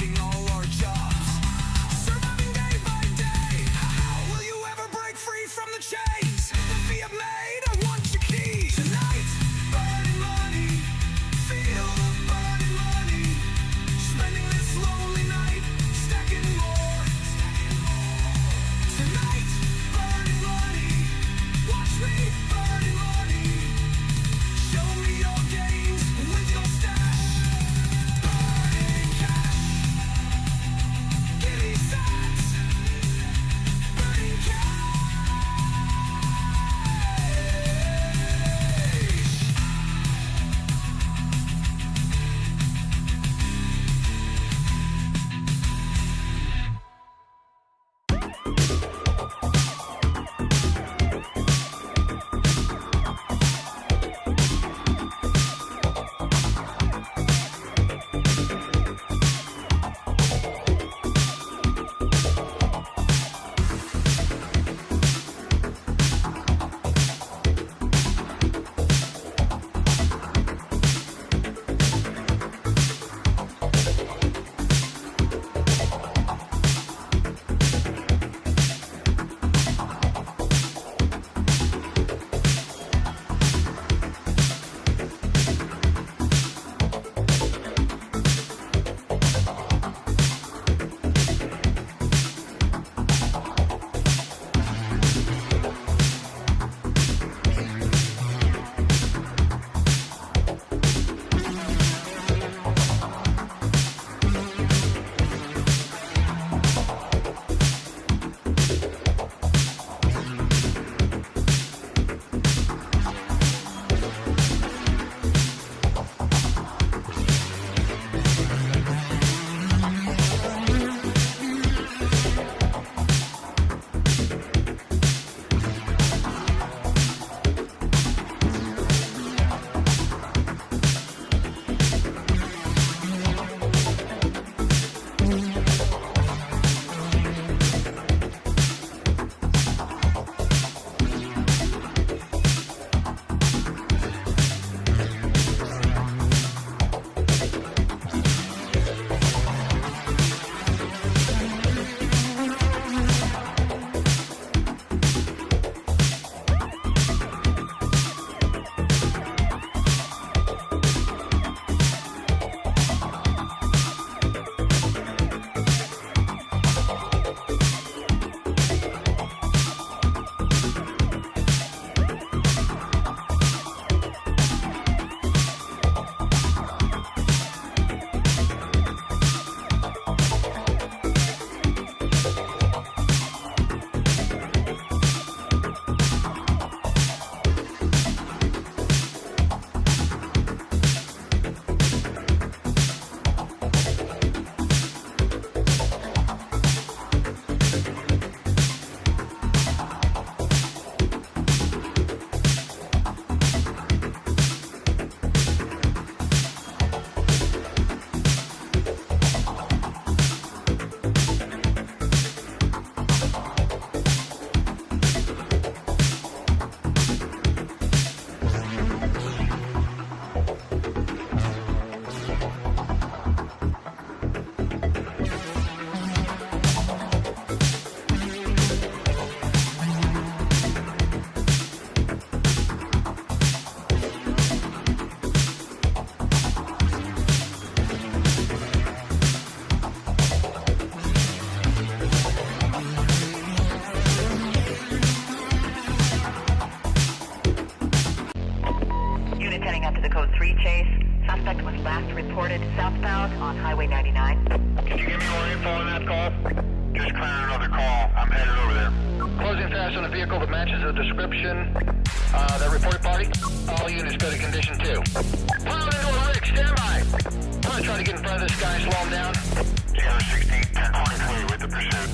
risking all our jobs, surviving day by day. How will you ever break free from the chains that we have made? I want your keys tonight. Burning money, feel the burning money. Spending this lonely night, stacking more. Tonight, burning money, watch me burning money. Show me your gains with your stash. Burning cash, give me sats. Burning cash. southbound on Highway 99. Can you give me more info on that call? Just clearing another call. I'm headed over there. Closing fast on a vehicle that matches the description. That reported party. All units go to condition 2. Pile into a rig. Stand by. I'm going to try to get in front of this guy and slow him down. 016, 1023 with the pursuit.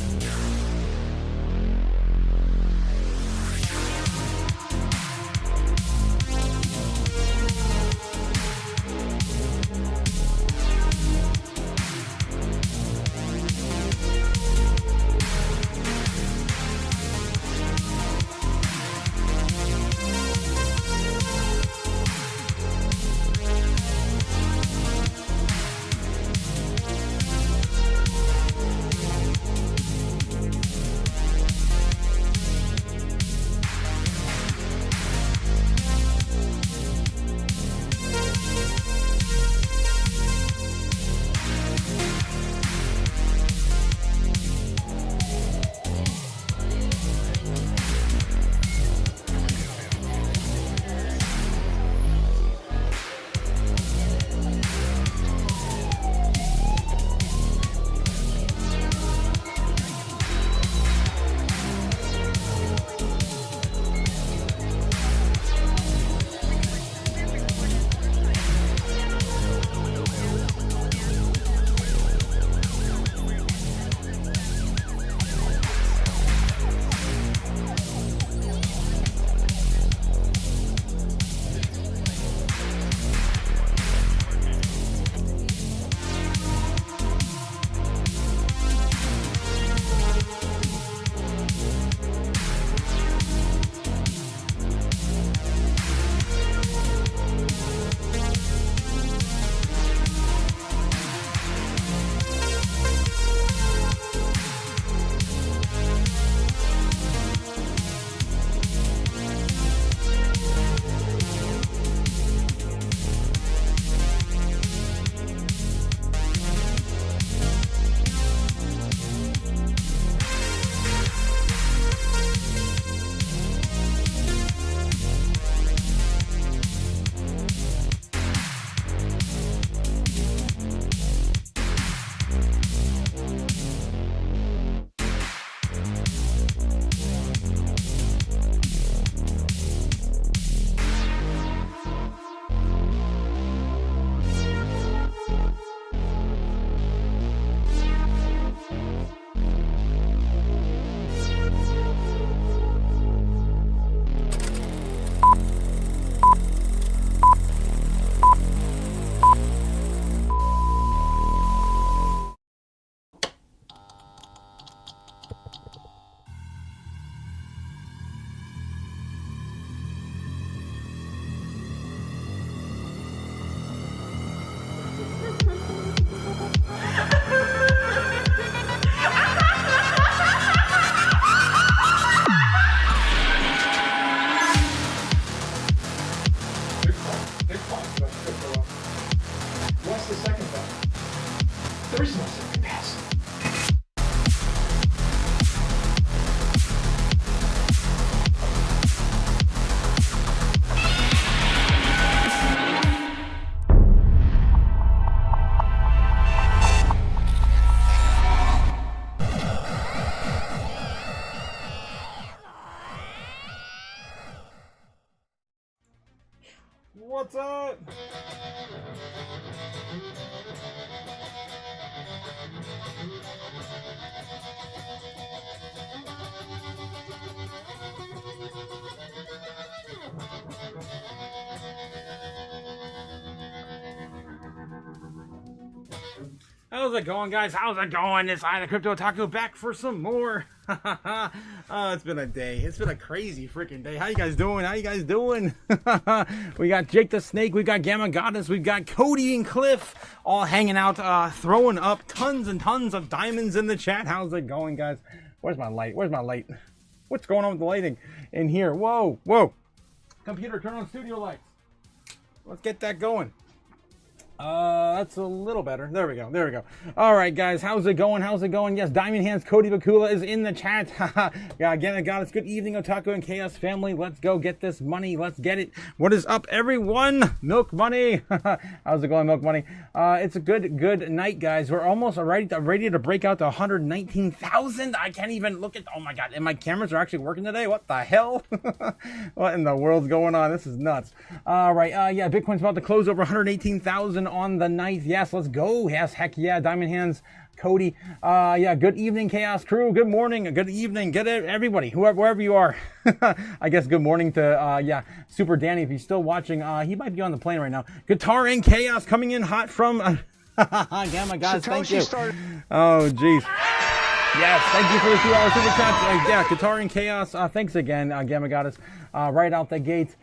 What's up? How's it going, guys? How's it going? It's I, the Crypto Otaku, back for some more. It's been a day. It's been a crazy freaking day. How you guys doing? How you guys doing? We got Jake the Snake. We got Gamma Goddess. We've got Cody and Cliff all hanging out, throwing up tons and tons of diamonds in the chat. How's it going, guys? Where's my light? Where's my light? What's going on with the lighting in here? Whoa, whoa. Computer, turn on studio lights. Let's get that going. That's a little better. There we go. There we go. All right, guys. How's it going? How's it going? Yes, Diamond Hands Cody Bakula is in the chat. Yeah, again, I got it. Good evening, Otaku and Chaos family. Let's go get this money. Let's get it. What is up, everyone? Milk Money. How's it going, Milk Money? It's a good night, guys. We're almost ready to break out to 119,000. I can't even look at. Oh my God! And my cameras are actually working today. What the hell? What in the world's going on? This is nuts. All right. Yeah, Bitcoin's about to close over 118,000 on the night. Yes, let's go. Yes, heck yeah. Diamond Hands Cody. Yeah, good evening, Chaos crew. Good morning. Good evening. Good everybody, wherever you are. I guess good morning to yeah, Super Danny, if he's still watching. He might be on the plane right now. Guitar and Chaos coming in hot from Gamma guys. Thank you. Oh jeez. Yes, thank you for the $2 super chat. Yeah, Guitar and Chaos. Thanks again, Gamma Goddess. Right out the gate.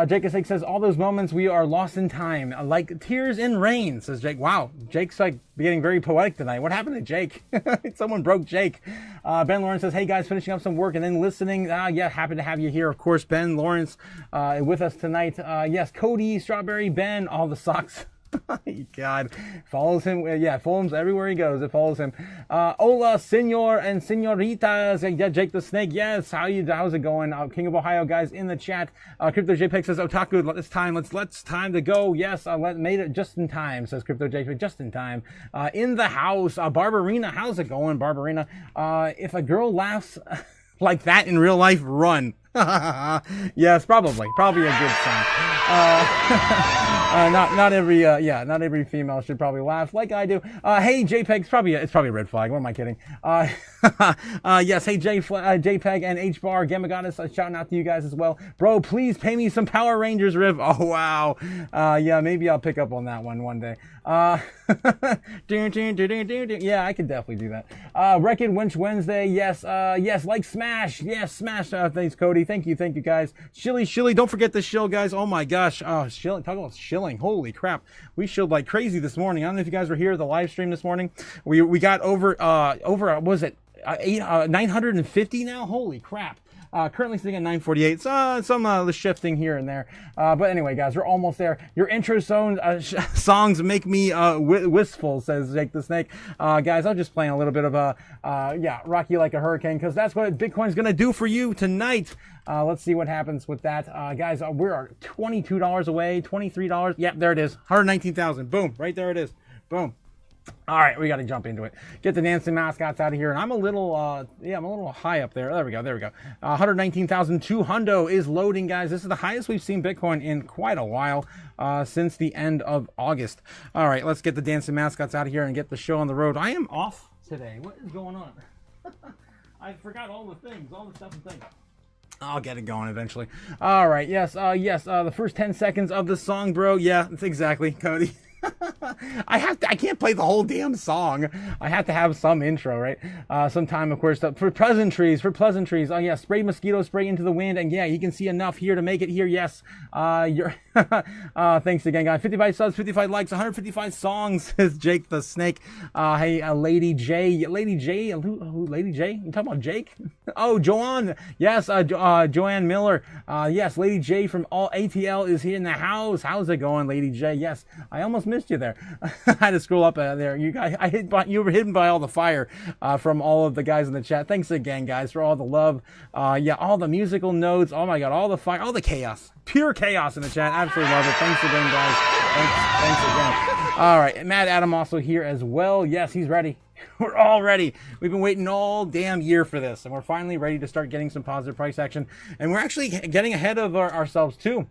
Jake S. says, all those moments we are lost in time, like tears in rain, says Jake. Wow, Jake's like getting very poetic tonight. What happened to Jake? Someone broke Jake. Ben Lawrence says, hey guys, finishing up some work and then listening. Yeah, happy to have you here. Of course, Ben Lawrence with us tonight. Yes, Cody, Strawberry, Ben, all the socks. God, follows him. Yeah, follows him everywhere he goes. It follows him. Hola, senor and senoritas. Yeah, Jake the Snake. Yes, how's it going? King of Ohio, guys, in the chat. Crypto JPEG says, Otaku, it's time. Let's time to go. Yes, made it just in time. Says Crypto JPEG, just in time. In the house, Barbarina. How's it going, Barbarina? If a girl laughs like that in real life, run. Yes, probably a good sign. Not every female should probably laugh like I do. Hey JPEG, it's probably a red flag. What am I kidding? Yes, hey JPEG and HBAR Gamma Goddess, shouting out to you guys as well. Bro, please pay me some Power Rangers riff. Oh wow. Yeah, maybe I'll pick up on that one day. Yeah, I could definitely do that. Wreck-It Winch Wednesday. Yes, yes, like Smash. Yes, Smash. Thanks, Cody. Thank you, guys. Shilly, don't forget the shill, guys. Oh my gosh. Oh, shilling. Talk about shilling. Holy crap. We shilled like crazy this morning. I don't know if you guys were here at the live stream this morning. We got over what was it? 950 now? Holy crap. Currently sitting at 948. Some shifting here and there. But anyway, guys, we're almost there. Your intro songs make me wistful, says Jake the Snake. Guys, I'm just playing a little bit of yeah, Rock You Like a Hurricane, because that's what Bitcoin's going to do for you tonight. Let's see what happens with that. Guys, we're $22 away, $23. Yep, there it is. 119,000. Boom. Right there it is. Boom. All right, we got to jump into it. Get the dancing mascots out of here, and I'm a little high up there. There we go. 119,200 is loading, guys. This is the highest we've seen Bitcoin in quite a while, since the end of August. All right, let's get the dancing mascots out of here and get the show on the road. I am off today. What is going on? I forgot all the stuff and things. I'll get it going eventually. All right, yes, the first 10 seconds of the song, bro. Yeah, that's exactly, Cody. I can't play the whole damn song. I have to have some intro, right? Some time, of course, for pleasantries. Oh yeah, spray mosquito spray into the wind, and yeah, you can see enough here to make it here. Yes, thanks again, guys. 55 subs, 55 likes, 155 songs. Says Jake the Snake. Hey, Lady J. Who, Lady J? You talking about Jake? Oh, Joanne. Yes, Joanne Miller. Yes, Lady J from All ATL is here in the house. How's it going, Lady J? Yes, I almost missed you there. I had to scroll up there. You guys, you were hidden by all the fire from all of the guys in the chat. Thanks again, guys, for all the love. Yeah, all the musical notes. Oh my God, all the fire, all the chaos, pure chaos in the chat. Absolutely love it. Thanks again, guys. Thanks again. All right, Mad Adam also here as well. Yes, he's ready. We're all ready. We've been waiting all damn year for this, and we're finally ready to start getting some positive price action. And we're actually getting ahead of ourselves too.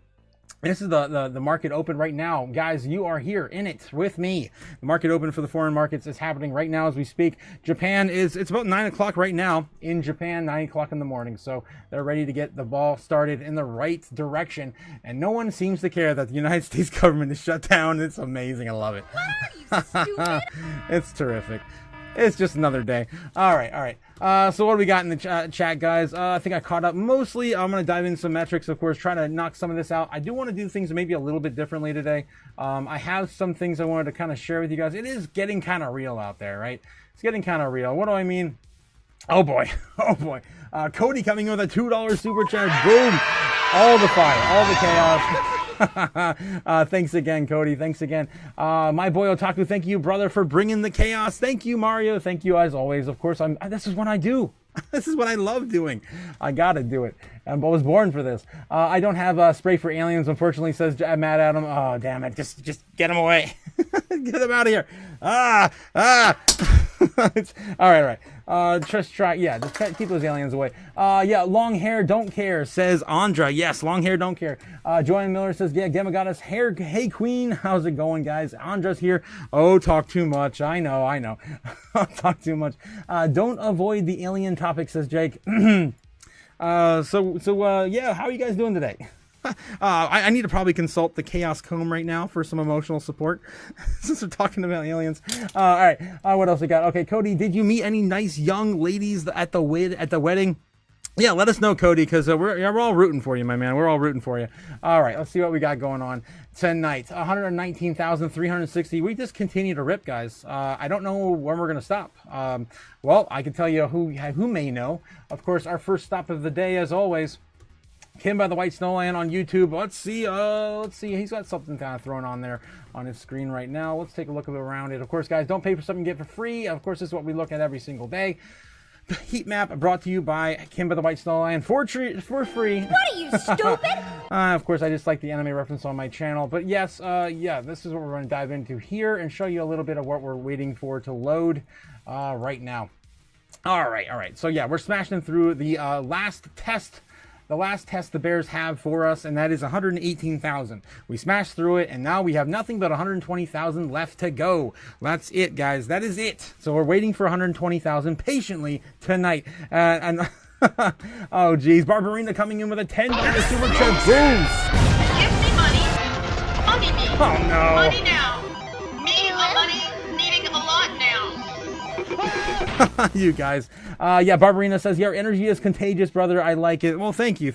This is the market open right now. Guys, you are here in it with me. The market open for the foreign markets is happening right now as we speak. Japan it's about 9 o'clock right now in Japan, 9 o'clock in the morning. So they're ready to get the ball started in the right direction. And no one seems to care that the United States government is shut down. It's amazing. I love it. What are you, stupid? It's terrific. It's just another day. All right. So what do we got in the chat, guys? I think I caught up mostly. I'm going to dive into some metrics, of course, try to knock some of this out. I do want to do things maybe a little bit differently today. I have some things I wanted to kind of share with you guys. It is getting kind of real out there, right? It's getting kind of real. What do I mean? Oh, boy. Cody coming in with a $2 super chat. Boom. All the fire. All the chaos. Thanks again, Cody. Thanks again. My boy Otaku, thank you, brother, for bringing the chaos. Thank you, Mario. Thank you, as always. Of course, this is what I do. This is what I love doing. I gotta do it. I was born for this. I don't have spray for aliens, unfortunately, says Matt Adam. Oh, damn it. Just get them away. Get them out of here. All right. Just keep those aliens away. Long hair don't care, says Andra. Yes, long hair don't care. Joanne Miller says, yeah, Gemma got us hair. Hey, queen. How's it going, guys? Andra's here. Oh, talk too much. I know. Talk too much. Don't avoid the alien topic, says Jake. Yeah, how are you guys doing today? I need to probably consult the Chaos Comb right now for some emotional support since we're talking about aliens. All right, what else we got? Okay, Cody, did you meet any nice young ladies at the wedding? Yeah, let us know, Cody, because we're all rooting for you, my man. We're all rooting for you. All right, let's see what we got going on tonight. 119,360. We just continue to rip, guys. I don't know when we're going to stop. Well, I can tell you who may know. Of course, our first stop of the day, as always, Kim by the White Snowland on YouTube. Let's see. He's got something kind of thrown on there on his screen right now. Let's take a look around it. Of course, guys, don't pay for something, get for free. Of course, this is what we look at every single day. The heat map brought to you by Kim by the White Snowland for free. What are you, stupid? Of course, I just like the anime reference on my channel. But yes, this is what we're going to dive into here and show you a little bit of what we're waiting for to load right now. All right. So yeah, we're smashing through the last test. The last test the Bears have for us, and that is 118,000. We smashed through it, and now we have nothing but 120,000 left to go. That's it, guys. That is it. So we're waiting for 120,000 patiently tonight. Oh, geez. Barbarina coming in with a $10 super chat. Boom! Give me money. Money me. Oh, no. Money now. Me, money needing a lot now. You guys. Barbarina says, your energy is contagious, brother. I like it. Well, thank you.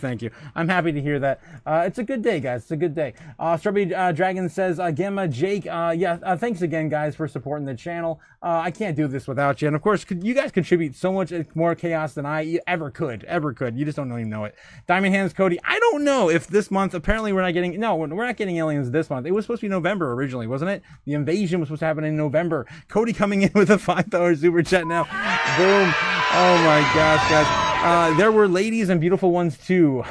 I'm happy to hear that. It's a good day, guys. It's a good day. Strawberry Dragon says, Gemma, Jake, thanks again, guys, for supporting the channel. I can't do this without you. And of course, you guys contribute so much more chaos than I ever could. You just don't even know it. Diamond Hands Cody, I don't know if this month, apparently we're not getting aliens this month. It was supposed to be November originally, wasn't it? The invasion was supposed to happen in November. Cody coming in with a $5 super chat now. Boom. Oh my gosh, guys. There were ladies and beautiful ones too.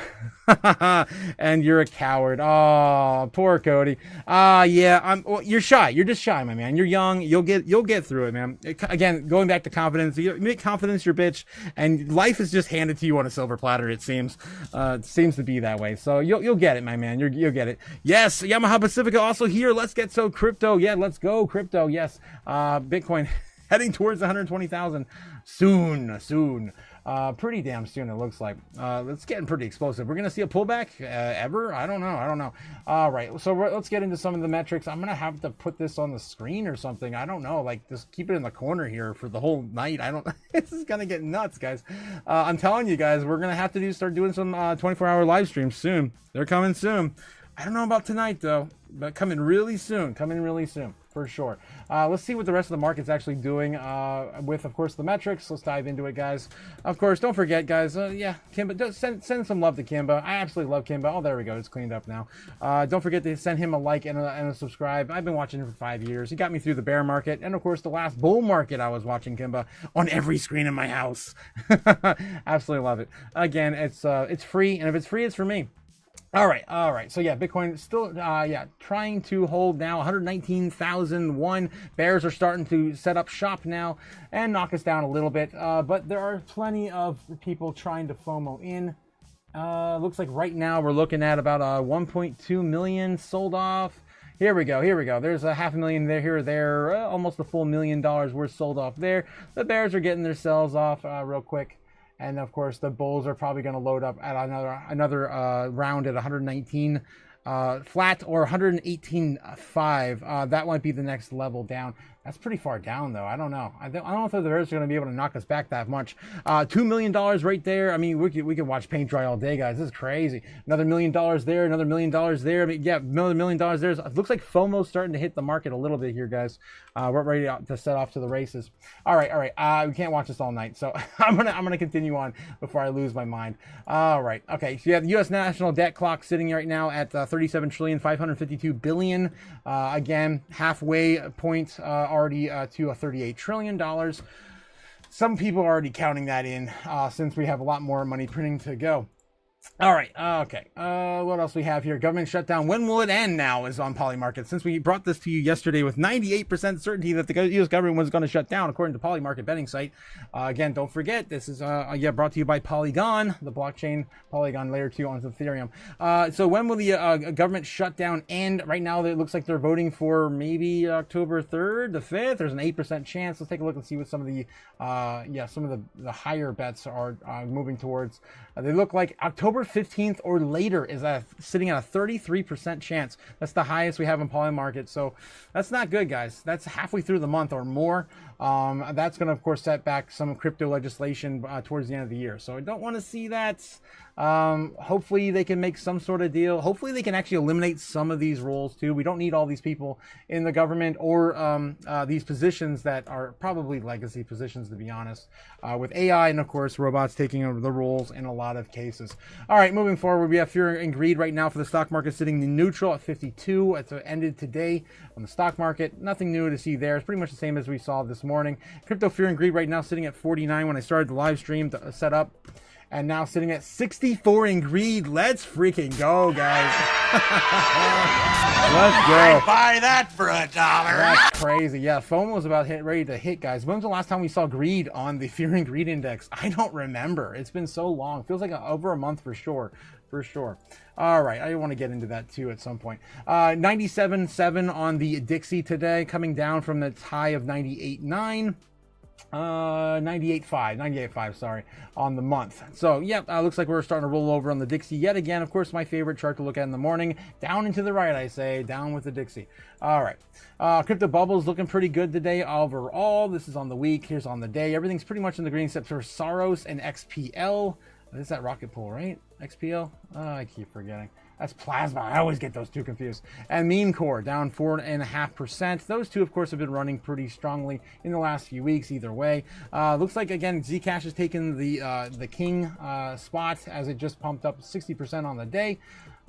And you're a coward. Oh, poor Cody. You're shy. You're just shy, my man. You're young. You'll get through it, man. Again, going back to confidence. You make confidence your bitch, and life is just handed to you on a silver platter. It seems. It seems to be that way. So you'll get it, my man. You'll get it. Yes, Yamaha Pacifica also here. Let's get so crypto. Yeah, let's go crypto. Yes. Bitcoin heading towards 120,000 soon. Pretty damn soon, it looks like. It's getting pretty explosive. We're going to see a pullback ever? I don't know. All right, so let's get into some of the metrics. I'm going to have to put this on the screen or something. I don't know. Like, just keep it in the corner here for the whole night. This is going to get nuts, guys. I'm telling you guys, we're going to have to start doing some 24-hour live streams soon. They're coming soon. I don't know about tonight, though, but coming really soon. For sure. Let's see what the rest of the market's actually doing with, of course, the metrics. Let's dive into it, guys. Of course, don't forget, guys. Kimba, send some love to Kimba. I absolutely love Kimba. Oh, there we go. It's cleaned up now. Don't forget to send him a like and a subscribe. I've been watching him for 5 years. He got me through the bear market. And, of course, the last bull market, I was watching Kimba on every screen in my house. Absolutely love it. Again, it's free. And if it's free, it's for me. All right. So yeah, Bitcoin still, trying to hold now 119,001. Bears are starting to set up shop now and knock us down a little bit. But there are plenty of people trying to FOMO in. Looks like right now we're looking at about 1.2 million sold off. Here we go. There's a $500,000 there, here or there, almost a full $1 million worth sold off there. The bears are getting their sells off real quick. And of course, the bulls are probably going to load up at another round at 119 flat or 118.5. That might be the next level down. That's pretty far down, though. I don't know. I don't know if the bears are going to be able to knock us back that much. $2 million right there. I mean, we could watch paint dry all day, guys. This is crazy. Another $1 million there. Another $1 million there. I mean, yeah, another $1 million there. It looks like FOMO's starting to hit the market a little bit here, guys. We're ready to set off to the races. All right. We can't watch this all night, so I'm gonna continue on before I lose my mind. All right. Okay. So you have the U.S. national debt clock sitting right now at 37,552 billion. Again, halfway point. Already to a $38 trillion. Some people are already counting that in since we have a lot more money printing to go. All right. Okay. What else we have here? Government shutdown. When will it end now is on Polymarket. Since we brought this to you yesterday with 98% certainty that the U.S. government was going to shut down, according to Polymarket betting site. Again, don't forget, this is brought to you by Polygon, the blockchain Polygon layer 2 on Ethereum. So when will the government shutdown end? Right now, it looks like they're voting for maybe October 3rd, the 5th. There's an 8% chance. Let's take a look and see what some of the higher bets are moving towards. They look like October 15th or later is sitting at a 33% chance. That's the highest we have in Polymarket. So that's not good, guys. That's halfway through the month or more. That's going to, of course, set back some crypto legislation towards the end of the year. So I don't want to see that. Hopefully they can make some sort of deal. Hopefully they can actually eliminate some of these roles too. We don't need all these people in the government or these positions that are probably legacy positions, to be honest, with AI and of course robots taking over the roles in a lot of cases. All right, moving forward, we have fear and greed right now for the stock market sitting in neutral at 52. It's ended today on the stock market. Nothing new to see there. It's pretty much the same as we saw this morning. Crypto fear and greed right now sitting at 49 when I started the live stream to set up. And now sitting at 64 in greed. Let's freaking go, guys. Let's go. I'd buy that for $1. That's crazy. Yeah, FOMO was about ready to hit, guys. When was the last time we saw greed on the fear and greed index? I don't remember. It's been so long. Feels like over a month for sure. All right, I want to get into that too at some point. 97.7 on the Dixie today, coming down from its high of 98.9. 98.5 sorry, on the month. So looks like we're starting to roll over on the Dixie yet again. Of course, my favorite chart to look at in the morning, down and to the right, I say, down with the Dixie. All right, crypto bubbles looking pretty good today overall. This is on the week, here's on the day. Everything's pretty much in the green except for Saros and XPL. Is that Rocket Pool, right? XPL? I keep forgetting. That's Plasma. I always get those two confused. And Meme Core down 4.5%. Those two, of course, have been running pretty strongly in the last few weeks. Either way, looks like again Zcash has taken the king spot as it just pumped up 60% on the day.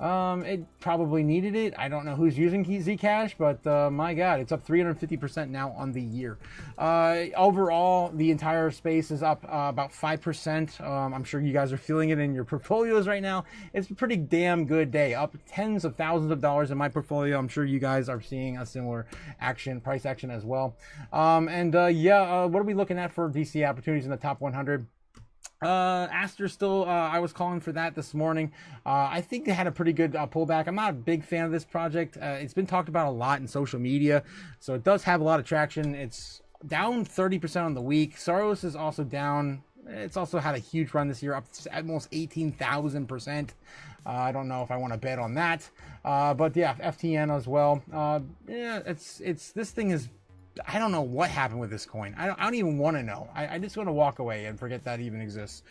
It probably needed it. I don't know who's using Zcash, but my God, it's up 350% now on the year. Overall, the entire space is up about 5%. I'm sure you guys are feeling it in your portfolios right now. It's a pretty damn good day, up tens of thousands of dollars in my portfolio. I'm sure you guys are seeing a similar price action as well. What are we looking at for VC opportunities in the top 100? Aster still, I was calling for that this morning. I think they had a pretty good pullback. I'm not a big fan of this project. It's been talked about a lot in social media, so it does have a lot of traction. It's down 30% on the week. Saros is also down. It's also had a huge run this year, up to almost 18,000%. I don't know if I want to bet on that. But yeah, FTN as well. This thing is, I don't know what happened with this coin. I don't even want to know. I just want to walk away and forget that even exists.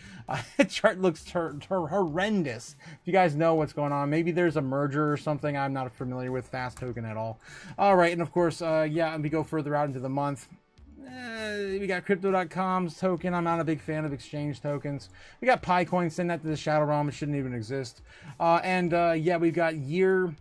The chart looks horrendous. If you guys know what's going on, maybe there's a merger or something. I'm not familiar with Fast Token at all. All right, and of course, we go further out into the month. We got Crypto.com's token. I'm not a big fan of exchange tokens. We got PiCoin. Send that to the Shadow Realm. It shouldn't even exist. We've got year.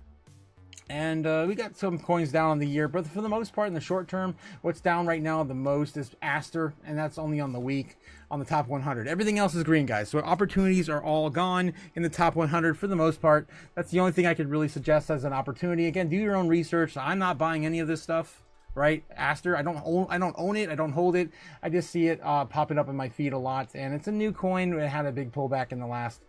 And we got some coins down on the year, but for the most part, in the short term, what's down right now the most is Aster, and that's only on the week on the top 100. Everything else is green, guys. So opportunities are all gone in the top 100 for the most part. That's the only thing I could really suggest as an opportunity. Again, do your own research. I'm not buying any of this stuff. Right, Aster. I don't own it. I don't hold it. I just see it popping up in my feed a lot, and it's a new coin. It had a big pullback in the last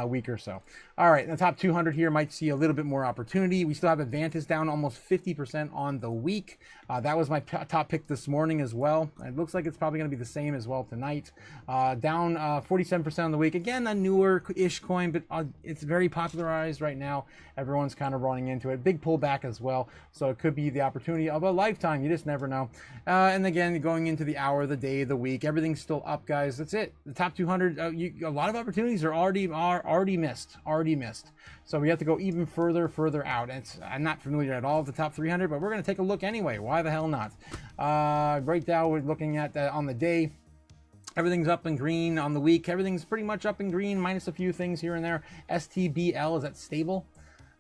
week or so. All right, the top 200 here might see a little bit more opportunity. We still have Advantis down almost 50% on the week. That was my top pick this morning as well. It looks like it's probably going to be the same as well tonight. Down 47% on the week. Again, a newer-ish coin, but it's very popularized right now. Everyone's kind of running into it. Big pullback as well, so it could be the opportunity of a lifetime. You just never know. And again, going into the hour, the day, the week, everything's still up, guys. That's it. The top 200, a lot of opportunities are already missed. So we have to go even further out. I'm not familiar at all with the top 300, but we're going to take a look anyway. Why the hell not? Right now, we're looking at on the day. Everything's up in green. On the week, everything's pretty much up in green, minus a few things here and there. STBL, is that stable?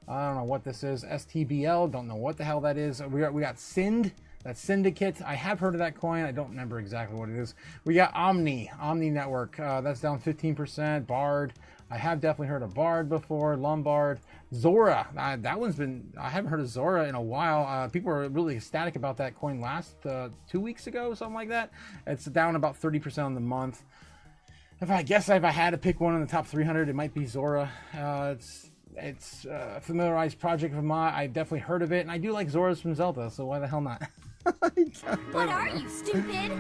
I don't know what this is. STBL, don't know what the hell that is. We got SYND. That's Syndicate. I have heard of that coin. I don't remember exactly what it is. We got Omni Network. That's down 15%. Bard. I have definitely heard of Bard before. Lombard. Zora. That one's been... I haven't heard of Zora in a while. People were really ecstatic about that coin last 2 weeks ago, something like that. It's down about 30% on the month. If I had to pick one in the top 300, it might be Zora. It's a familiarized project of mine. I definitely heard of it, and I do like Zoras from Zelda, so why the hell not? What are you, stupid?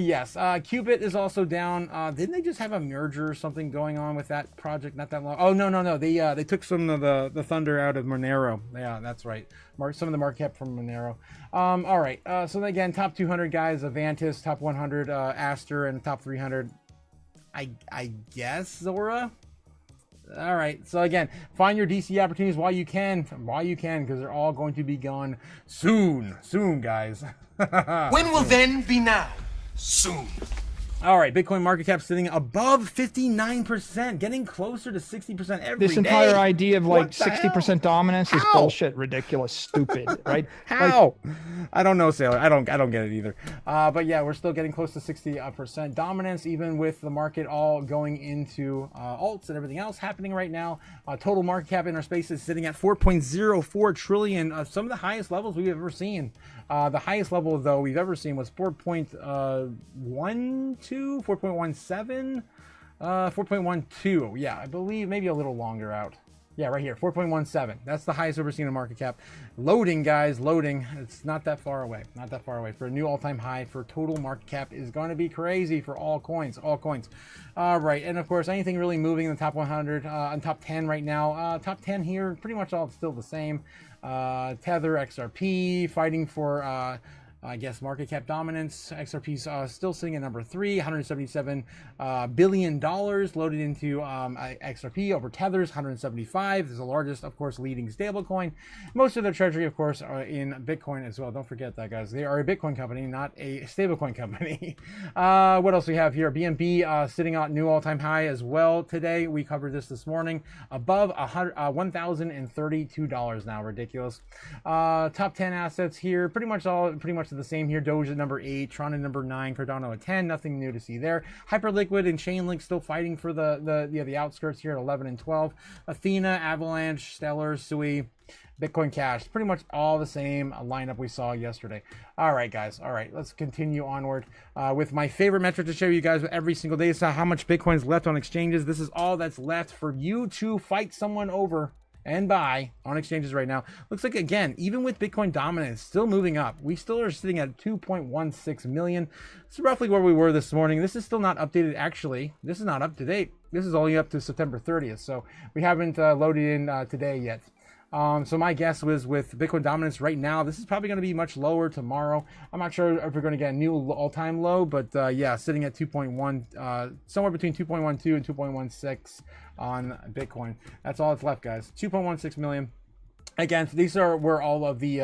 Yes. Qubit is also down. Didn't they just have a merger or something going on with that project not that long? Oh, no. They took some of the thunder out of Monero. Yeah, that's right. Some of the market cap from Monero. All right. So again, top 200 guys, Avantis, top 100, Aster, and top 300, I guess Zora. All right, so again, find your DC opportunities while you can, because they're all going to be gone soon, guys. When will then be now? Soon. All right, Bitcoin market cap sitting above 59%, getting closer to 60% every day. This entire idea of like 60% dominance is bullshit, ridiculous, stupid, right? How? I don't know, Sailor. I don't get it either. But yeah, we're still getting close to 60% dominance, even with the market all going into alts and everything else happening right now. Total market cap in our space is sitting at 4.04 trillion, some of the highest levels we've ever seen. The highest level, though, we've ever seen was 4.12, 4.17, 4.12. Yeah, I believe maybe a little longer out. Yeah, right here, 4.17. That's the highest we've ever seen in market cap. Loading, guys, loading. It's not that far away. For a new all-time high for total market cap is going to be crazy for all coins. All right, and of course, anything really moving in the top 100, on top 10 right now. Top 10 here, pretty much all still the same. Tether, XRP, fighting for I guess market cap dominance. XRP's still sitting at number 3, $177 billion loaded into XRP over Tether's 175. This is the largest, of course, leading stablecoin. Most of their treasury, of course, are in Bitcoin as well. Don't forget that, guys. They are a Bitcoin company, not a stablecoin company. What else we have here? BNB sitting at new all-time high as well today. We covered this morning. Above $1,032 now. Ridiculous. Top 10 assets here. Pretty much the same here. Doge at number 8, Tron at number 9, Cardano at 10. Nothing new to see there. Hyperliquid and Chainlink still fighting for the outskirts here at 11 and 12. Athena, Avalanche, Stellar, Sui, Bitcoin Cash. Pretty much all the same lineup we saw yesterday. All right, guys. All right, let's continue onward with my favorite metric to show you guys every single day. So how much Bitcoin is left on exchanges. This is all that's left for you to fight someone over and buy on exchanges right now. Looks like, again, even with Bitcoin dominance still moving up, we still are sitting at 2.16 million. It's roughly where we were this morning. This is still not updated. Actually, this is not up to date. This is only up to September 30th, so we haven't loaded in today yet. So my guess was with Bitcoin dominance right now, this is probably going to be much lower tomorrow. I'm not sure if we're going to get a new all-time low, but yeah, sitting at 2.1, somewhere between 2.12 and 2.16 on Bitcoin. That's all that's left, guys. 2.16 million. Again, these are where all of the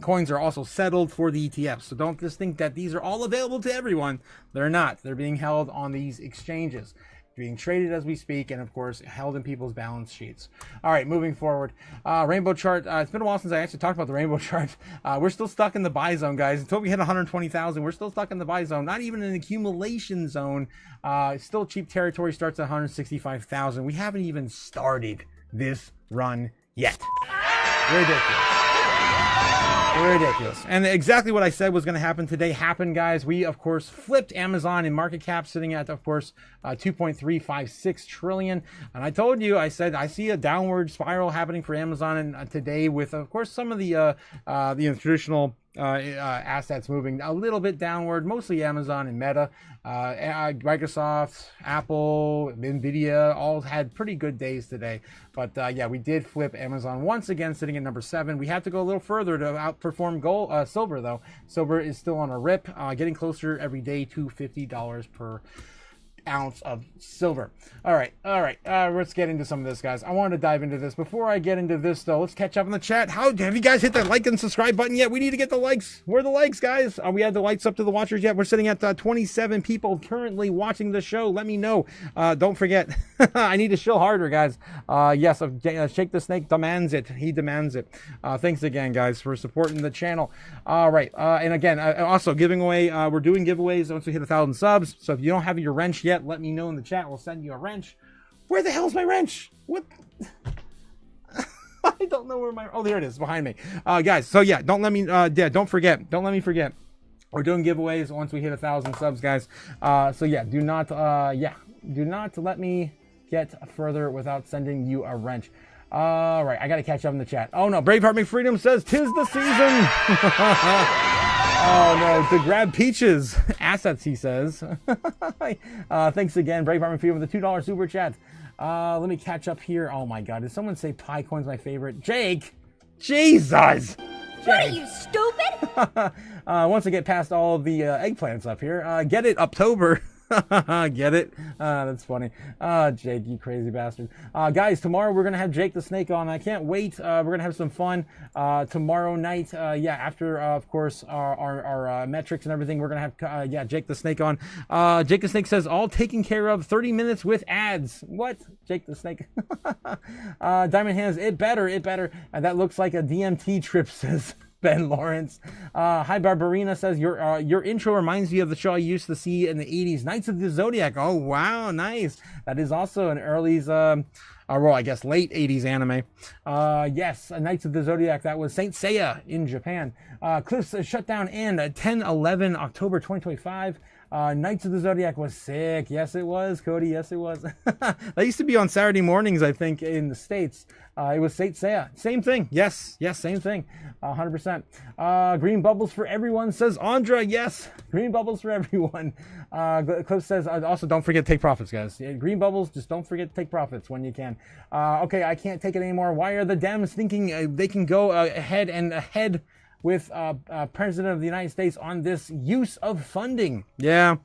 coins are also settled for the ETFs. So don't just think that these are all available to everyone. They're not. They're being held on these exchanges, being traded as we speak, and of course held in people's balance sheets. All right, moving forward. Rainbow chart. It's been a while since I actually talked about the rainbow chart. We're still stuck in the buy zone, guys. Until we hit 120,000, we're still stuck in the buy zone. Not even an accumulation zone. Still cheap territory. Starts at 165,000. We haven't even started this run yet. Ridiculous. Ridiculous. And exactly what I said was going to happen today happened, guys. We, of course, flipped Amazon in market cap, sitting at, of course, 2.356 trillion. And I told you, I said, I see a downward spiral happening for Amazon today with, of course, some of the traditional assets moving a little bit downward, mostly Amazon and Meta. Microsoft, Apple, Nvidia all had pretty good days today. But yeah, we did flip Amazon once again, sitting at number 7. We have to go a little further to outperform silver, though. Silver is still on a rip, getting closer every day to $50 per ounce of silver. All right, let's get into some of this, guys. I wanted to dive into this. Before I get into this, though, let's catch up in the chat. Have you guys hit that like and subscribe button yet? We need to get the likes. Where are the likes, guys? We had the lights up to the watchers yet? We're sitting at 27 people currently watching the show. Let me know. Don't forget, I need to chill harder, guys. Yes, Shake the Snake demands it. He demands it. Thanks again, guys, for supporting the channel. All right, and again, also giving away, we're doing giveaways once we hit 1,000 subs. So if you don't have your wrench yet, let me know in the chat. We'll send you a wrench. Where the hell's my wrench? What? I don't know where my... Oh, there it is, behind me. Guys, so yeah, don't let me... don't forget. Don't let me forget. We're doing giveaways once we hit 1,000 subs, guys. So yeah, do not let me get further without sending you a wrench. All right, I got to catch up in the chat. Oh no, Braveheart McFreedom says, "'Tis the season." Oh no, to grab peaches assets, he says. Thanks again, Braveheart McFreedom, with the $2 super chat. Let me catch up here. Oh my God, did someone say Pie Coin's my favorite? Jake, Jesus. What are you, stupid? Once I get past all of the eggplants up here, get it, October. Get it? That's funny. Jake, you crazy bastard. Guys, tomorrow we're gonna have Jake the Snake on. I can't wait. We're gonna have some fun tomorrow night. Yeah, after of course our metrics and everything, we're gonna have Jake the Snake on. Jake the Snake says, all taken care of, 30 minutes with ads. What? Jake the Snake. Diamond Hands, it better. And that looks like a DMT trip, says Ben Lawrence. Hi, Barbarina says, your intro reminds me of the show I used to see in the 80s, Knights of the Zodiac. Oh, wow, nice. That is also an early's, well, I guess late 80s anime. Yes, Knights of the Zodiac. That was Saint Seiya in Japan. Cliff's Shutdown and 10/11 October 2025. Knights of the Zodiac was sick. Yes, it was, Cody. Yes, it was. That used to be on Saturday mornings, I think, in the States. It was Saint Seiya. Same thing. Yes, same thing. 100%. Green bubbles for everyone, says Andra. Yes, green bubbles for everyone. Cliff says, also don't forget to take profits, guys. Yeah, green bubbles, just don't forget to take profits when you can. Okay, I can't take it anymore. Why are the Dems thinking they can go ahead with President of the United States on this use of funding? Yeah.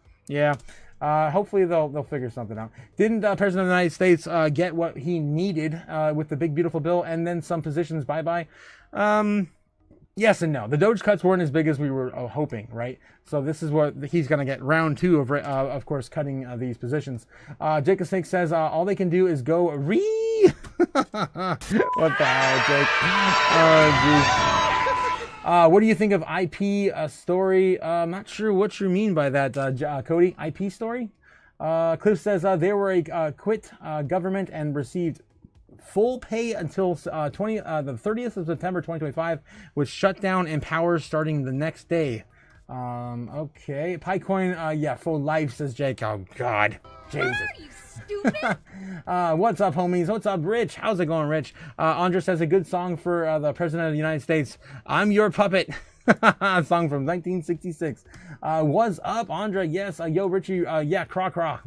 Hopefully they'll figure something out. Didn't President of the United States get what he needed with the big beautiful bill and then some positions bye-bye? Yes and no. The Doge cuts weren't as big as we were hoping, right? So this is what he's going to get round 2 of course, cutting these positions. Jacob Snake says all they can do is go What the hell, Jake? Oh, geez. What do you think of IP story? I'm not sure what you mean by that, Cody. IP story? Cliff says they were a quit government and received full pay until the 30th of September 2025, with shutdown and powers starting the next day. Okay. Piecoin, yeah, full life, says Jake. Oh, God. Jesus. Stupid. What's up, homies? What's up, Rich? How's it going, Rich? Andra says a good song for the President of the United States. I'm Your Puppet. A song from 1966. What's up, Andra? Yes. Yo, Richie. Yeah, craw.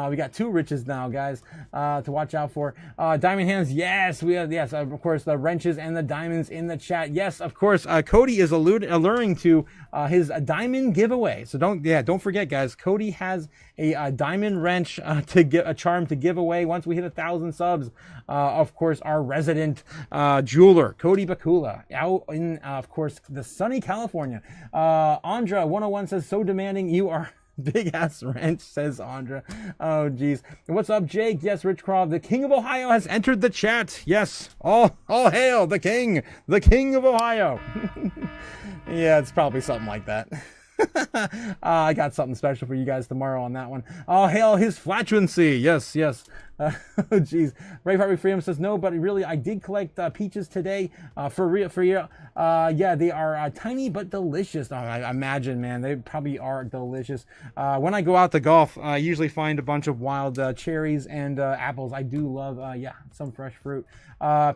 We got 2 Riches now, guys, to watch out for. Diamond Hands. Yes, we have. Yes, of course, the wrenches and the diamonds in the chat. Yes, of course. Cody is alluring to his diamond giveaway. So don't forget, guys. Cody has a diamond wrench to get a charm to give away once we hit 1,000 subs. Of course, our resident jeweler, Cody Bakula, out in, of course, the sunny California. Andra 101 says, so demanding you are. Big ass wrench, says Andra. Oh, geez. What's up, Jake? Yes, Rich Craw, the King of Ohio, has entered the chat. Yes, all hail the King of Ohio. Yeah, it's probably something like that. I got something special for you guys tomorrow on that one. Oh, hail his flatulency. Yes. Oh, geez. Braveheart Freedom says, no, but really, I did collect peaches today for real. Yeah, they are tiny but delicious. I imagine, man, they probably are delicious. When I go out to golf, I usually find a bunch of wild cherries and apples. I do love, yeah, some fresh fruit.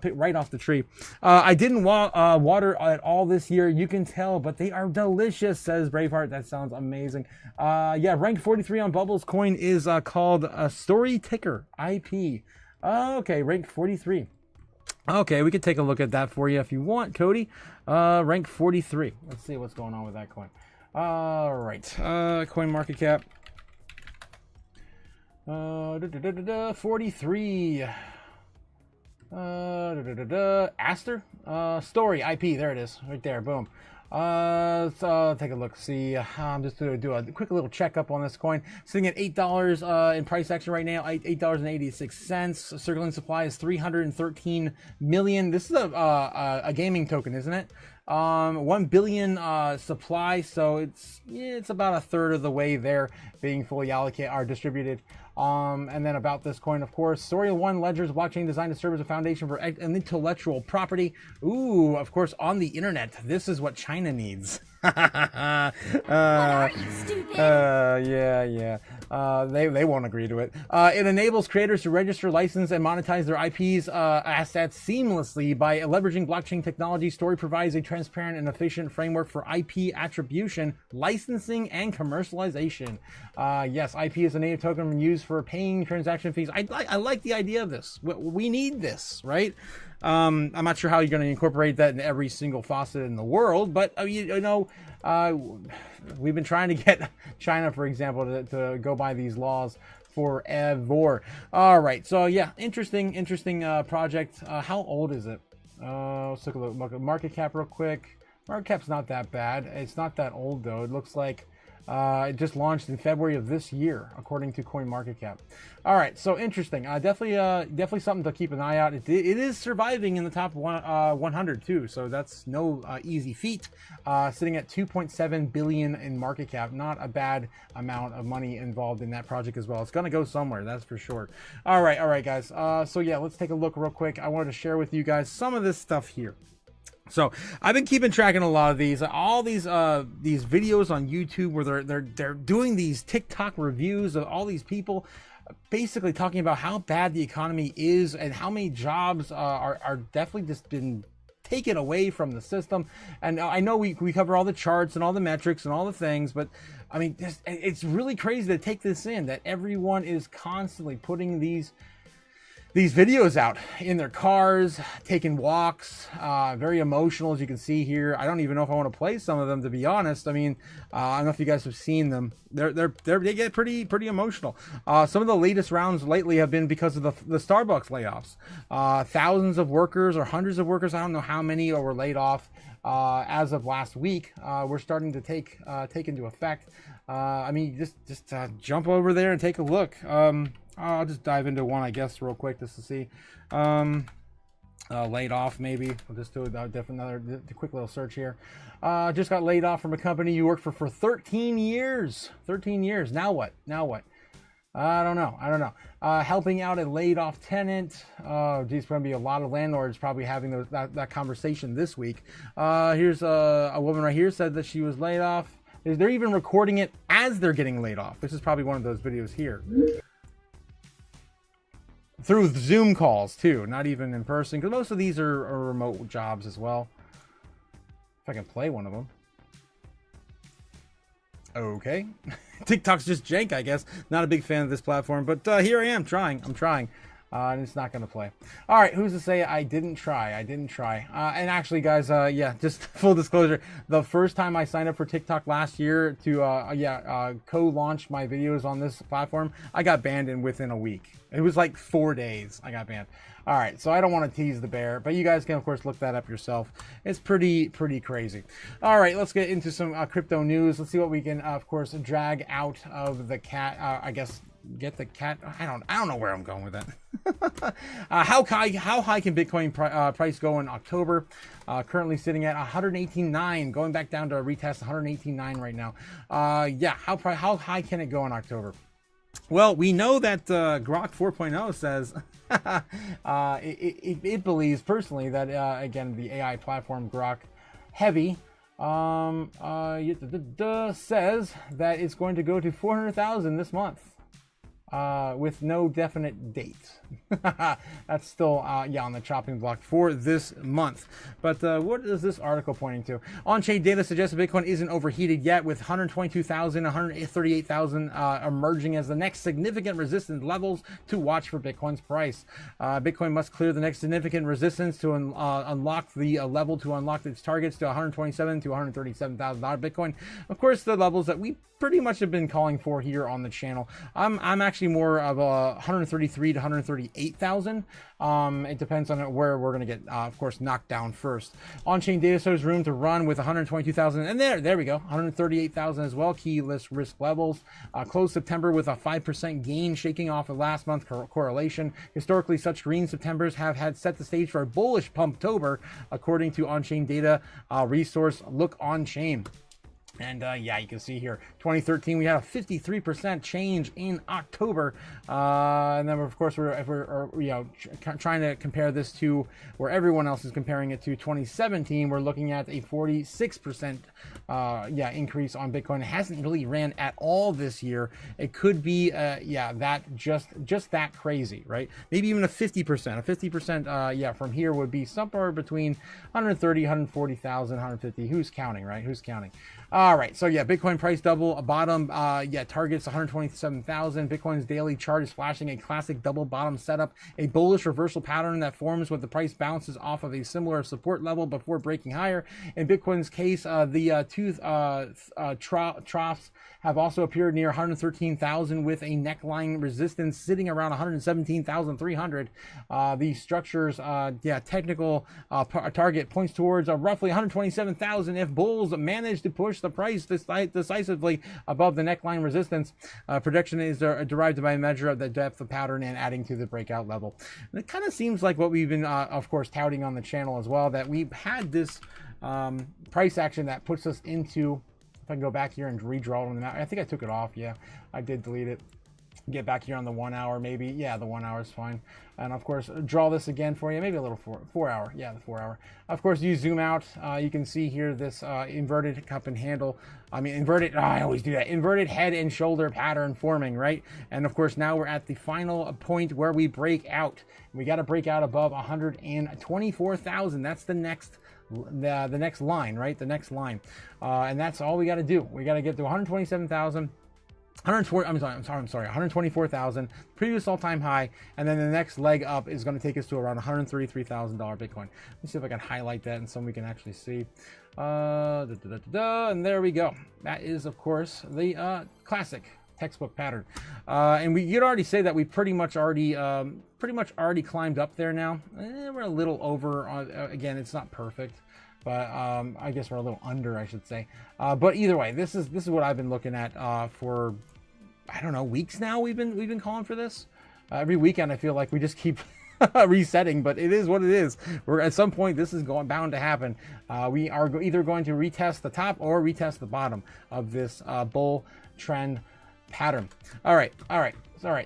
Picked right off the tree. I didn't water at all this year. You can tell, but they are delicious, says Braveheart. That sounds amazing. Yeah, ranked 43 on Bubbles. Coin is called Story Ticker IP. Okay, ranked 43. Okay, we could take a look at that for you if you want, Cody. Rank 43. Let's see what's going on with that coin. All right, coin market cap. 43. Aster. Story IP. There it is, right there. Boom. So take a look. See, I'm just going to do a quick little checkup on this coin. Sitting at $8 in price action right now. $8.86. Circulating supply is 313 million. This is a gaming token, isn't it? 1 billion supply, so it's about a third of the way there, being fully allocated or distributed. And then about this coin, of course, Story One Ledger's blockchain designed to serve as a foundation for intellectual property. Ooh, of course, on the internet, this is what China needs. What are you, stupid? Yeah. They won't agree to it. It enables creators to register, license, and monetize their IPs assets seamlessly by leveraging blockchain technology. Story provides a transparent and efficient framework for IP attribution, licensing, and commercialization. Yes, IP is a native token used for paying transaction fees. I like the idea of this. We need this, right? I'm not sure how you're going to incorporate that in every single faucet in the world, but you know, we've been trying to get China, for example, to go by these laws forever. All right, so yeah, interesting project. How old is it? Let's look at the market cap real quick. Market cap's not that bad. It's not that old though. It looks like it just launched in February of this year, according to CoinMarketCap. All right, so interesting. Definitely something to keep an eye out. It is surviving in the top 100 too, so that's no easy feat. Sitting at 2.7 billion in market cap, not a bad amount of money involved in that project as well. It's gonna go somewhere, that's for sure. All right, guys. So yeah, let's take a look real quick. I wanted to share with you guys some of this stuff here. So I've been keeping track of a lot of these, all these videos on YouTube where they're doing these TikTok reviews of all these people, basically talking about how bad the economy is and how many jobs are definitely just been taken away from the system. And I know we cover all the charts and all the metrics and all the things, but I mean, it's really crazy to take this in, that everyone is constantly putting these videos out in their cars, taking walks, very emotional, as you can see here. I don't even know if I want to play some of them, to be honest. I mean, I don't know if you guys have seen them. They get pretty emotional. Some of the latest rounds lately have been because of the Starbucks layoffs. Thousands of workers or hundreds of workers, I don't know how many, were laid off as of last week. We're starting to take into effect. I mean, just jump over there and take a look. I'll just dive into one, I guess, real quick, just to see. Laid off, maybe. We'll just do another quick little search here. Just got laid off from a company you worked for 13 years. 13 years. Now what? I don't know. Helping out a laid off tenant. Geez, going to be a lot of landlords probably having that conversation this week. Here's a woman right here said that she was laid off. They're even recording it as they're getting laid off. This is probably one of those videos here. Through Zoom calls too, not even in person, because most of these are remote jobs as well. If I can play one of them. Okay. TikTok's just jank, I guess. Not a big fan of this platform, but here I am trying. I'm trying. And it's not going to play. All right, who's to say I didn't try? And actually, guys, yeah, just full disclosure, the first time I signed up for TikTok last year to co-launch my videos on this platform, I got banned within a week. It was like 4 days I got banned. All right, so I don't want to tease the bear, but you guys can, of course, look that up yourself. It's pretty crazy. All right, let's get into some crypto news. Let's see what we can, of course, drag out of the cat, I guess. Get the cat. I don't know where I'm going with that. How high can Bitcoin price go in October? Currently sitting at 118.9, going back down to a retest 118.9 right now. Yeah, how high can it go in October? Well, we know that Grok 4.0 says it believes personally that again, the AI platform Grok heavy says that it's going to go to 400,000 this month. With no definite date. That's still on the chopping block for this month. But what is this article pointing to? On-chain data suggests that Bitcoin isn't overheated yet, with 122,000, 138,000 emerging as the next significant resistance levels to watch for Bitcoin's price. Bitcoin must clear the next significant resistance to unlock the level to unlock its targets to 127 to 137,000 Bitcoin. Of course, the levels that we pretty much have been calling for here on the channel. I'm actually more of a 133 to 138,000. It depends on where we're going to get, of course, knocked down first. On-chain data shows room to run with 122,000, and there we go, 138,000 as well. Key list risk levels. Closed September with a 5% gain, shaking off of last month correlation. Historically, such green Septembers have had set the stage for a bullish Pumptober, according to on-chain data resource Look On-Chain. And yeah, you can see here, 2013, we had a 53% change in October. And then, of course, we're trying to compare this to where everyone else is comparing it to 2017. We're looking at a 46% increase on Bitcoin. It hasn't really ran at all this year. It could be, that just that crazy, right? Maybe even a 50%. A 50%, from here would be somewhere between 130, 140,000, 150. Who's counting, right? Who's counting? All right, so yeah, Bitcoin price double bottom, targets 127,000. Bitcoin's daily chart is flashing a classic double bottom setup, a bullish reversal pattern that forms when the price bounces off of a similar support level before breaking higher. In Bitcoin's case, the two troughs have also appeared near 113,000 with a neckline resistance sitting around 117,300. The structure's technical target points towards roughly 127,000 if bulls manage to push the price decisively above the neckline resistance. Prediction is derived by a measure of the depth of pattern and adding to the breakout level. And it kind of seems like what we've been, of course, touting on the channel as well, that we've had this price action that puts us into, if I can go back here and redraw it on the map. I think I took it off. Yeah, I did delete it. Get back here on the 1 hour, maybe. Yeah, the 1 hour is fine. And of course, draw this again for you. Maybe a little 4 hour. Yeah, the 4 hour. Of course, you zoom out. You can see here this inverted cup and handle. I mean, inverted. I always do that. Inverted head and shoulder pattern forming, right? And of course, now we're at the final point where we break out. We got to break out above 124,000. That's the next line, right? The next line. And that's all we got to do. We got to get to 127,000. 124,000, previous all-time high, and then the next leg up is going to take us to around $133,000 Bitcoin. Let me see if I can highlight that and so we can actually see. And there we go. That is, of course, the classic textbook pattern. And you'd already say that we pretty much already climbed up there now. We're a little over. Again, it's not perfect. But I guess we're a little under, I should say. But either way, this is what I've been looking at for, I don't know, weeks now. We've been calling for this. Every weekend I feel like we just keep resetting, but it is what it is. We're at some point this is bound to happen. We are either going to retest the top or retest the bottom of this bull trend pattern. All right.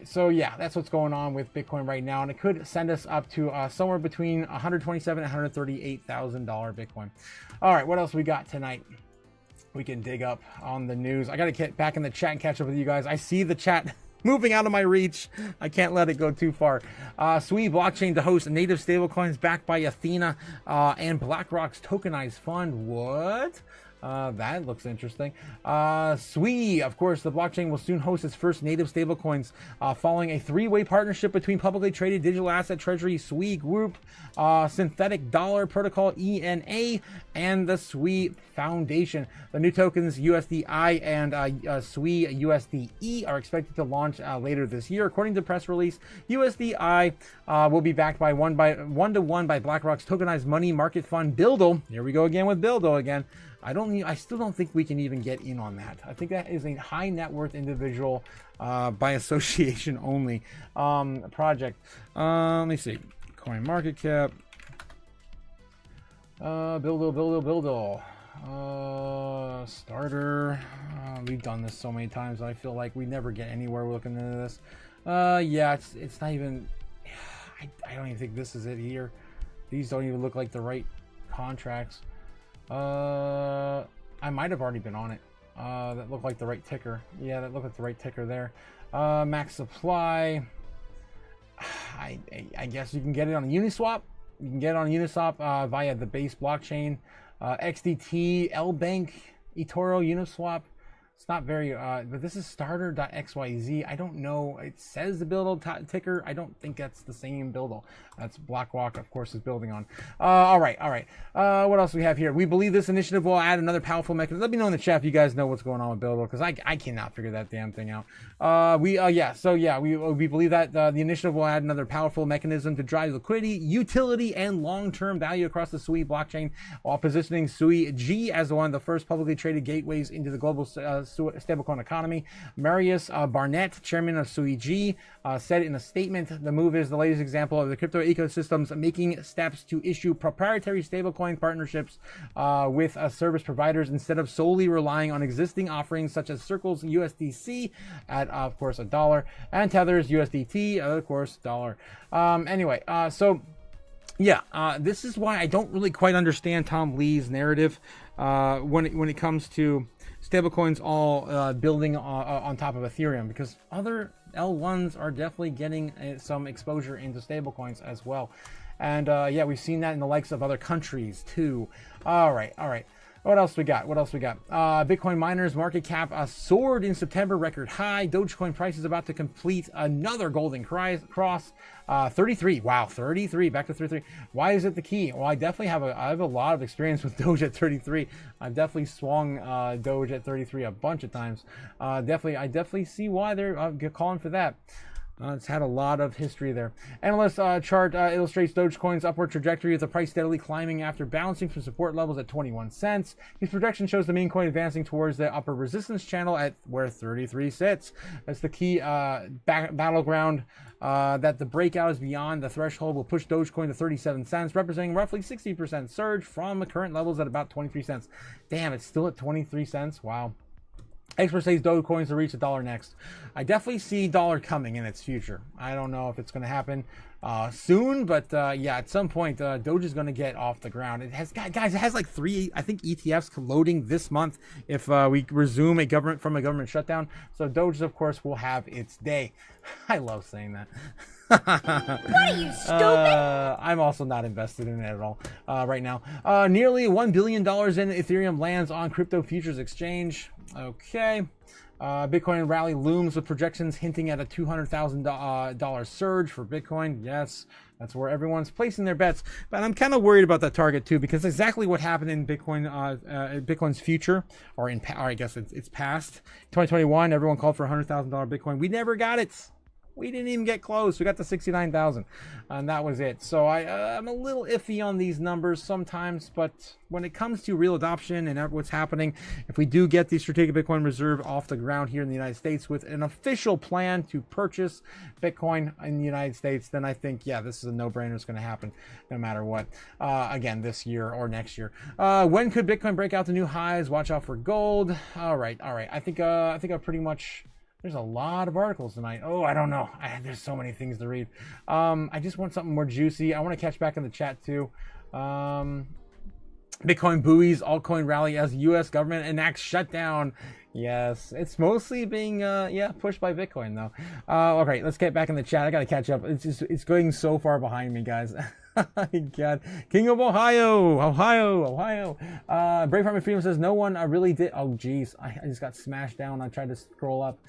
So yeah, that's what's going on with Bitcoin right now, and it could send us up to somewhere between $127,000 and $138,000 Bitcoin. All right, what else we got tonight? We can dig up on the news. I got to get back in the chat and catch up with you guys. I see the chat moving out of my reach. I can't let it go too far. Sui blockchain to host native stablecoins backed by Athena and BlackRock's tokenized fund. What? That looks interesting. Sui, of course, the blockchain will soon host its first native stablecoins following a three-way partnership between publicly traded digital asset treasury Sui Group, Synthetic Dollar Protocol ENA, and the Sui Foundation. The new tokens USDI and Sui USDE are expected to launch later this year. According to the press release, USDI will be backed by one-to-one by BlackRock's tokenized money market fund Buildle. Here we go again with Buildle again. I still don't think we can even get in on that. I think that is a high net worth individual by association only project. Let me see. Coin market cap. Buildle. Starter. We've done this so many times. I feel like we never get anywhere looking into this. Yeah, it's not even. I don't even think this is it here. These don't even look like the right contracts. I might have already been on it. That looked like the right ticker. Yeah, that looked like the right ticker there. Max supply. I guess you can get it on Uniswap. You can get it on Uniswap via the base blockchain. XDT, LBank, eToro, Uniswap. It's not very, but this is starter.xyz. I don't know. It says the build ticker. I don't think that's the same build. That's BlackRock, of course, is building on. All right. What else we have here? We believe this initiative will add another powerful mechanism. Let me know in the chat if you guys know what's going on with Buildle, because I cannot figure that damn thing out. We believe that the initiative will add another powerful mechanism to drive liquidity, utility, and long-term value across the SUI blockchain, while positioning SUI G as one of the first publicly traded gateways into the global stablecoin economy. Marius Barnett, chairman of SUI G, said in a statement, the move is the latest example of the crypto ecosystems making steps to issue proprietary stablecoin partnerships with service providers instead of solely relying on existing offerings such as Circle's USDC at, of course, $1 and Tether's USDT, of course, $1. This is why I don't really quite understand Tom Lee's narrative when it comes to stablecoins all building on top of Ethereum, because other L1s are definitely getting some exposure into stablecoins as well. And we've seen that in the likes of other countries too. All right. What else we got? Bitcoin miners market cap soared in September, record high. Dogecoin price is about to complete another golden cross. 33. Wow, 33. Back to 33. Why is it the key? Well, I definitely have a lot of experience with Doge at 33. I've definitely swung Doge at 33 a bunch of times. I definitely see why they're calling for that. It's had a lot of history there. Analyst chart illustrates Dogecoin's upward trajectory with the price steadily climbing after bouncing from support levels at 21 cents. His projection shows the meme coin advancing towards the upper resistance channel at where 33 sits. That's the key battleground. That the breakout is beyond the threshold will push Dogecoin to 37 cents, representing roughly 60% surge from the current levels at about 23 cents. Damn, it's still at 23 cents. Wow. Expert says Dogecoins will reach $1 next. I definitely see dollar coming in its future. I don't know if it's going to happen soon, but at some point, Doge is going to get off the ground. It has, guys, it has like 3, I think, ETFs loading this month if we resume a government shutdown. So Doge, of course, will have its day. I love saying that. What are you, stupid? I'm also not invested in it at all right now. Nearly $1 billion in Ethereum lands on Crypto Futures Exchange. Okay. Bitcoin rally looms with projections hinting at a $200,000 surge for Bitcoin. Yes, that's where everyone's placing their bets. But I'm kind of worried about that target too, because exactly what happened in Bitcoin, Bitcoin's future, or I guess it's past 2021. Everyone called for $100,000 Bitcoin. We never got it. We didn't even get close. We got to 69,000, and that was it. So I'm a little iffy on these numbers sometimes, but when it comes to real adoption and what's happening, if we do get the strategic Bitcoin reserve off the ground here in the United States with an official plan to purchase Bitcoin in the United States, then I think, this is a no-brainer. It's going to happen no matter what. Again, this year or next year. When could Bitcoin break out to new highs? Watch out for gold. All right. I think I pretty much. There's a lot of articles tonight. Oh, I don't know. There's so many things to read. I just want something more juicy. I want to catch back in the chat too. Bitcoin buoys, altcoin rally as U.S. government enacts shutdown. Yes, it's mostly being pushed by Bitcoin though. Okay, let's get back in the chat. I gotta catch up. It's going so far behind me, guys. God, King of Ohio. Brave Farming Freedom says no one really did. Oh geez, I just got smashed down. I tried to scroll up.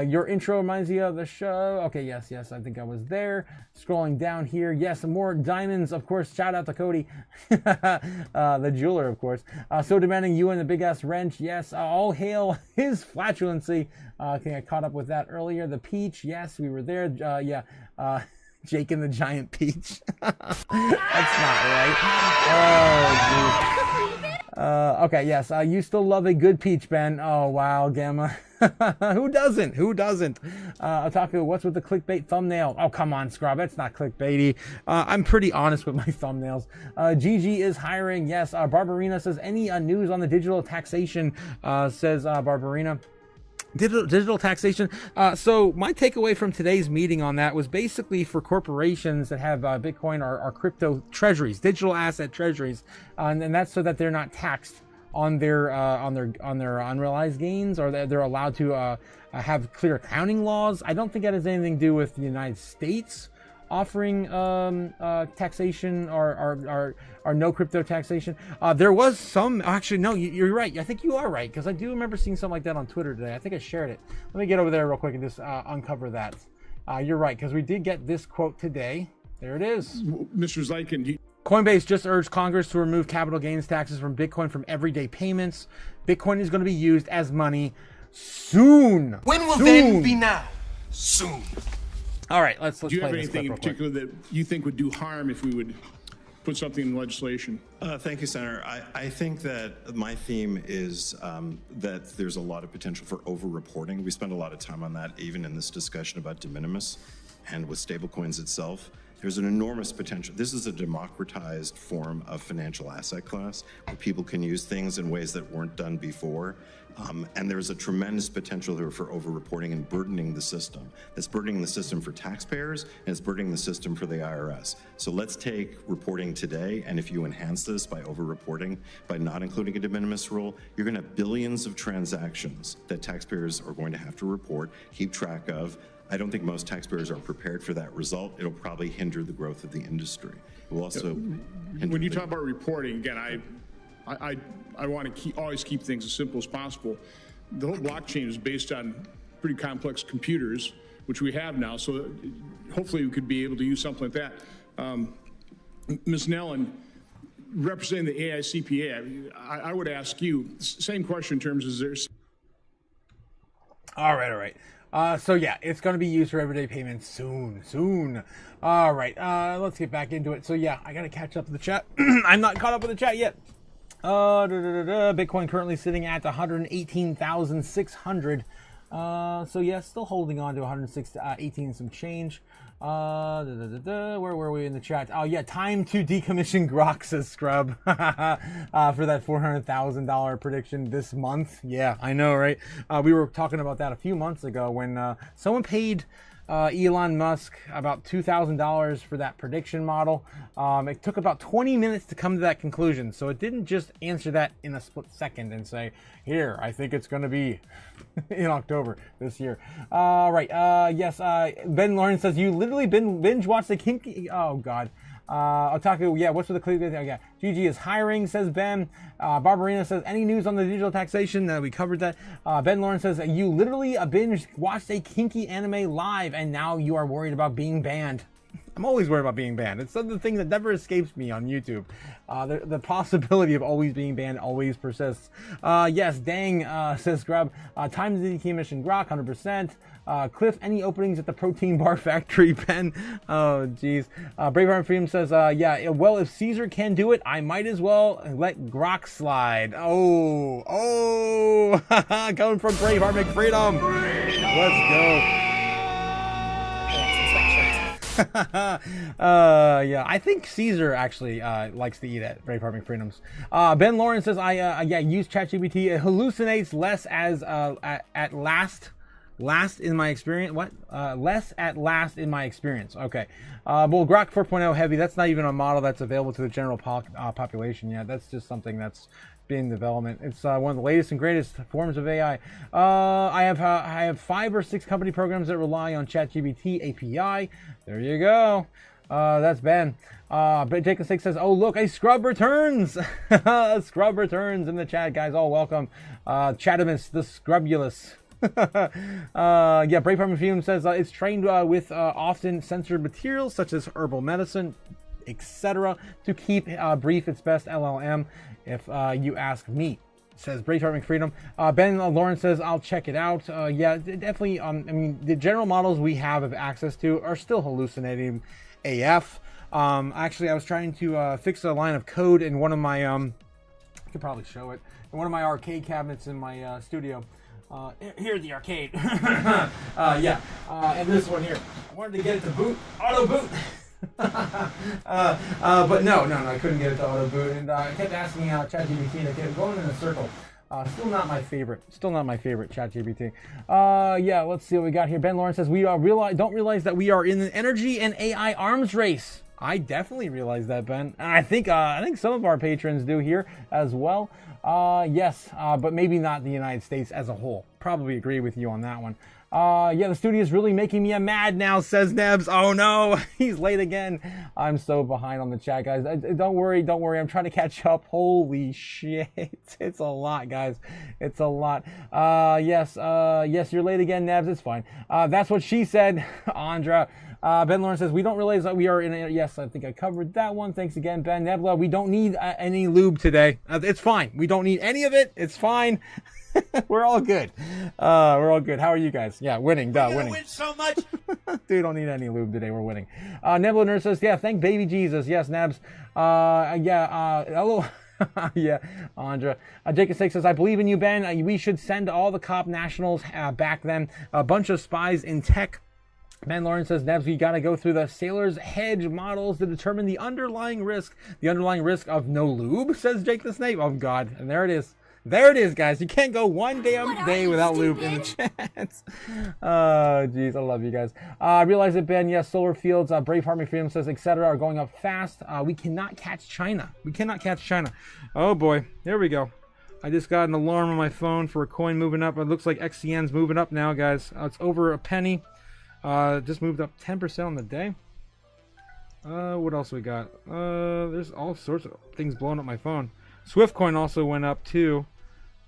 Your intro reminds you of the show. Okay, yes, I think I was there. Scrolling down here, yes, more diamonds, of course. Shout out to Cody, the jeweler, of course. So demanding you and the big ass wrench. Yes, all hail his flatulency. I think I caught up with that earlier. The peach, yes, we were there. Jake and the Giant Peach. That's not right. Oh, geez. Okay, yes. You still love a good peach, Ben. Oh, wow, Gamma. Who doesn't? Otaku, what's with the clickbait thumbnail? Oh, come on, Scrub. That's not clickbaity. I'm pretty honest with my thumbnails. GG is hiring. Yes. Barbarina says, any news on the digital taxation, says Barbarina. Digital taxation. So my takeaway from today's meeting on that was basically for corporations that have Bitcoin or crypto treasuries, digital asset treasuries, and that's so that they're not taxed on their unrealized gains, or they're allowed to have clear accounting laws. I don't think that has anything to do with the United States offering taxation or no crypto taxation. There was some, actually, no, you're right. I think you are right, because I do remember seeing something like that on Twitter today. I think I shared it. Let me get over there real quick and just uncover that. You're right, because we did get this quote today. There it is. Mr. Zeiken, Coinbase just urged Congress to remove capital gains taxes from Bitcoin from everyday payments. Bitcoin is going to be used as money soon. When will soon. then be now? Soon. All right, let's do you play have this anything in clip real quick. particular that you think would do harm if we would put something in legislation? Thank you, Senator. I think that my theme is that there's a lot of potential for over-reporting. We spend a lot of time on that, even in this discussion about de minimis and with stablecoins itself. There's an enormous potential. This is a democratized form of financial asset class where people can use things in ways that weren't done before. And there's a tremendous potential there for over-reporting and burdening the system. It's burdening the system for taxpayers, and it's burdening the system for the IRS. So let's take reporting today, and if you enhance this by over-reporting, by not including a de minimis rule, you're going to have billions of transactions that taxpayers are going to have to report, keep track of. I don't think most taxpayers are prepared for that result. It'll probably hinder the growth of the industry. It will also When you talk about reporting, again, I want to always keep things as simple as possible. The whole blockchain is based on pretty complex computers, which we have now, so hopefully we could be able to use something like that. Ms. Nellen, representing the AICPA, I would ask you, same question in terms of there's... All right. So yeah, it's going to be used for everyday payments soon. All right, let's get back into it. So yeah, I got to catch up with the chat. I'm not caught up with the chat yet. Bitcoin currently sitting at 118,600. So yeah, still holding on to 118 some change. Where were we in the chat? Oh yeah, time to decommission Grok, says Scrub. For that $400,000 prediction this month. Yeah, I know, right? We were talking about that a few months ago when someone paid Elon Musk about $2,000 for that prediction model. It took about 20 minutes to come to that conclusion, so it didn't just answer that in a split second and say, here, I think it's going to be in October this year. Right, yes, Ben Lawrence says, you literally binge watched the kinky, oh god. Otaku, yeah, what's with the clip? Yeah, GG is hiring, says Ben. Barbarina says, any news on the digital taxation? We covered that. Ben Lawrence says, you literally binge watched a kinky anime live and now you are worried about being banned. I'm always worried about being banned. It's the thing that never escapes me on YouTube. The possibility of always being banned always persists. Yes, dang, says Grub. Time to decommission Grok, 100%. Cliff, any openings at the protein bar factory, Ben? Oh, jeez. Braveheart Freedom says, yeah, well, if Caesar can do it, I might as well let Grok slide. Oh, coming from Braveheart McFreedom. Let's go. Yeah, I think Caesar actually likes to eat at Braveheart McFreedom's. Ben Lawrence says, yeah, use ChatGPT. It hallucinates less as at last in my experience. What? Less at last in my experience. Okay. Well, Grok 4.0 heavy, that's not even a model that's available to the general population yet. That's just something that's in development. It's one of the latest and greatest forms of AI. I have 5 or 6 company programs that rely on ChatGPT API. There you go. That's Ben. But Jacob 6 says, oh look, a scrub returns. A scrub returns in the chat, guys. All welcome. Chatimus the Scrubulous. Yeah, Braveheart Fume says it's trained with often censored materials such as herbal medicine, etc. to keep brief its best LLM, if you ask me, says Braveheart McFreedom. Ben Lawrence says, I'll check it out. Yeah, definitely. I mean, the general models we have access to are still hallucinating AF. Actually, I was trying to fix a line of code in one of my, I could probably show it, in one of my arcade cabinets in my studio. Here's the arcade. Yeah, and this one here. I wanted to get it to boot, auto boot. But no, I couldn't get it to auto boot, and I kept asking ChatGPT, and I kept going in a circle. Still not my favorite. Still not my favorite, ChatGPT. Yeah, let's see what we got here. Ben Lawrence says, we don't realize that we are in an energy and AI arms race. I definitely realize that, Ben. And I think some of our patrons do here as well. Yes, but maybe not the United States as a whole. Probably agree with you on that one. Yeah, the studio is really making me mad now, says Nebs. Oh no, he's late again. I'm so behind on the chat, guys. Don't worry. I'm trying to catch up. Holy shit. It's a lot, guys. It's a lot. Yes, you're late again, Nebs. It's fine. That's what she said, Andra. Ben Lawrence says, we don't realize that we are in a... Yes, I think I covered that one. Thanks again, Ben. Nebula, we don't need any lube today. It's fine. We don't need any of it. It's fine. We're all good. We're all good. How are you guys? Yeah, winning. Winning. Win so much. Dude, don't need any lube today. We're winning. Nebula Nurse says, yeah, thank baby Jesus. Yes, Nebs. Hello. Yeah, Andra. Jacob Six says, I believe in you, Ben. We should send all the cop nationals back then. A bunch of spies in tech. Ben Lawrence says, Nebs, we got to go through the sailor's hedge models to determine the underlying risk. The underlying risk of no lube, says Jake the Snake. Oh, God. And there it is. There it is, guys. You can't go one damn day without lube in the chats. Oh, jeez. I love you guys. I realize it, Ben. Yes, solar fields, Brave Army Freedom says, etc. are going up fast. We cannot catch China. We cannot catch China. Oh, boy. There we go. I just got an alarm on my phone for a coin moving up. It looks like XCN's moving up now, guys. It's over a penny. Just moved up 10% on the day. What else we got? There's all sorts of things blowing up my phone. Swift coin also went up too.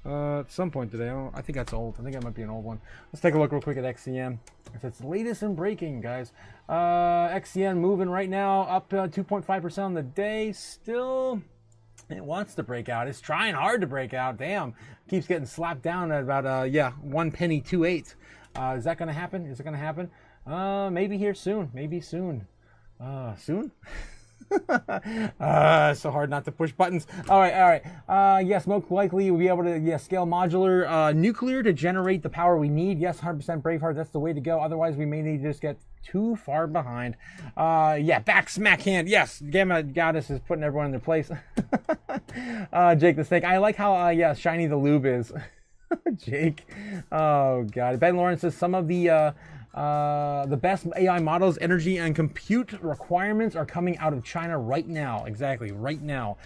At some point today. I think that's old. I think that might be an old one. Let's take a look real quick at XCM. It's latest in breaking, guys. XCM moving right now up 2.5% on the day. Still, it wants to break out. It's trying hard to break out. Damn, keeps getting slapped down at about 1 penny 28. Is that going to happen? Is it going to happen? Maybe here soon. Maybe soon. Soon? So hard not to push buttons. All right. Yes, most likely we'll be able to scale modular nuclear to generate the power we need. Yes, 100% Braveheart. That's the way to go. Otherwise, we may need to just get too far behind. Back smack hand. Yes, Gamma Goddess is putting everyone in their place. Jake the Snake. I like how shiny the lube is. Jake. Oh God. Ben Lawrence says some of the best AI models, energy, and compute requirements are coming out of China right now. Exactly, right now.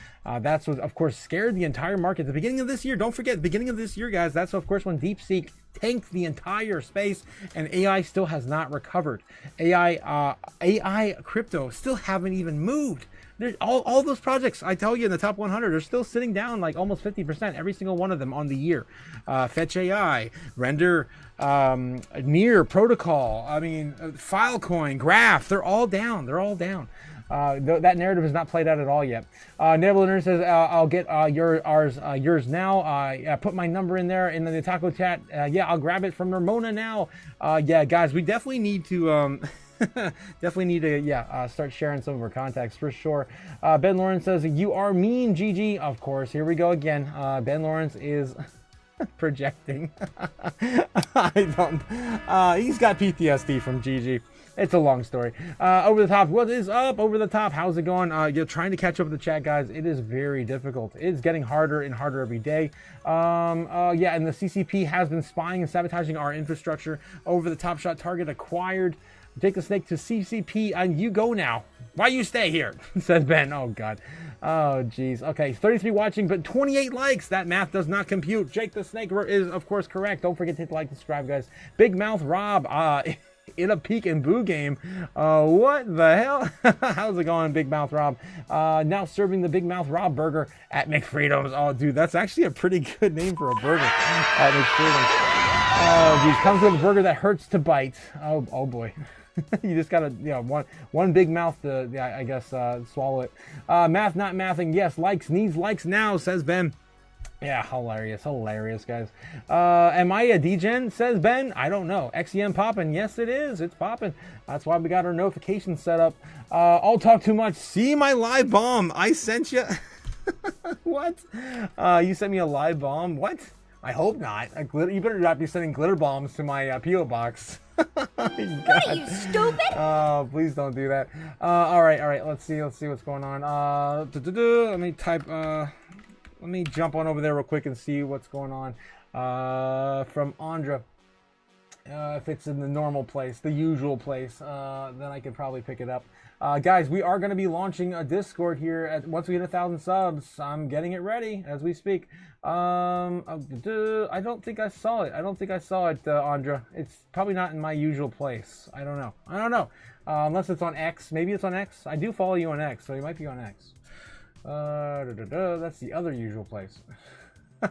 That's what, of course, scared the entire market at the beginning of this year. Don't forget, the beginning of this year, guys, that's, of course, when DeepSeek tanked the entire space, and AI still has not recovered. AI crypto still haven't even moved. There's all those projects, I tell you, in the top 100 are still sitting down like almost 50%, every single one of them on the year. Fetch AI, Render, Near, Protocol, Filecoin, Graph, they're all down. That narrative is not played out at all yet. Nebula says, I'll get yours now. Put my number in there in the Otaku chat. I'll grab it from Ramona now. Guys, we definitely need to... start sharing some of our contacts for sure. Ben Lawrence says, you are mean, GG. Of course, here we go again. Ben Lawrence is projecting. He's got PTSD from GG. It's a long story. Over the top, what is up? Over the top, how's it going? You're trying to catch up with the chat, guys. It is very difficult. It's getting harder and harder every day. And the CCP has been spying and sabotaging our infrastructure. Over the top shot target acquired. Take the snake to CCP and you go now. Why you stay here? Says Ben. Oh, God. Oh, geez. Okay, 33 watching, but 28 likes. That math does not compute. Jake the Snake is, of course, correct. Don't forget to hit like, subscribe, guys. Big Mouth Rob. In a peek and boo game. What the hell? How's it going, Big Mouth Rob? Now serving the Big Mouth Rob burger at McFreedom's. Oh, dude, that's actually a pretty good name for a burger at McFreedom's. Oh, geez. Comes with a burger that hurts to bite. Oh boy. You just gotta, one big mouth to, I guess, swallow it. Math not mathing. Yes, likes needs likes now, says Ben. Yeah, hilarious, guys. Am I a degen, says Ben? I don't know. XEM popping. Yes, it is. It's popping. That's why we got our notifications set up. I'll talk too much. See my live bomb. I sent you. What? You sent me a live bomb? What? I hope not. You better not be sending glitter bombs to my P.O. box. What are you, stupid? Oh, please don't do that. All right. Let's see what's going on. Let me type. Let me jump on over there real quick and see what's going on. From Andra. If it's in the normal place, the usual place, then I could probably pick it up. Guys, we are going to be launching a Discord here once we hit 1,000 subs. I'm getting it ready as we speak. I don't think I saw it. Andra. It's probably not in my usual place. I don't know. Unless it's on X. Maybe it's on X. I do follow you on X, so you might be on X. That's the other usual place.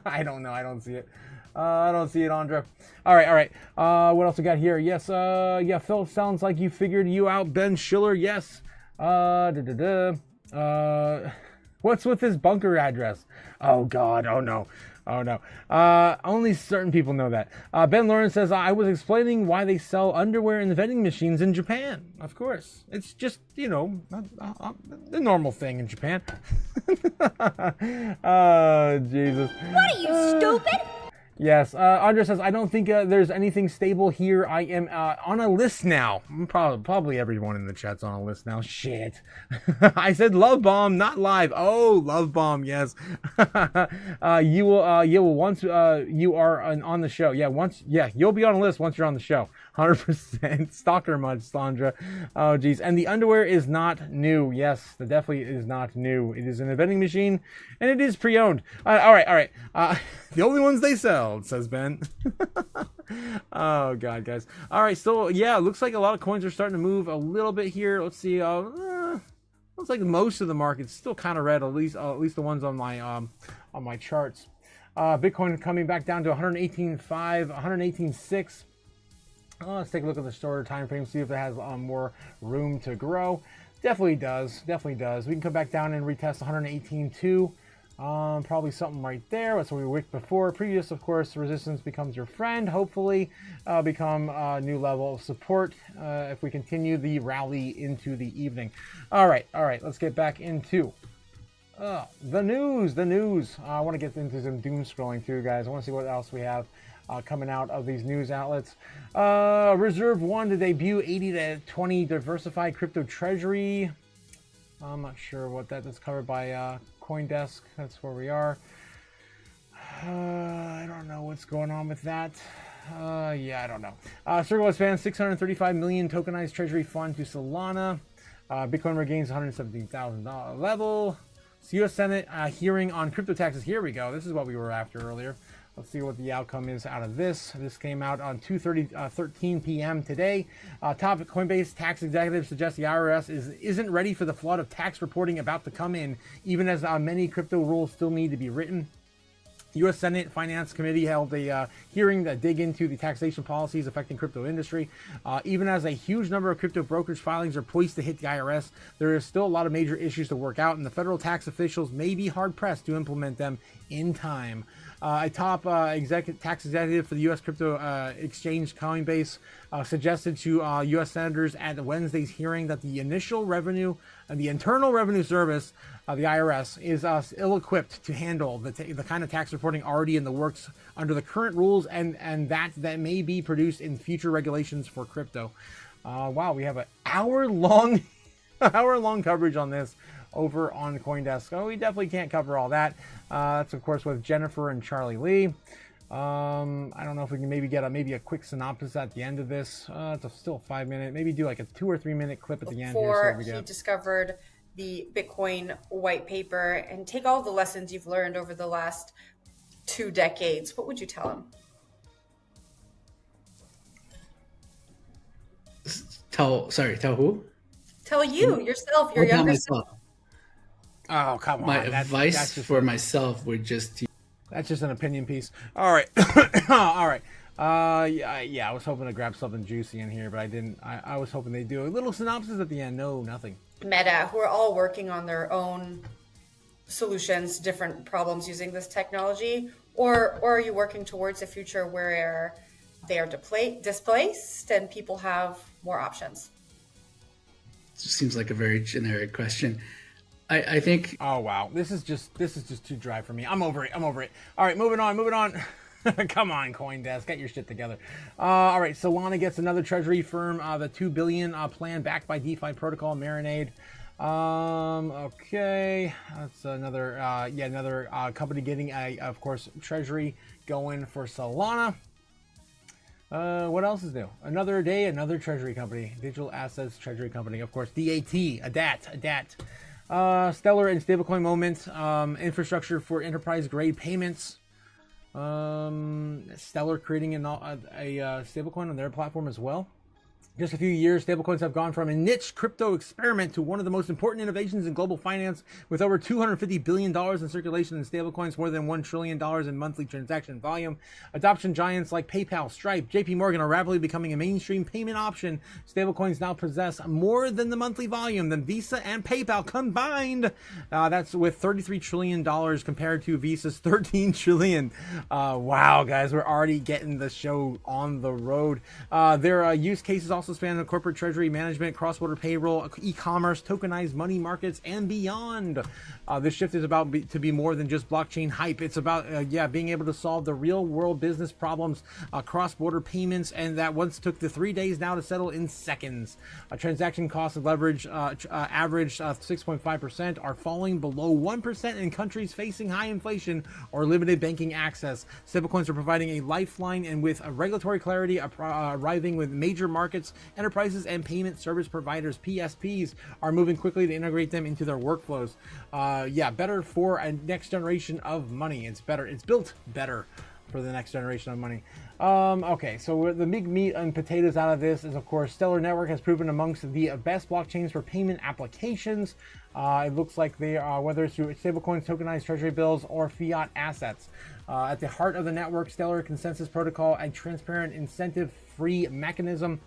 I don't know. I don't see it. Andra. All right. What else we got here? Yes. Yeah, Phil, sounds like you figured you out, Ben Schiller. Yes. What's with this bunker address? Oh, God. Oh, no. Only certain people know that. Ben Lawrence says, I was explaining why they sell underwear in the vending machines in Japan. Of course. It's just, the normal thing in Japan. Oh, Jesus. What are you, stupid? Yes, Andrea says, I don't think there's anything stable here. I am on a list now. Probably everyone in the chat's on a list now. Shit. I said love bomb, not live. Oh, love bomb, yes. You will once you are on the show. Yeah, you'll be on a list once you're on the show. 100% stalker much, Sandra. Oh, geez. And the underwear is not new. Yes, it definitely is not new. It is in a vending machine, and it is pre-owned. All right. The only ones they sell, says Ben. Oh, God, guys. All right, so, yeah, it looks like a lot of coins are starting to move a little bit here. Let's see. Looks like most of the market's still kind of red, at least the ones on my charts. Bitcoin coming back down to 118.5, 118.6. Let's take a look at the shorter time frame, see if it has more room to grow. Definitely does. We can come back down and retest 118.2. Probably something right there. That's what we wicked before. Previous, of course, resistance becomes your friend. Hopefully, become a new level of support if we continue the rally into the evening. All right. Let's get back into the news. I want to get into some doom scrolling too, guys. I want to see what else we have coming out of these news outlets. Reserve One to debut 80 to 20 diversified crypto treasury. I'm not sure what that is covered by CoinDesk. That's where we are. I don't know what's going on with that. I don't know. Circle expands 635 million tokenized treasury fund to Solana. Bitcoin regains $117,000 level. U.S. Senate hearing on crypto taxes. Here we go. This is what we were after earlier. Let's see what the outcome is out of this. This came out on 13 p.m. today. Top Coinbase tax executive suggests the IRS isn't ready for the flood of tax reporting about to come in, even as many crypto rules still need to be written. U.S. Senate Finance Committee held a hearing that dig into the taxation policies affecting crypto industry. Even as a huge number of crypto brokerage filings are poised to hit the IRS, there is still a lot of major issues to work out, and the federal tax officials may be hard-pressed to implement them in time. A top tax executive for the U.S. crypto exchange Coinbase suggested to U.S. senators at Wednesday's hearing that the Internal Revenue Service, the IRS, is ill-equipped to handle the kind of tax reporting already in the works under the current rules and that may be produced in future regulations for crypto. Wow, we have an hour-long coverage on this over on CoinDesk. Oh, we definitely can't cover all that. That's of course with Jennifer and Charlie Lee. I don't know if we can maybe get a quick synopsis at the end of this. It's still 5 minute. Maybe do like a 2 or 3 minute clip at the end here. Before he discovered the Bitcoin white paper and take all the lessons you've learned over the last 2 decades, what would you tell him? Tell who? Tell you yourself, your younger self. Oh, come on. My advice for myself would just... That's just an opinion piece. All right. All right. I was hoping to grab something juicy in here, but I didn't. I was hoping they'd do a little synopsis at the end. No, nothing. Meta, who are all working on their own solutions, different problems using this technology, or are you working towards a future where they are displaced and people have more options? It seems like a very generic question. I think. Oh wow, this is just too dry for me. I'm over it. All right, moving on. Come on, CoinDesk, get your shit together. All right, Solana gets another treasury firm, the $2 billion plan backed by DeFi protocol Marinade. Okay, that's another company getting of course treasury going for Solana. What else is new? Another day, another treasury company, digital assets treasury company, of course. DAT. Stellar and stablecoin moments, infrastructure for enterprise grade payments. Stellar creating a stablecoin on their platform as well. Just a few years, stablecoins have gone from a niche crypto experiment to one of the most important innovations in global finance, with over $250 billion in circulation in stablecoins, more than $1 trillion in monthly transaction volume. Adoption giants like PayPal, Stripe, JP Morgan are rapidly becoming a mainstream payment option. Stablecoins now possess more than the monthly volume than Visa and PayPal combined. That's with $33 trillion compared to Visa's $13 trillion. Wow, guys, we're already getting the show on the road. Their use cases also span corporate treasury management, cross-border payroll, e-commerce, tokenized money markets, and beyond. This shift is about to be more than just blockchain hype. It's about being able to solve the real-world business problems, cross-border payments, and that once took the 3 days now to settle in seconds. Transaction costs of leverage average 6.5% are falling below 1% in countries facing high inflation or limited banking access. Stablecoins are providing a lifeline, and with regulatory clarity arriving with major markets, enterprises and payment service providers, PSPs, are moving quickly to integrate them into their workflows. Better for a next generation of money. It's built better for the next generation of money. Okay, so the big meat and potatoes out of this is, of course, Stellar Network has proven amongst the best blockchains for payment applications. It looks like they are, whether it's through stablecoins, tokenized treasury bills, or fiat assets. At the heart of the network, Stellar Consensus Protocol, a transparent, incentive-free mechanism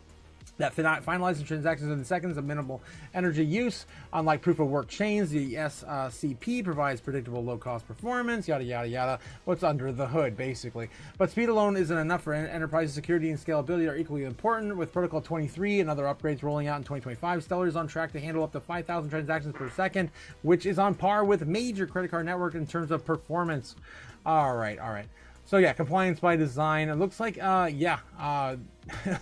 that finalizes transactions in seconds of minimal energy use. Unlike proof-of-work chains, the SCP provides predictable low-cost performance, yada, yada, yada. What's under the hood, basically. But speed alone isn't enough for enterprises. Security and scalability are equally important. With Protocol 23 and other upgrades rolling out in 2025, Stellar is on track to handle up to 5,000 transactions per second, which is on par with major credit card network in terms of performance. All right. So yeah, compliance by design. It looks like,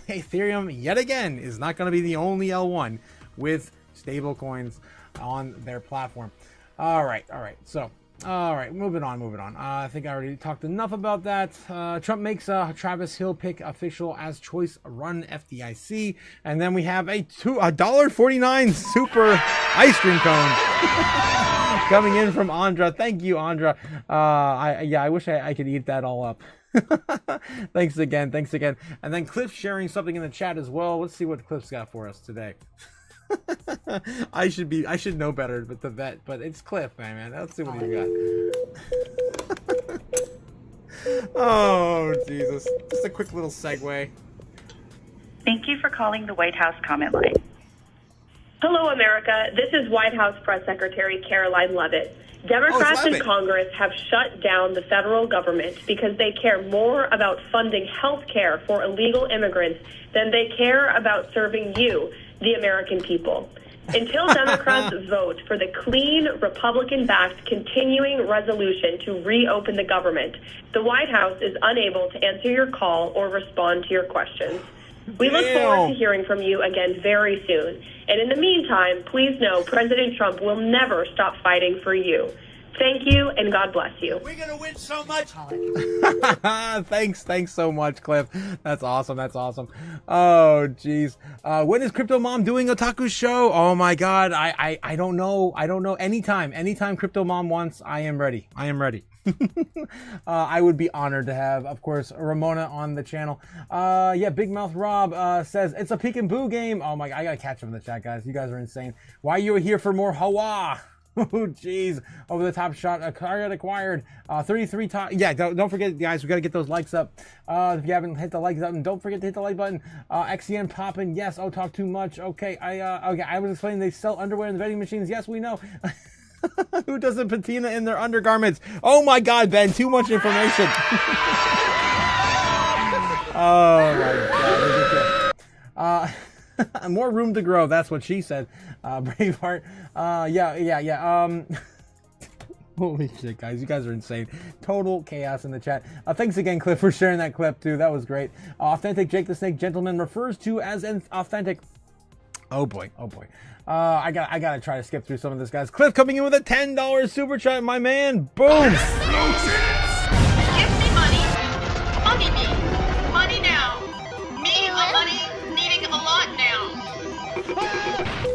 Ethereum yet again is not going to be the only L1 with stable coins on their platform. All right. So, moving on. I think I already talked enough about that. Trump makes Travis Hill pick official as choice run FDIC, and then we have a $1.49 super ice cream cone. Coming in from Andra. Thank you, Andra. I wish I could eat that all up. Thanks again. And then Cliff sharing something in the chat as well. Let's see what Cliff's got for us today. I should know better, but it's Cliff, man. Let's see what he's got. Oh, Jesus. Just a quick little segue. Thank you for calling the White House comment line. Hello, America. This is White House Press Secretary Caroline Leavitt. Democrats in Congress have shut down the federal government because they care more about funding health care for illegal immigrants than they care about serving you, the American people. Until Democrats vote for the clean, Republican-backed continuing resolution to reopen the government, the White House is unable to answer your call or respond to your questions. We look forward to hearing from you again very soon. And in the meantime, please know President Trump will never stop fighting for you. Thank you, and God bless you. We're going to win so much. Thanks so much, Cliff. That's awesome. Oh, geez. When is Crypto Mom doing Otaku show? Oh my God. I don't know. Anytime Crypto Mom wants, I am ready. I would be honored to have, of course, Ramona on the channel. Big Mouth Rob says it's a peek and boo game. Oh my God, I gotta catch him in the chat, guys. You guys are insane. Why are you here for more Hawa? Oh, jeez. Over the top shot. A car got acquired. 33 times. Yeah, don't forget, guys, we got to get those likes up. If you haven't hit the like button, don't forget to hit the like button. XCN popping. Yes. Oh, talk too much. Okay. I was explaining they sell underwear in the vending machines. Yes, we know. Who doesn't patina in their undergarments? Oh my God, Ben, too much information. Oh my God. More room to grow. That's what she said. Braveheart. Holy shit, guys. You guys are insane. Total chaos in the chat. Thanks again, Cliff, for sharing that clip, too. That was great. Authentic Jake the Snake Gentleman refers to as an authentic Oh boy, oh boy. I gotta try to skip through some of this, guys. Cliff coming in with a $10 super chat, my man. Boom. Give me money. Money me. Money now. Me a money needing a lot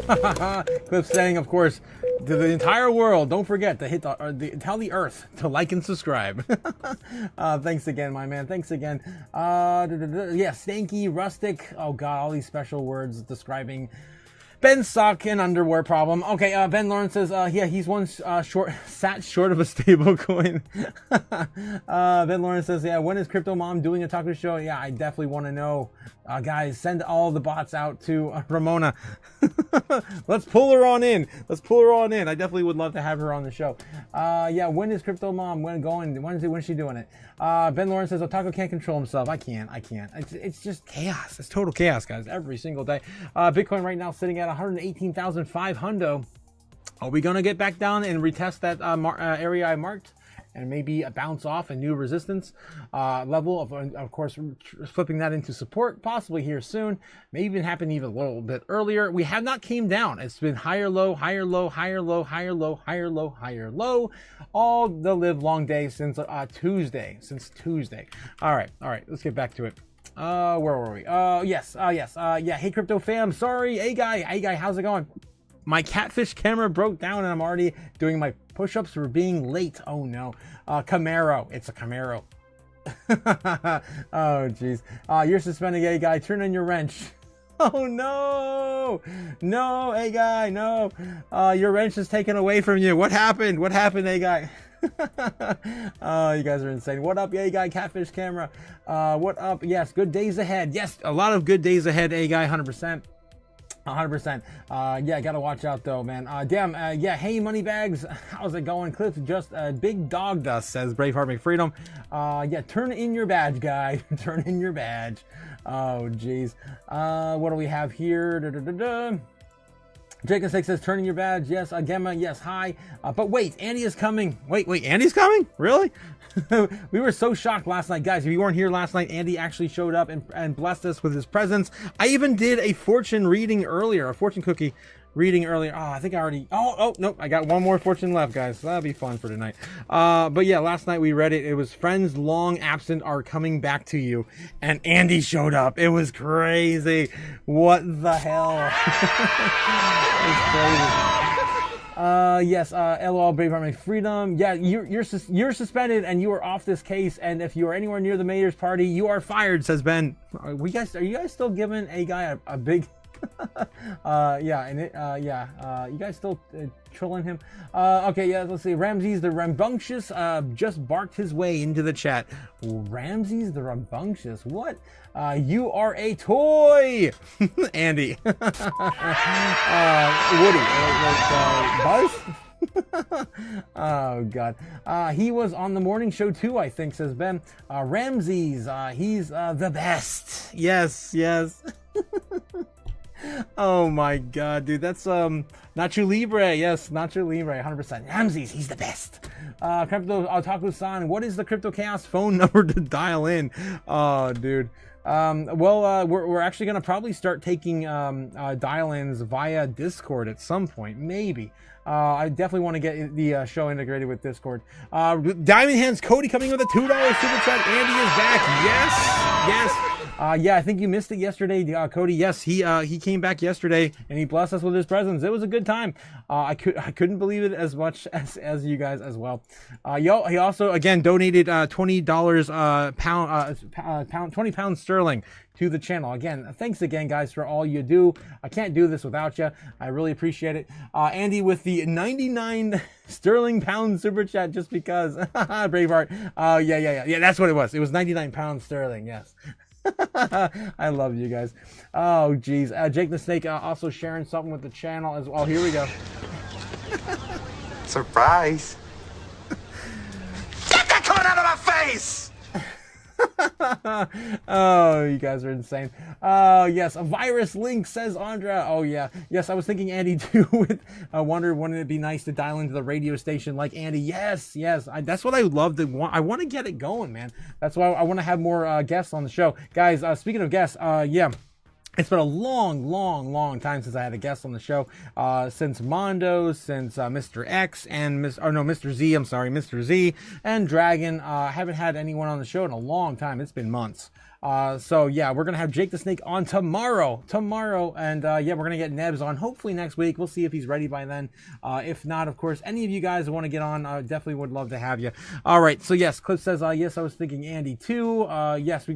now. Cliff saying, of course, to the entire world, don't forget to hit tell the earth to like and subscribe. Thanks again, my man. Thanks again. Yeah, stanky, rustic. Oh god, all these special words describing Ben's sock and underwear problem. Okay, Ben Lawrence says, yeah, he's once sat short of a stable coin. Ben Lawrence says, yeah, when is Crypto Mom doing a talk show? Yeah, I definitely want to know. Guys, send all the bots out to Ramona. Let's pull her on in. Let's pull her on in. I definitely would love to have her on the show. Yeah, when is Crypto Mom when is she doing it? Ben Lawrence says, Otaku can't control himself. I can't. It's just chaos. It's total chaos, guys, every single day. Bitcoin right now sitting at 118,500. Are we gonna get back down and retest that area I marked and maybe bounce off a new resistance level of course, flipping that into support possibly here soon, maybe even happen even a little bit earlier. We have not came down. It's been higher low, higher low, higher low, higher low, higher low, higher low all the live long day since Tuesday. All right, let's get back to it. Where were we? Yes. Yeah, hey crypto fam, sorry. Hey guy, how's it going? My catfish camera broke down and I'm already doing my push-ups for being late. Oh no. Camaro. It's a Camaro. Oh jeez. You're suspending, hey guy. Turn on your wrench. Oh no. No, hey guy, no. Your wrench is taken away from you. What happened? What happened, hey guy? Oh, you guys are insane. What up, yeah, guy? Catfish camera. What up? Yes, good days ahead. Yes, a lot of good days ahead, hey guy. 100%. 100%. Yeah, gotta watch out though, man. Yeah, hey Moneybags, how's it going? Cliff just big dog dust, says Braveheart McFreedom. Yeah, turn in your badge, guy. Turn in your badge. Oh jeez. What do we have here? Jacob 6 says, turning your badge. Yes, Gemma, yes, hi. But wait, Andy is coming. Wait, Andy's coming? Really? We were so shocked last night. Guys, if you weren't here last night, Andy actually showed up and blessed us with his presence. I even did a fortune reading earlier, a fortune cookie reading earlier. Oh, I think I already, nope, I got one more fortune left, guys. So that'll be fun for tonight. But yeah, last night we read it. It was friends long absent are coming back to you. And Andy showed up. It was crazy. What the hell? It's crazy. Yes, LOL, Braveheart My Freedom. Yeah, you're suspended and you are off this case. And if you are anywhere near the mayor's party, you are fired, says Ben. Are you guys still giving a guy a big... you guys still trolling him? Okay, yeah, let's see. Ramses the Rambunctious just barked his way into the chat. Ramses the Rambunctious, what? You are a toy, Andy. Woody, Buzz. Oh god. He was on the morning show too, I think, says Ben. Ramses, he's the best. Yes. Oh my god, dude, that's Nacho Libre. Yes, Nacho Libre, 100%. Ramses, he's the best. Crypto Otaku-san, what is the Crypto Chaos phone number to dial in? Oh, dude. We're actually gonna probably start taking dial-ins via Discord at some point, maybe. I definitely want to get the show integrated with Discord. Diamond Hands Cody coming with a $2 super chat. Andy is back. Yes. Yeah, I think you missed it yesterday, Cody. Yes, he came back yesterday and he blessed us with his presence. It was a good time. I couldn't believe it as much as you guys as well. He also again donated £20 sterling to the channel. Again, thanks again, guys, for all you do. I can't do this without you. I really appreciate it. Andy with the 99 sterling pound super chat just because. Braveheart. Yeah. That's what it was. It was 99 pounds sterling. Yes. I love you guys. Oh, geez. Jake the Snake also sharing something with the channel as well. Here we go. Surprise. Get that coming out of my face! Oh, you guys are insane. Oh, yes. A virus link, says Andra. Oh, yeah. Yes, I was thinking Andy too. I wonder, wouldn't it be nice to dial into the radio station like Andy? Yes. That's what I love. I want to get it going, man. That's why I want to have more guests on the show. Guys, speaking of guests, yeah. It's been a long time since I had a guest on the show. Since Mondo, since Mr. X and Mr. Z. I'm sorry, Mr. Z and Dragon. I haven't had anyone on the show in a long time. It's been months. So yeah, we're gonna have Jake the Snake on tomorrow, and yeah, we're gonna get Nebs on hopefully next week. We'll see if he's ready by then. If not, of course, any of you guys want to get on, definitely would love to have you. All right, so yes, Cliff says yes, I was thinking Andy too. Yes,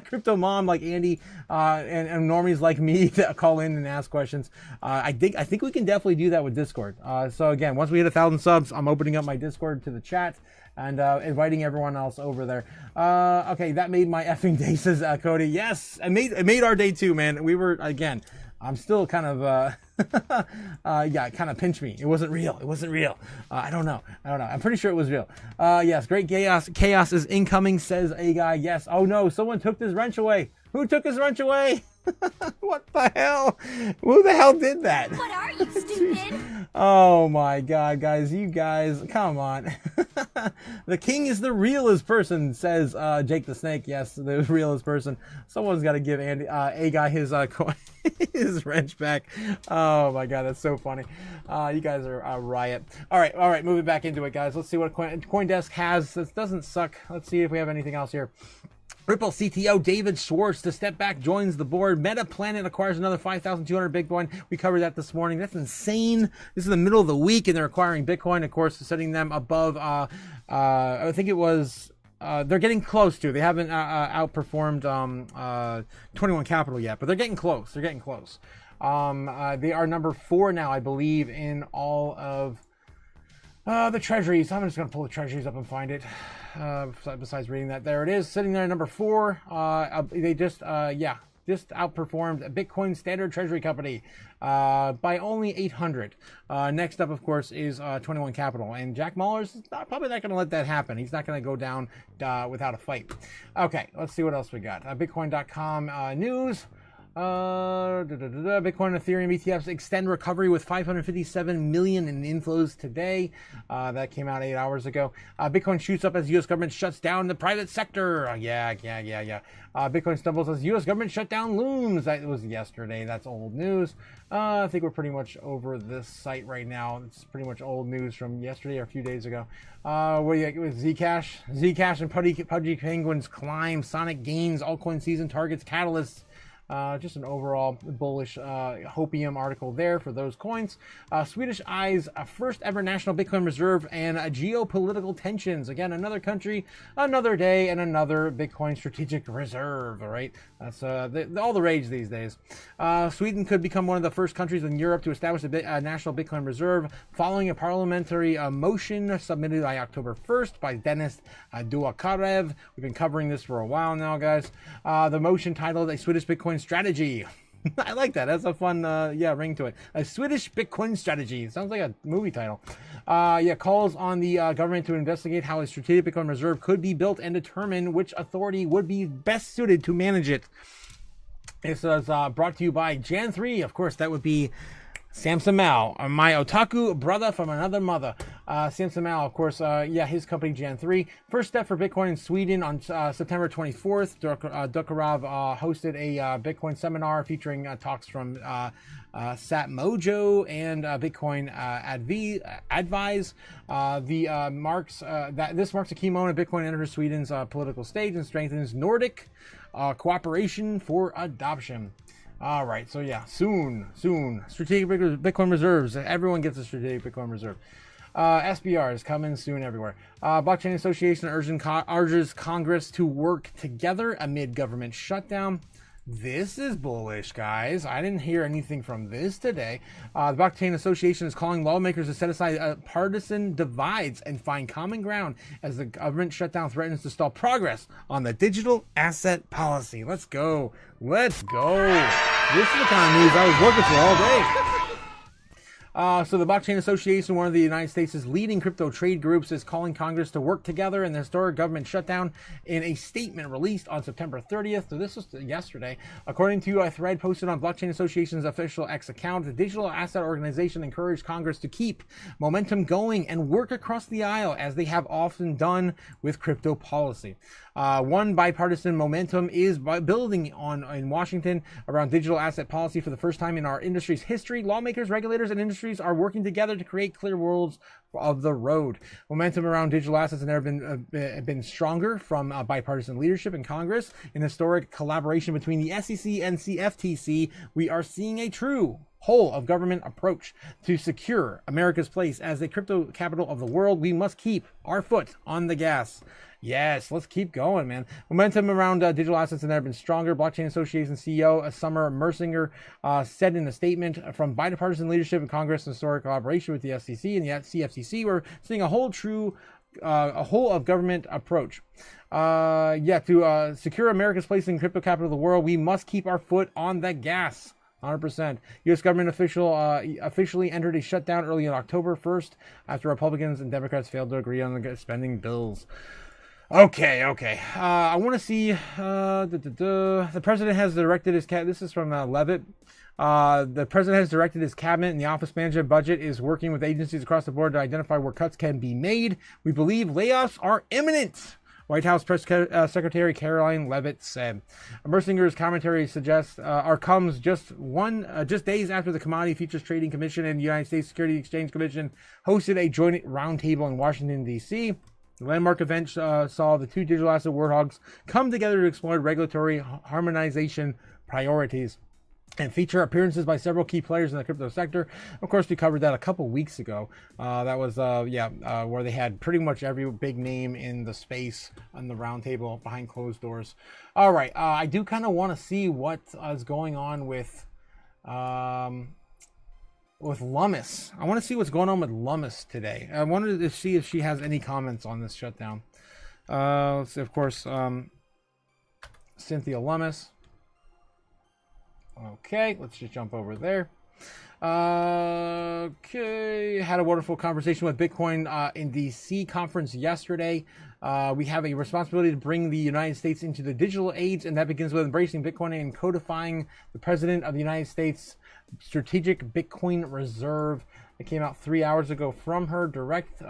Crypto Mom like Andy, and normies like me that call in and ask questions. I think we can definitely do that with Discord. So again, once we hit 1,000 subs, I'm opening up my Discord to the chat and inviting everyone else over there. Okay, that made my effing day, says Cody. Yes, it made our day too, man. We were, again, I'm still kind of, yeah, kind of pinch me. It wasn't real. I don't know. I'm pretty sure it was real. Yes, great chaos is incoming, says a guy. Yes. Oh no, someone took this wrench away. Who took his wrench away? What the hell? Who the hell did that? What are you, stupid? Oh my god, guys, you guys, come on. The king is the realest person, says Jake the Snake. Yes, the realest person. Someone's got to give Andy, a guy his his wrench back. Oh my god, that's so funny. You guys are a riot. All right, moving back into it, guys. Let's see what CoinDesk has. This doesn't suck. Let's see if we have anything else here. Ripple CTO David Schwartz to step back joins the board. Meta Planet acquires another 5,200 Bitcoin. We covered that this morning. That's insane. This is the middle of the week, and they're acquiring Bitcoin. Of course, setting them above. I think it was. They're getting close to. They haven't outperformed 21 Capital yet, but they're getting close. They are number 4 now, I believe, in all of the treasuries. I'm just going to pull the treasuries up and find it. Besides reading that, there it is, sitting there at number 4. They just outperformed Bitcoin Standard Treasury Company by only 800. Next up, of course, is 21 Capital, and Jack Mallers is probably not going to let that happen. He's not going to go down without a fight. Okay, let's see what else we got. Bitcoin.com news. Bitcoin and Ethereum ETFs extend recovery with 557 million in inflows today. That came out 8 hours ago. Bitcoin shoots up as U.S. government shuts down the private sector. Yeah. Bitcoin stumbles as U.S. government shutdown looms. That was yesterday. That's old news. I think we're pretty much over this site right now. It's pretty much old news from yesterday or a few days ago. What do you get with Zcash? Zcash and Pudgy Penguins climb. Sonic gains. Altcoin season targets catalysts. Just an overall bullish hopium article there for those coins. Swedish eyes first ever national Bitcoin reserve and geopolitical tensions. Again, another country, another day, and another Bitcoin strategic reserve. All right, that's all the rage these days. Sweden could become one of the first countries in Europe to establish a national Bitcoin reserve following a parliamentary motion submitted by October 1st by Dennis Duakarev. We've been covering this for a while now, guys. The motion titled "A Swedish Bitcoin Strategy." I like that. That's a fun ring to it. A Swedish Bitcoin Strategy. Sounds like a movie title. Calls on the government to investigate how a strategic Bitcoin reserve could be built and determine which authority would be best suited to manage it. This is brought to you by Jan3. Of course, that would be Samson Mao, my otaku brother from another mother. Samson Mao, of course, his company Jan3. First step for Bitcoin in Sweden on September 24th. Dukarov hosted a Bitcoin seminar featuring talks from Sat Mojo and Bitcoin Advise. This marks a key moment Bitcoin enters Sweden's political stage and strengthens Nordic cooperation for adoption. All right, so yeah, soon, strategic Bitcoin reserves. Everyone gets a strategic Bitcoin reserve. SBR is coming soon everywhere. Blockchain Association urges Congress to work together amid government shutdown. This is bullish, guys. I didn't hear anything from this today. The Blockchain Association is calling lawmakers to set aside partisan divides and find common ground as the government shutdown threatens to stall progress on the digital asset policy. Let's go. This is the kind of news I was looking for all day. So the Blockchain Association, one of the United States' leading crypto trade groups, is calling Congress to work together in the historic government shutdown in a statement released on September 30th. So this was yesterday. According to a thread posted on Blockchain Association's official X account, the digital asset organization encouraged Congress to keep momentum going and work across the aisle as they have often done with crypto policy. One bipartisan momentum is building in Washington around digital asset policy. For the first time in our industry's history, lawmakers, regulators, and industries are working together to create clear worlds of the road. Momentum around digital assets has never been stronger from bipartisan leadership in Congress. In historic collaboration between the SEC and CFTC, we are seeing a true whole of government approach to secure America's place as the crypto capital of the world. We must keep our foot on the gas. Yes, let's keep going, man. Momentum around digital assets has never been stronger. Blockchain Association CEO Summer Mersinger said in a statement, from bipartisan leadership in Congress and historic collaboration with the SEC and the CFTC, we're seeing a whole of government approach. To secure America's place in crypto capital of the world, we must keep our foot on the gas. 100%. U.S. government officially entered a shutdown early on October 1st after Republicans and Democrats failed to agree on the spending bills. Okay. I want to see. The president has directed his this is from Levitt. The president has directed his cabinet and the office management budget is working with agencies across the board to identify where cuts can be made. We believe layoffs are imminent, White House Press Secretary Caroline Levitt said. Mersinger's commentary suggests comes just days after the Commodity Futures Trading Commission and the United States Securities Exchange Commission hosted a joint roundtable in Washington, D.C. The landmark event saw the two digital asset warthogs come together to explore regulatory harmonization priorities and feature appearances by several key players in the crypto sector. Of course, we covered that a couple weeks ago. That was, where they had pretty much every big name in the space on the roundtable behind closed doors. All right, I do kind of want to see what is going on with Lummis. I want to see what's going on with Lummis today. I wanted to see if she has any comments on this shutdown. Let's see, of course, Cynthia Lummis. Okay, let's just jump over there. Okay, had a wonderful conversation with Bitcoin in DC conference yesterday. We have a responsibility to bring the United States into the digital age, and that begins with embracing Bitcoin and codifying the President of the United States Strategic Bitcoin Reserve. It came out 3 hours ago from her direct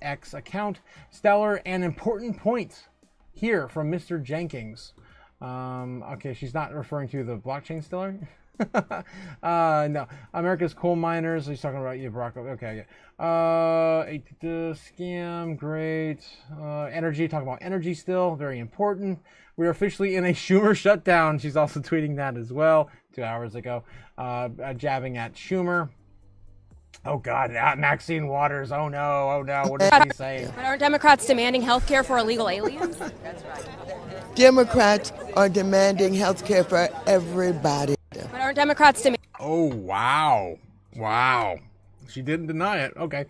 X account. Stellar and important point here from Mr. Jenkins. Okay, she's not referring to the blockchain stellar. No, America's coal miners. He's talking about you, Barack. Okay, scam, great. Energy, talking about energy still, very important. We're officially in a Schumer shutdown. She's also tweeting that as well 2 hours ago, jabbing at Schumer. Oh God, Maxine Waters. Oh no, what is she saying? But aren't Democrats demanding health care for illegal aliens? That's right. Democrats are demanding health care for everybody. But aren't Democrats demanding... Oh, wow. She didn't deny it. Okay.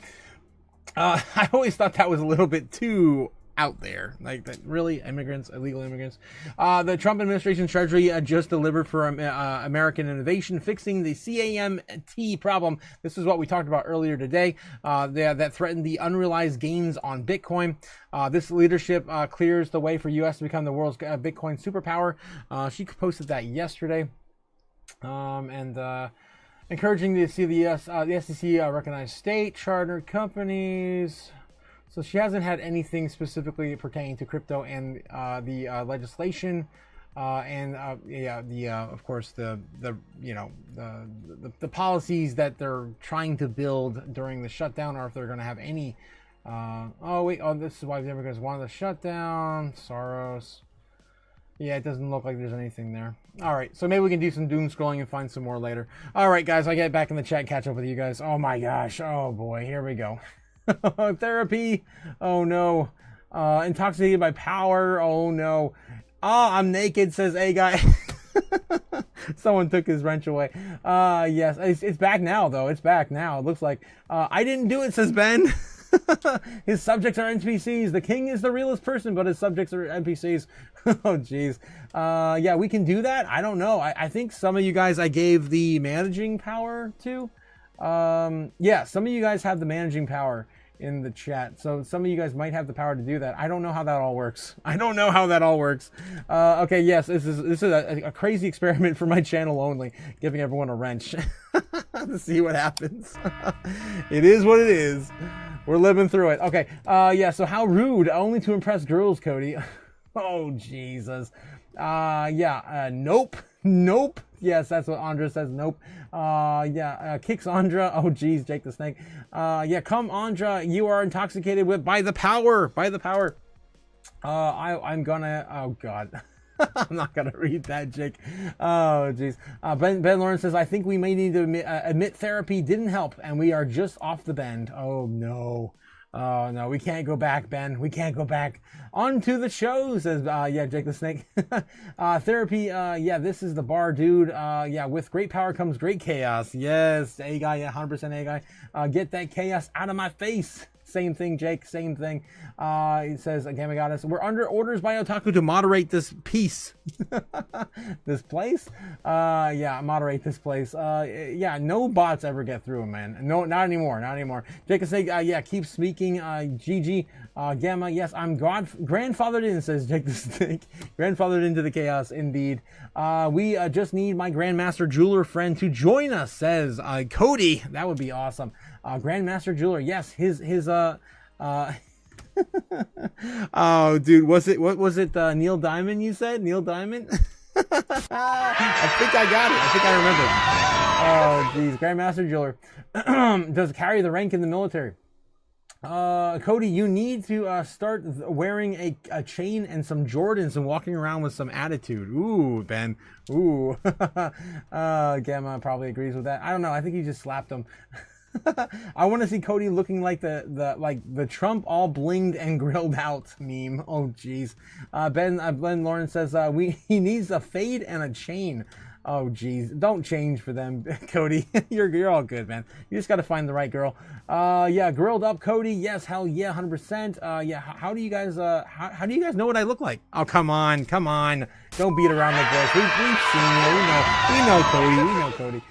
I always thought that was a little bit too out there. Like, that really? Immigrants, illegal immigrants. The Trump administration Treasury just delivered for American innovation, fixing the CAMT problem. This is what we talked about earlier today. That threatened the unrealized gains on Bitcoin. This leadership clears the way for U.S. to become the world's Bitcoin superpower. She posted that yesterday. Encouraging to see the SEC recognize state chartered companies. So she hasn't had anything specifically pertaining to crypto and the legislation, of course the policies that they're trying to build during the shutdown, or if they're going to have any. This is why the immigrants wanted the shutdown. Soros. Yeah, it doesn't look like there's anything there. All right, so maybe we can do some doom scrolling and find some more later. All right, guys, I'll get back in the chat and catch up with you guys. Oh my gosh. Oh boy, here we go. Therapy. Oh no. Intoxicated by power. Oh no. I'm naked, says a guy. Someone took his wrench away. Yes, it's back now though. It's back now. It looks like I didn't do it, says Ben. His subjects are NPCs. The king is the realest person, but his subjects are NPCs. Oh jeez. Yeah, we can do that. I don't know. I think some of you guys I gave the managing power to. Yeah, some of you guys have the managing power in the chat, so some of you guys might have the power to do that. I don't know how that all works. Okay, yes, this is a crazy experiment for my channel only, giving everyone a wrench to see what happens. It is what it is. We're living through it. Okay, yeah, so how rude, only to impress girls, Cody. Oh, Jesus. Nope. Yes, that's what Andra says. Nope. Kicks Andra. Oh, geez, Jake the Snake. Yeah, come, Andra. You are intoxicated by the power. I'm gonna. Oh God. I'm not gonna read that, Jake. Oh, jeez. Ben Lawrence says, I think we may need to admit therapy didn't help, and we are just off the bend. Oh no. Oh no, we can't go back, Ben. We can't go back. On to the show, says yeah, Jake the Snake. Therapy, yeah, this is the bar, dude. Yeah, with great power comes great chaos. Yes, A guy, yeah, 100% A guy. Get that chaos out of my face. Same thing, Jake. Same thing. He says, again, we got us. We're under orders by Otaku to moderate this piece. This place? Yeah, moderate this place. Yeah, no bots ever get through, man. No, not anymore. Jake can say, yeah, keep speaking. GG. Gamma, yes, I'm grandfathered in, says Jake the Snake. Grandfathered into the chaos, indeed. We just need my Grandmaster Jeweler friend to join us, says Cody. That would be awesome. Grandmaster Jeweler, yes, his oh, dude, what was it, Neil Diamond, you said? Neil Diamond? I think I got it. I think I remember. Oh, geez, Grandmaster Jeweler. Does carry the rank in the military. Cody, you need to start wearing a chain and some Jordans and walking around with some attitude. Ooh, Ben. Ooh. Gamma probably agrees with that. I don't know. I think he just slapped him. I want to see Cody looking like the Trump all blinged and grilled out meme. Oh jeez. Ben Lawrence says he needs a fade and a chain. Oh geez, don't change for them, Cody. You're all good, man. You just got to find the right girl. Yeah, grilled up Cody. Yes, hell yeah, 100%. Yeah, how do you guys how do you guys know what I look like? Oh, come on. Don't beat around the bush. We've seen you. We know Cody.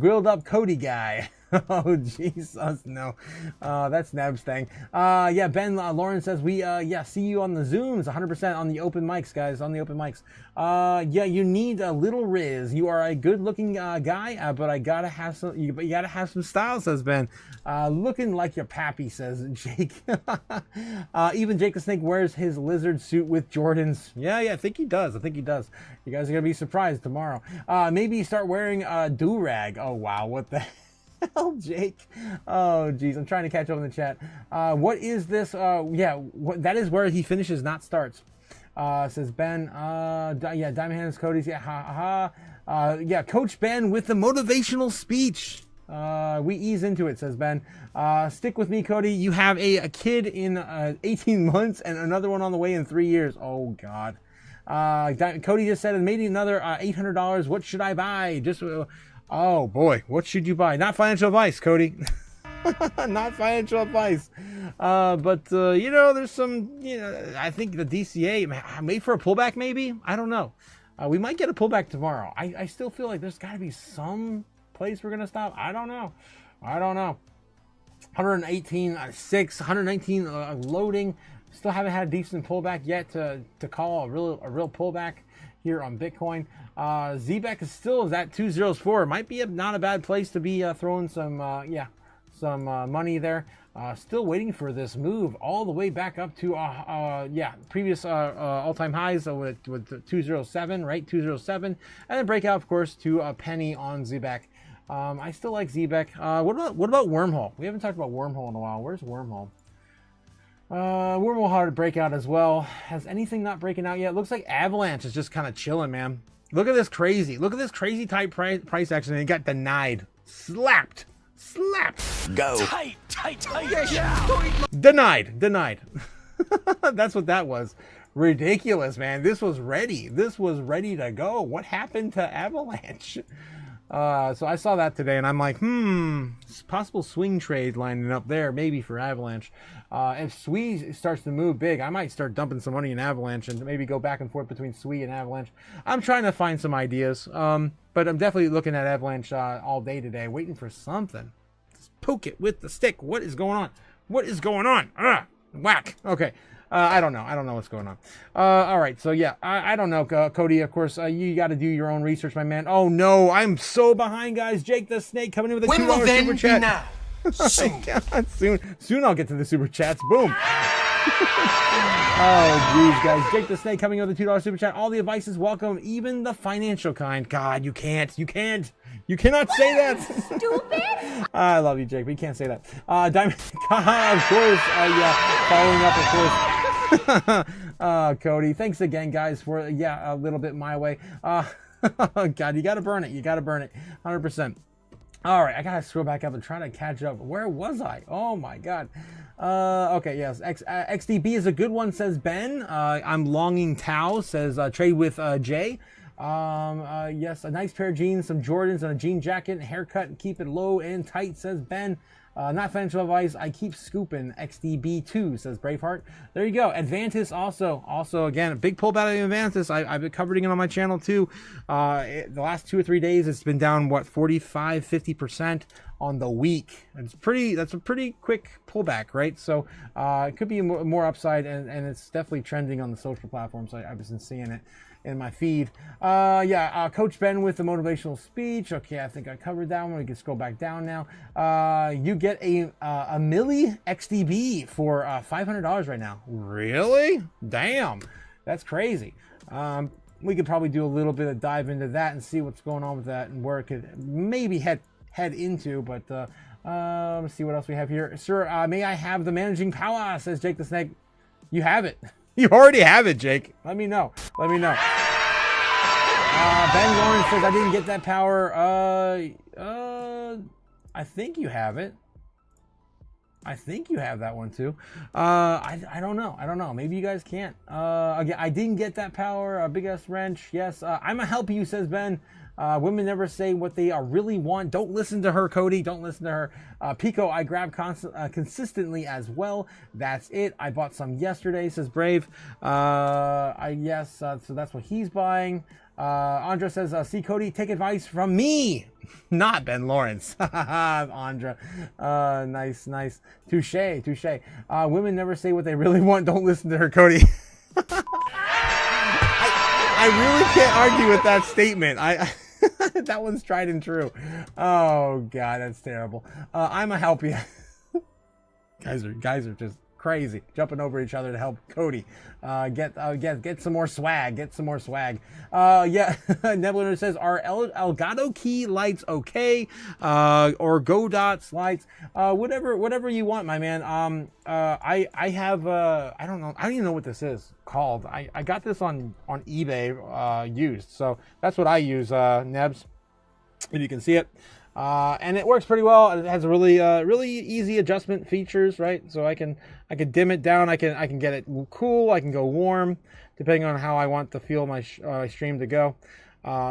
Grilled up Cody guy. Oh Jesus, no. That's Neb's thing. Yeah, Ben Lawrence says we see you on the Zooms 100% on the open mics, guys, on the open mics. Yeah, you need a little Riz. You are a good-looking guy, but you gotta have some style, says Ben. Looking like your pappy, says Jake. Even Jake the Snake wears his lizard suit with Jordans. Yeah, I think he does. You guys are gonna be surprised tomorrow. Maybe start wearing a do-rag. Oh wow, what the hell, Jake? Oh geez, I'm trying to catch up in the chat. What is this? Yeah, that is where he finishes, not starts. Says Ben. Yeah, Diamond Hands Cody's. Yeah, yeah, Coach Ben with the motivational speech. We ease into it, says Ben. Stick with me, Cody. You have a kid in 18 months and another one on the way in 3 years. Oh God. Cody just said, maybe another $800. What should I buy? Oh boy, what should you buy? Not financial advice, Cody. Not financial advice. But you know, there's some, I think the DCA made for a pullback, maybe. I don't know. We might get a pullback tomorrow. I still feel like there's got to be some place we're gonna stop. I don't know. 118.6, 119 loading. Still haven't had a decent pullback yet to call a real pullback here on Bitcoin. ZBEC is still at 204. Might be not a bad place to be throwing some money there. Still waiting for this move all the way back up to previous all-time highs with 207, right? 207, and then breakout, of course, to a penny on ZBEC. I still like ZBEC. What about Wormhole? We haven't talked about Wormhole in a while. Where's Wormhole? Wormhole hard to break out as well. Has anything not breaking out yet? Looks like Avalanche is just kind of chilling, man. Look at this crazy tight price action, and it got denied. Slapped. Go. Tight. Yeah. Denied. That's what that was. Ridiculous, man. This was ready to go. What happened to Avalanche? So I saw that today, and I'm like, possible swing trade lining up there, maybe for Avalanche. If SWE starts to move big, I might start dumping some money in Avalanche and maybe go back and forth between SWE and Avalanche. I'm trying to find some ideas, but I'm definitely looking at Avalanche all day today, waiting for something. Just poke it with the stick. What is going on? What is going on? Whack. Okay. I don't know. I don't know what's going on. All right. So, yeah, I don't know, Cody. Of course, you got to do your own research, my man. Oh, no. I'm so behind, guys. Jake the Snake coming in with a $2 super chat. Now? Soon. Soon I'll get to the super chats. Boom. Oh, geez, guys. Jake the Snake coming in with a $2 super chat. All the advice is welcome, even the financial kind. God, you can't. You cannot say that. Stupid. I love you, Jake, but you can't say that. Diamond, of course. Yeah, following up, of course. Cody, thanks again, guys, for, a little bit my way. God, you got to burn it. You got to burn it. 100%. All right, I got to scroll back up and try to catch up. Where was I? Oh, my God. Okay, yes. XDB is a good one, says Ben. I'm longing Tao, says trade with Jay. Yes, a nice pair of jeans, some Jordans, and a jean jacket, haircut, keep it low and tight, says Ben. Not financial advice, I keep scooping. XDB2, says Braveheart. There you go. Advantis also again, a big pullback of Advantis. I've been covering it on my channel too. The last 2 or 3 days, it's been down, 45-50% on the week. That's a pretty quick pullback, right? So it could be more upside, and it's definitely trending on the social platforms. I've been seeing it in my feed. Coach Ben with the motivational speech. Okay, I think I covered that one. We can scroll back down now. You get a milli XDB for $500 right now. Really? Damn, that's crazy. We could probably do a little bit of dive into that and see what's going on with that and where it could maybe head into. But let's see what else we have here. Sir, may I have the managing power? Says Jake the Snake. You have it. You already have it, Jake. Let me know. Ben Lawrence says, I didn't get that power. I think you have it. I think you have that one too. I don't know. Maybe you guys can't. Again, I didn't get that power. Big ass wrench. Yes. I'm a help you, says Ben. Women never say what they really want. Don't listen to her, Cody. Don't listen to her. Pico, I grab consistently as well. That's it. I bought some yesterday, says Brave. So that's what he's buying. Andra says, see, Cody, take advice from me, not Ben Lawrence. Andra. Nice. Touche. Women never say what they really want. Don't listen to her, Cody. I really can't argue with that statement. That one's tried and true. Oh God, that's terrible. I'm a help you. Guys are just crazy, jumping over each other to help Cody get some more swag. Nebulator says, are Elgato key lights okay? Or Godot's lights? Whatever you want, my man. I have I don't know. I don't even know what this is called. I got this on eBay used, so that's what I use. Nebs, if you can see it. And it works pretty well. It has a really easy adjustment features, right? So I can dim it down. I can get it cool. I can go warm, depending on how I want the feel of my stream to go.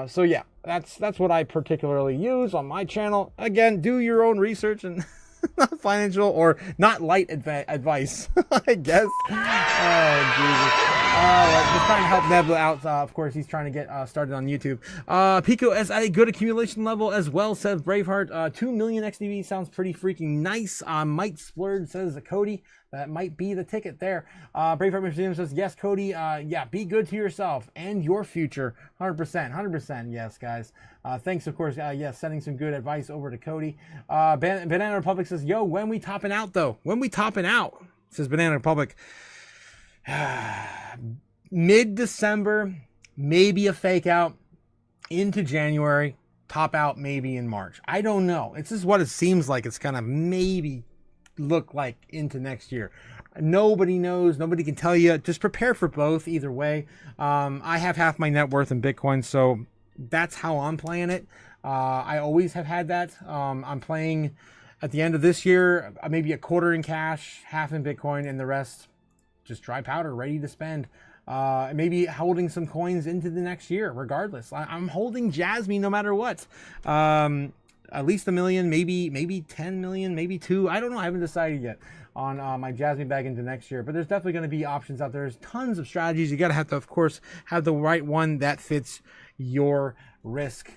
So yeah, that's what I particularly use on my channel. Again, do your own research and not financial or not light advice, I guess. Oh Jesus. Just trying to help Nebula out. Of course, he's trying to get started on YouTube. Pico is at a good accumulation level as well, says Braveheart. 2 million XDV sounds pretty freaking nice. Might splurge, says Cody. That might be the ticket there. Braveheart Museum says, yes, Cody. Be good to yourself and your future. 100%. Yes, guys. Thanks, of course. Yes, sending some good advice over to Cody. Banana Republic says, yo, when we topping out, though? When we topping out? Says Banana Republic. Mid-December, maybe a fake out into January, top out maybe in March. I don't know. This is what it seems like. It's gonna maybe look like into next year. Nobody knows. Nobody can tell you. Just prepare for both either way. I have half my net worth in Bitcoin, so that's how I'm playing it. I always have had that. I'm playing at the end of this year, maybe a quarter in cash, half in Bitcoin, and the rest just dry powder, ready to spend. Maybe holding some coins into the next year, regardless. I'm holding Jasmine no matter what. At least $1 million, maybe 10 million, maybe 2. I don't know. I haven't decided yet. on my Jasmine bag into next year. But there's definitely going to be options out there. There's tons of strategies. You got to have to, of course, have the right one that fits your risk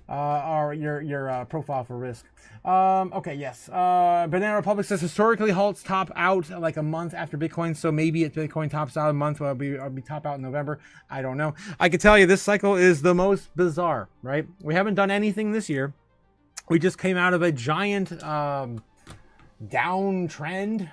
or your profile for risk. Okay, yes. Banana Republic says historically halts top out like a month after Bitcoin, so maybe if Bitcoin tops out a month, I'll be top out in November. I don't know. I can tell you this cycle is the most bizarre, right? We haven't done anything this year. We just came out of a giant downtrend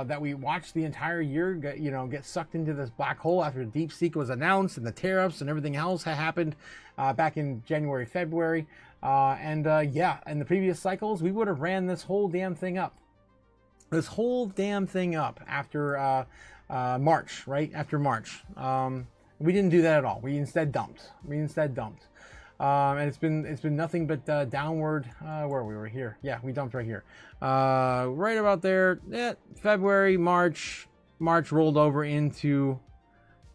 that we watched the entire year get sucked into this black hole after DeepSeek was announced and the tariffs and everything else had happened back in January, February. Yeah, in the previous cycles, we would have ran this whole damn thing up. This whole damn thing up after March, right? After March. We didn't do that at all. We instead dumped. And it's been nothing but downward. Where we were here, yeah, we dumped right here, right about there. Yeah, February, March rolled over into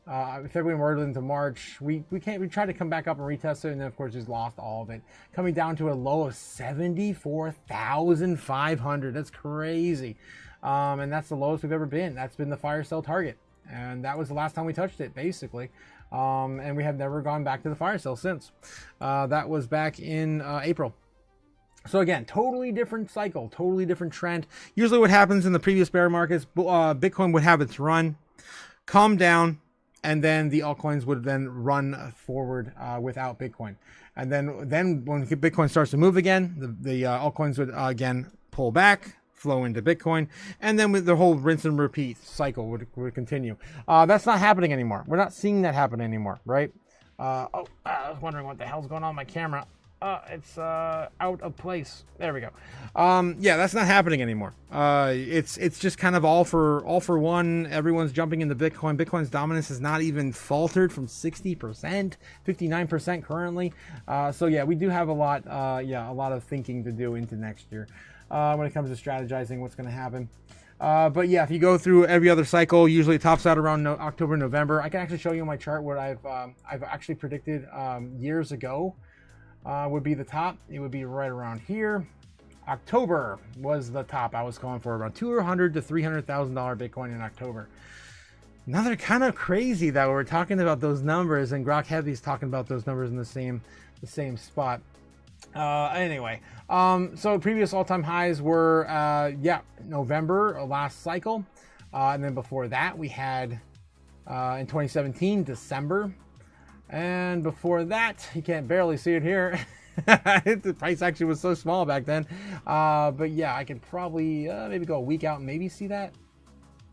February, rolled into March. We tried to come back up and retest it, and then of course just lost all of it, coming down to a low of 74,500. That's crazy, and that's the lowest we've ever been. That's been the fire sale target, and that was the last time we touched it, basically. And we have never gone back to the fire sale since. That was back in April. So again, totally different cycle, totally different trend. Usually what happens in the previous bear markets, Bitcoin would have its run, calm down, and then the altcoins would then run forward without Bitcoin. And then when Bitcoin starts to move again, the altcoins would again pull back, flow into Bitcoin, and then with the whole rinse and repeat cycle would continue. That's not happening anymore. We're not seeing that happen anymore, right? I was wondering what the hell's going on with my camera. It's out of place. There we go. Yeah, that's not happening anymore. It's just kind of all for one. Everyone's jumping into Bitcoin. Bitcoin's dominance has not even faltered from 60%, 59% currently. So yeah, we do have a lot of thinking to do into next year. When it comes to strategizing what's going to happen. But yeah, if you go through every other cycle, usually it tops out around October, November. I can actually show you my chart what I've actually predicted years ago would be the top. It would be right around here. October was the top I was calling for, around $200,000 to $300,000 Bitcoin in October. Now they're kind of crazy that we're talking about those numbers, and Grok Heavy's talking about those numbers in the same spot. Anyway, so previous all-time highs were November last cycle, and then before that we had in 2017 December, and before that you can't barely see it here. The price actually was so small back then, but yeah, I could probably maybe go a week out and maybe see that.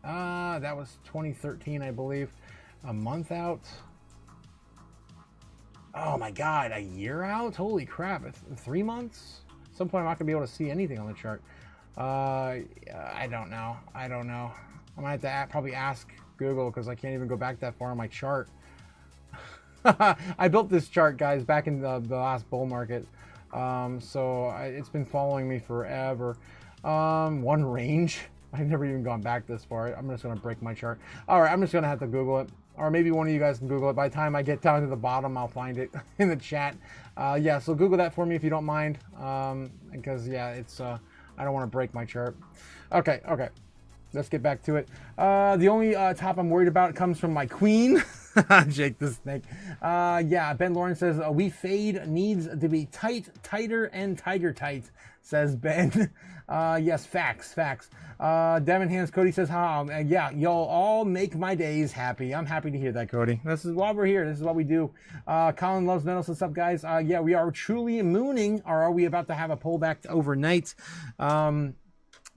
That was 2013, I believe. A month out. Oh my God, a year out? Holy crap, it's 3 months? At some point I'm not gonna be able to see anything on the chart. I don't know. I might have to probably ask Google, because I can't even go back that far on my chart. I built this chart, guys, back in the last bull market. So it's been following me forever. One range. I've never even gone back this far. I'm just gonna break my chart. All right, I'm just gonna have to Google it. Or maybe one of you guys can Google it. By the time I get down to the bottom, I'll find it in the chat. Yeah, so Google that for me if you don't mind. Because, yeah, it's I don't want to break my chart. Okay. Let's get back to it. The only top I'm worried about comes from my queen, Jake the Snake. Yeah, Ben Lawrence says, we fade needs to be tighter and tight, says Ben. Yes, facts. Devin Hands Cody says, yeah, y'all all make my days happy. I'm happy to hear that, Cody. This is why we're here. This is what we do. Colin Loves Metal says, what's up, guys? Yeah, we are truly mooning, or are we about to have a pullback overnight?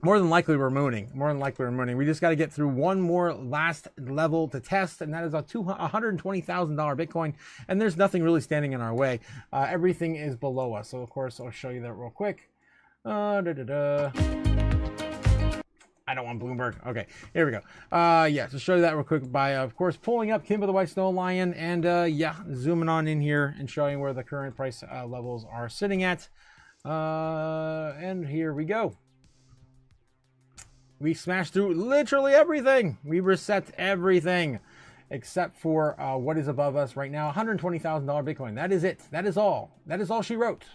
More than likely we're mooning. We just got to get through one more last level to test, and that is a $120,000 Bitcoin, and there's nothing really standing in our way. Everything is below us. So, of course, I'll show you that real quick. I don't want Bloomberg. Okay, here we go. Yeah, to show you that real quick by, of course, pulling up Kimber the White Snow Lion, and yeah, zooming on in here and showing where the current price levels are sitting at. And here we go. We smashed through literally everything. We reset everything except for what is above us right now, $120,000 Bitcoin. That is it. That is all. That is all she wrote.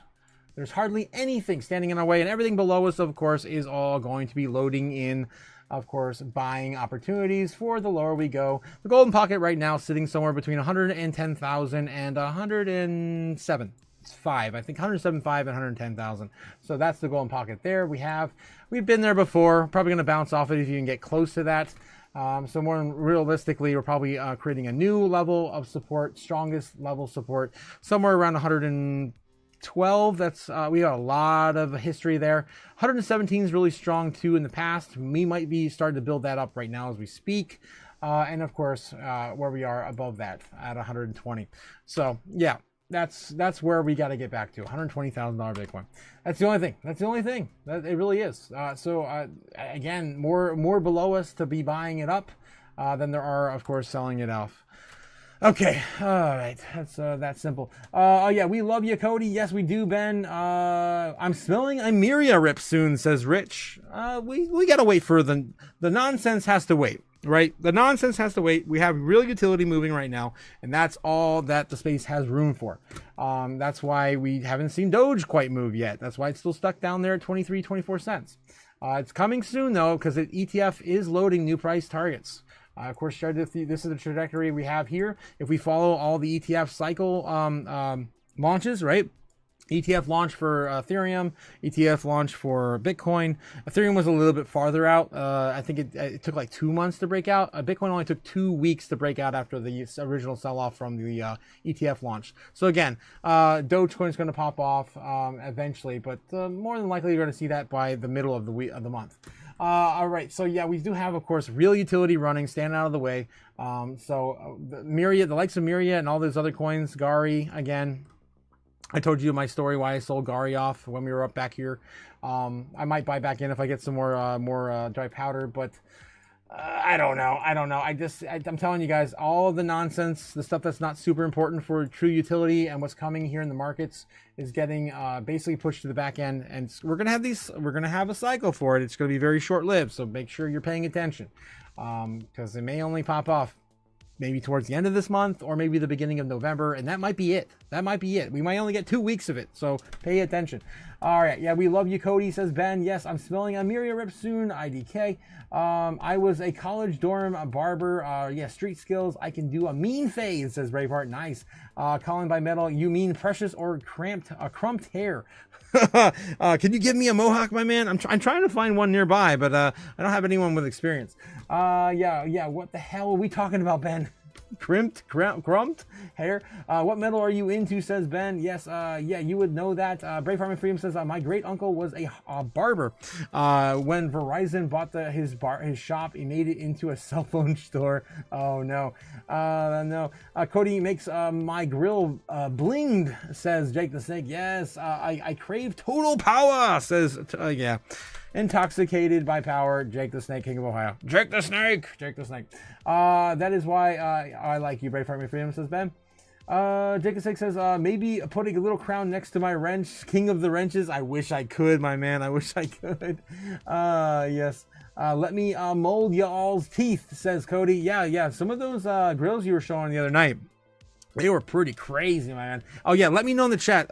There's hardly anything standing in our way, and everything below us, of course, is all going to be loading in of course, buying opportunities for the lower we go. The golden pocket right now sitting somewhere between 110,000 and 107. It's 5, I think 107.5 and 110,000. So that's the golden pocket there. We've been there before. Probably going to bounce off it if you can get close to that. So more realistically, we're probably creating a new level of support, strongest level support, somewhere around 112. That's we got a lot of history there. 117 is really strong too in the past. We might be starting to build that up right now as we speak. And of course, where we are above that at 120. So yeah. That's where we got to get back to, $120,000 Bitcoin. That's the only thing. It really is. Again, more below us to be buying it up than there are, of course, selling it off. Okay, all right, that's that simple. Oh yeah, we love you, Cody. Yes, we do, Ben. I'm smelling a Miria rip soon, says Rich. We gotta wait for the nonsense has to wait. Right, the nonsense has to wait. We have real utility moving right now, and that's all that the space has room for. That's why we haven't seen Doge quite move yet. That's why it's still stuck down there at 23, 24 cents. It's coming soon though, because the ETF is loading new price targets. Of course, this is the trajectory we have here. If we follow all the ETF cycle launches, right? ETF launch for Ethereum, ETF launch for Bitcoin. Ethereum was a little bit farther out. I think it took like 2 months to break out. Bitcoin only took 2 weeks to break out after the original sell-off from the ETF launch. So again, Dogecoin is going to pop off eventually, but more than likely you're going to see that by the middle of the month. All right, so yeah, we do have, of course, real utility running, stand out of the way. The likes of Miria and all those other coins, Gari, again, I told you my story why I sold Gari off when we were up back here. I might buy back in if I get some more dry powder, but I don't know. I'm telling you guys, all of the nonsense, the stuff that's not super important for true utility and what's coming here in the markets is getting basically pushed to the back end. And we're gonna have a cycle for it. It's gonna be very short lived, so make sure you're paying attention because it may only pop off maybe towards the end of this month or maybe the beginning of November, and that might be it. We might only get 2 weeks of it, so pay attention. All right, yeah, we love you, Cody, says Ben. Yes, I'm smelling a Miria rip soon, IDK. I was a college dorm barber. Yeah, street skills. I can do a mean fade, says Braveheart. Nice. Calling by metal, you mean precious or crumped hair? Can you give me a mohawk, my man? I'm trying to find one nearby, but I don't have anyone with experience. Yeah. What the hell are we talking about, Ben? Crumped hair. What metal are you into, says Ben. Yes, yeah, you would know that. Brave Farming Freedom says my great uncle was a barber. When Verizon bought his shop, he made it into a cell phone store. Oh no. No. Cody makes my grill blinged, says Jake the Snake. Yes, I crave total power, says yeah. Intoxicated by power, Jake the Snake, King of Ohio. Jake the Snake. That is why I like you, Brave Farming Freedom, says Ben. Jake the Snake says, maybe putting a little crown next to my wrench, King of the Wrenches. I wish I could, my man. I wish I could. Yes. Let me mold y'all's teeth, says Cody. Yeah. Some of those grills you were showing the other night, they were pretty crazy, man. Oh yeah, let me know in the chat,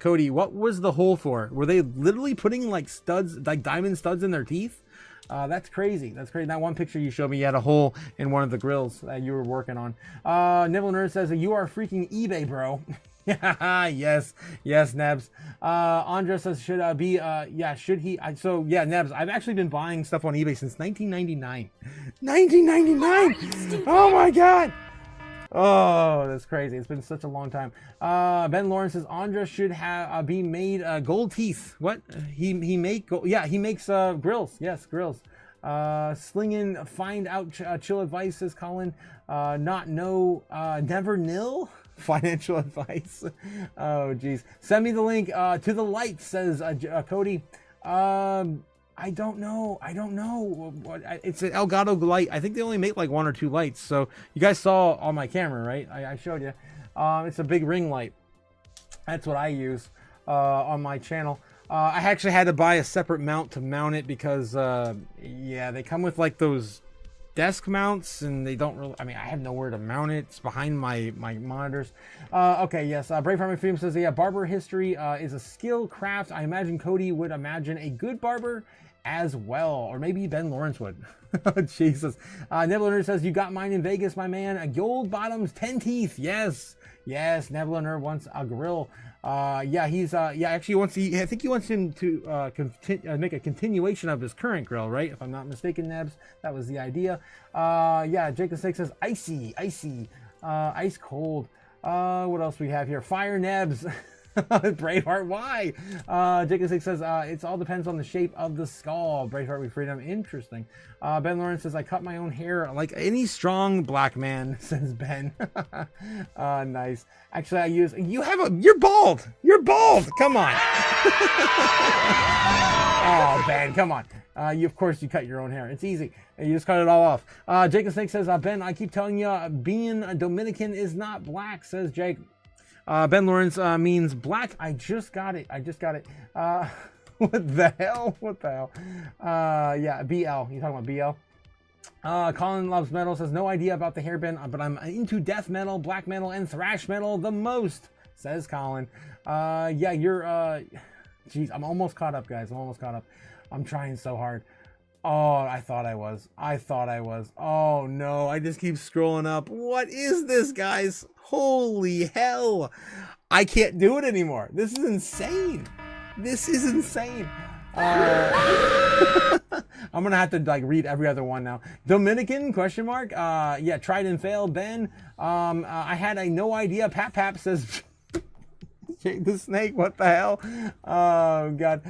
Cody, what was the hole for? Were they literally putting like studs, like diamond studs in their teeth? That's crazy. That one picture you showed me, you had a hole in one of the grills that you were working on. Nibble Nerd says, you are freaking eBay, bro. yes, Nebs. Andra says, should he? So yeah, Nebs, I've actually been buying stuff on eBay since 1999. 1999! Oh my God! Oh, that's crazy. It's been such a long time. Ben Lawrence says Andra should have be made gold teeth. What? He makes grills. Yes, grills. Slinging find out chill advice, says Colin. Never nil financial advice. Oh geez. Send me the link to the light, says Cody. I don't know. It's an Elgato light. I think they only make like 1 or 2 lights. So you guys saw on my camera, right? I showed you. It's a big ring light. That's what I use on my channel. I actually had to buy a separate mount to mount it because, yeah, they come with like those desk mounts and they don't really, I have nowhere to mount it. It's behind my monitors. Okay, yes. Brave Farming Freedom says, yeah, barber history is a skill craft. I imagine Cody would imagine a good barber as well, or maybe Ben Lawrence would. Jesus. Nebula says, you got mine in Vegas, my man. Gold bottoms, 10 teeth. Yes. Yes, Nebula wants a grill. Yeah, he's actually wants I think he wants him to make a continuation of his current grill, right? If I'm not mistaken, Nebs, that was the idea. Yeah, Jake the Snake says icy, ice cold. What else we have here? Fire Nebs. Braveheart, why? Jake the Snake says it all depends on the shape of the skull. Braveheart, we freedom. Interesting. Ben Lawrence says I cut my own hair like any strong black man, says Ben. Nice. Actually, I use you're bald. You're bald. Come on. Oh, Ben, come on. Of course you cut your own hair. It's easy. You just cut it all off. Jake the Snake says, Ben, I keep telling you, being a Dominican is not black, says Jake. Ben Lawrence means black. I just got it. What the hell? What the hell? Yeah, BL. You talking about BL? Colin Loves Metal says, no idea about the hairband, but I'm into death metal, black metal, and thrash metal the most, says Colin. Yeah, you're, geez, I'm almost caught up, guys. I'm almost caught up. I'm trying so hard. Oh, I thought I was. Oh, no, I just keep scrolling up. What is this, guys? Holy hell. I can't do it anymore. This is insane. I'm gonna have to like read every other one now. Dominican ? Yeah, tried and failed. Ben. I had no idea. Pap says Jake the Snake. What the hell? Oh God.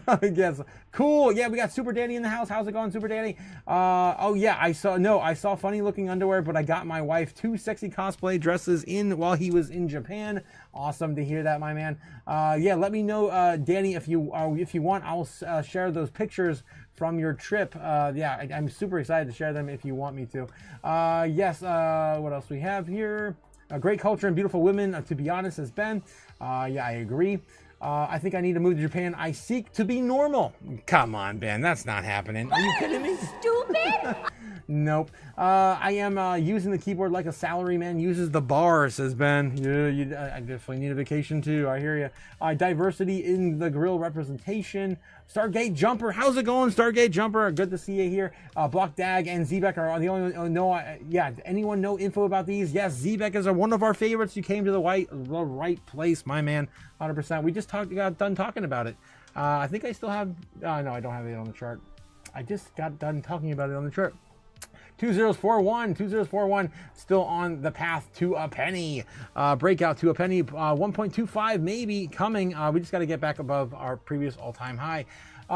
I guess. Cool. Yeah, we got Super Danny in the house. How's it going, Super Danny? Oh yeah, I saw funny looking underwear, but I got my wife 2 sexy cosplay dresses in while he was in Japan. Awesome to hear that, my man. Yeah, let me know, Danny, if you want. I'll share those pictures from your trip. Yeah, I'm super excited to share them if you want me to. Yes. What else we have here? Great culture and beautiful women. To be honest, says Ben. Yeah, I agree. I think I need to move to Japan. I seek to be normal. Come on, Ben. That's not happening. Are you kidding me? Stupid. Nope. I am using the keyboard like a salary man uses the bar, says Ben. Yeah, I definitely need a vacation too. I hear you. Diversity in the grill representation. Stargate Jumper. How's it going, Stargate Jumper? Good to see you here. Block Dag and Zebek are the only one. Yeah, anyone know info about these? Yes, Zebek is one of our favorites. You came to the right place, my man. 100%. We just got done talking about it. I think I still have... no, I don't have it on the chart. I just got done talking about it on the chart. 2041, still on the path to a penny. Breakout to a penny, 1.25 maybe coming. We just got to get back above our previous all-time high.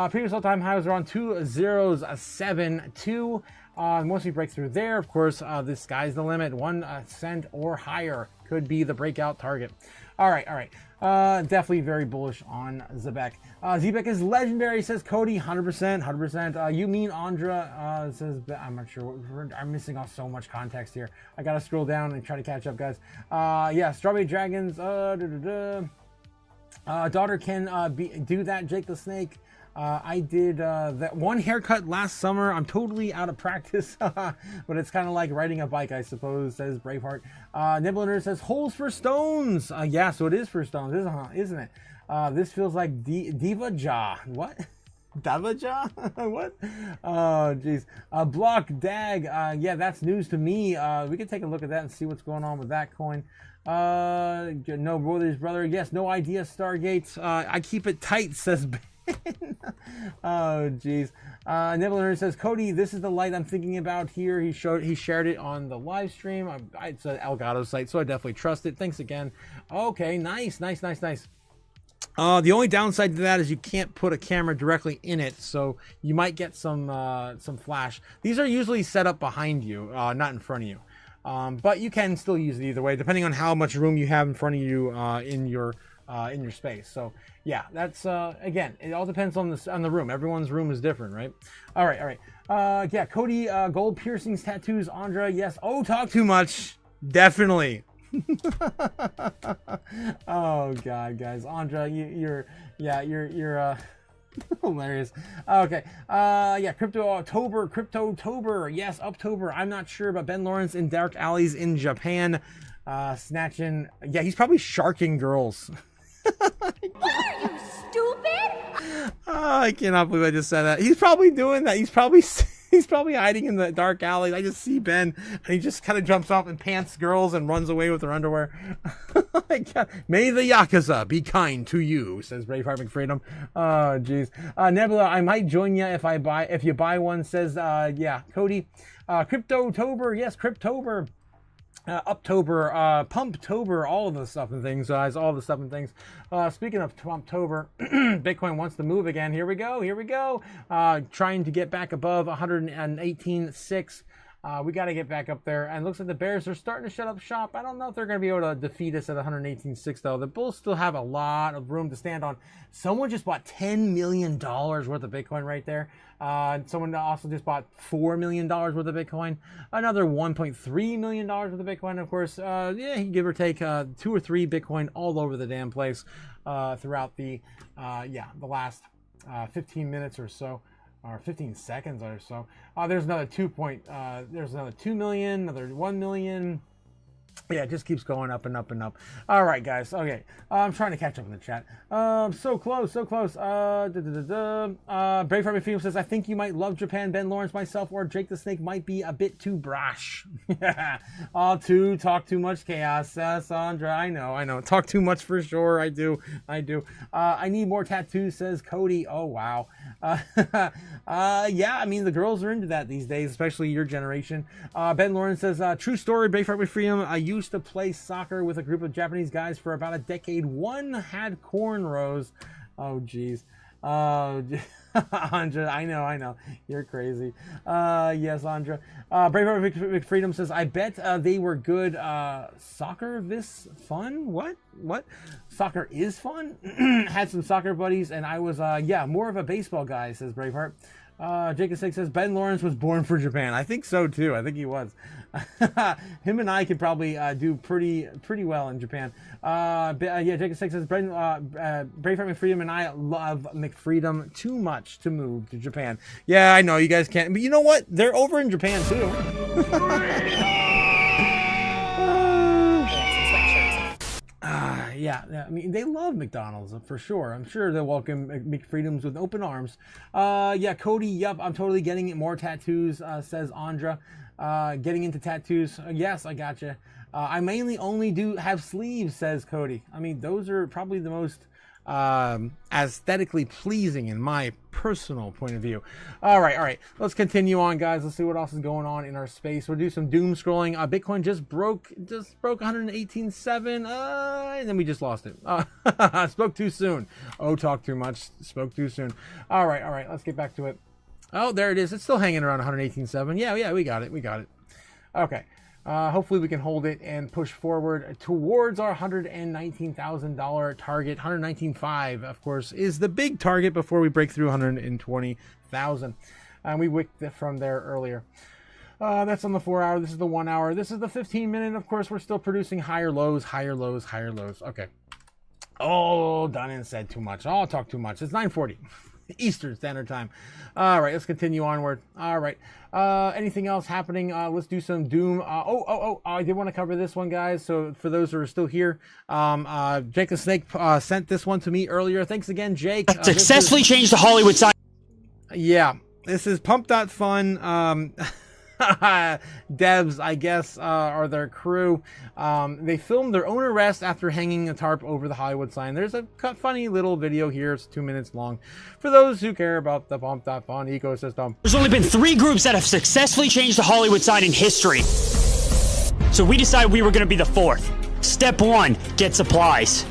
Previous all-time high was around 2072. Once we break through there, of course, the sky's the limit. 1 cent or higher could be the breakout target. All right. Definitely very bullish on Zebek. Zebek is legendary, says Cody. 100%. You mean Andra? Says, I'm not sure. I'm missing off so much context here. I gotta scroll down and try to catch up, guys. Yeah, Strawberry Dragons. Daughter can do that. Jake the Snake. I did that one haircut last summer. I'm totally out of practice, but it's kind of like riding a bike, I suppose, says Braveheart. Nibbler says holes for stones. Yeah, so it is for stones, isn't it? This feels like Diva Jaw. What? Diva Jaw? What? Oh, jeez. Block Dag. Yeah, that's news to me. We can take a look at that and see what's going on with that coin. No brothers, brother. Yes, no idea, Stargate. I keep it tight, says Ben. Oh jeez. Nibbler says, Cody, this is the light I'm thinking about here. He shared it on the live stream. It's an Elgato site, so I definitely trust it. Thanks again. Okay, nice. The only downside to that is you can't put a camera directly in it, so you might get some flash. These are usually set up behind you, not in front of you. But you can still use it either way, depending on how much room you have in front of you in your space. So yeah, that's again, it all depends on the room. Everyone's room is different, right? All right. Yeah, Cody, gold piercings, tattoos, Andra, yes. Oh, talk too much, definitely. Oh God, guys, Andra, you're hilarious. Okay. Yeah, Crypto Otaku. Yes, Uptober. I'm not sure, but Ben Lawrence in dark alleys in Japan, snatching. Yeah, he's probably sharking girls. Why are you stupid? Oh, I cannot believe I just said that. He's probably doing that. He's probably hiding in the dark alley. I just see Ben, and he just kind of jumps off and pants girls and runs away with their underwear. My God. May the Yakuza be kind to you, says Braveheart McFreedom. Oh, jeez. Nebula, I might join you if you buy one, says, yeah, Cody. Crypto October, yes, Cryptober. Uptober, Pumptober, all of the stuff and things, guys, all the stuff and things. Speaking of Pumptober, Bitcoin wants to move again. Here we go. Trying to get back above 118.6. We got to get back up there. And it looks like the bears are starting to shut up shop. I don't know if they're going to be able to defeat us at 118.6, though. The bulls still have a lot of room to stand on. Someone just bought $10 million worth of Bitcoin right there. Someone also just bought $4 million worth of Bitcoin. Another $1.3 million worth of Bitcoin, of course. Yeah, give or take 2 or 3 Bitcoin all over the damn place throughout the last 15 minutes or so. Or 15 seconds or so. There's another 2 million, another 1 million. Yeah, it just keeps going up and up and up. All right, guys. Okay, I'm trying to catch up in the chat. So close. Braveheart McFeedom says, I think you might love Japan. Ben Lawrence, myself, or Jake the Snake might be a bit too brash. Talk too much chaos. Sandra, I know. Talk too much for sure. I do. I need more tattoos, says Cody. Oh, wow. Yeah, I mean, the girls are into that these days, especially your generation. Ben Lawrence says, true story, Braveheart McFreedom. I used to play soccer with a group of Japanese guys for about a decade. One had cornrows. Oh, geez. Andra, I know. You're crazy. Yes, Andra. Braveheart McFreedom says, I bet they were good. Soccer this fun? What? Soccer is fun? Had some soccer buddies, and I was, more of a baseball guy, says Braveheart. Jacob Six says, Ben Lawrence was born for Japan. I think so, too. I think he was. Him and I could probably do pretty well in Japan. Jacob Six says, Braveheart McFreedom and I love McFreedom too much to move to Japan. Yeah, I know, you guys can't. But you know what? They're over in Japan, too. Yeah, I mean, they love McDonald's for sure. I'm sure they'll welcome McFreedoms with open arms. Cody, yep, I'm totally getting more tattoos, says Andra. Getting into tattoos. Yes, I gotcha. I mainly only do have sleeves, says Cody. I mean, those are probably the most aesthetically pleasing in my personal point of view. All right, let's continue on, guys. Let's see what else is going on in our space. We'll do some doom scrolling. Bitcoin just broke 118.7 and then we just lost it. Spoke too soon. Talk too much, spoke too soon. All right, let's get back to it. Oh, there it is. It's still hanging around 118.7. Yeah, we got it. Okay. Hopefully we can hold it and push forward towards our $119,000 target. 119.5, of course, is the big target before we break through 120,000. And we wicked it from there earlier. That's on the 4 hour. This is the 1 hour. This is the 15 minute. Of course, we're still producing higher lows. Okay. Oh, done and said too much. Oh, talk too much. It's 9:40. Eastern Standard Time. All right, let's continue onward. All right. Anything else happening? Let's do some Doom. I did want to cover this one, guys. So for those who are still here, Jake the Snake sent this one to me earlier. Thanks again, Jake. Successfully changed the Hollywood sign. Yeah, this is Pump.fun. Devs, I guess, are their crew. They filmed their own arrest after hanging a tarp over the Hollywood sign. There's a funny little video here. It's 2 minutes long. For those who care about the Pump.fun ecosystem. There's only been 3 groups that have successfully changed the Hollywood sign in history. So we decided we were going to be the 4th. Step 1, get supplies.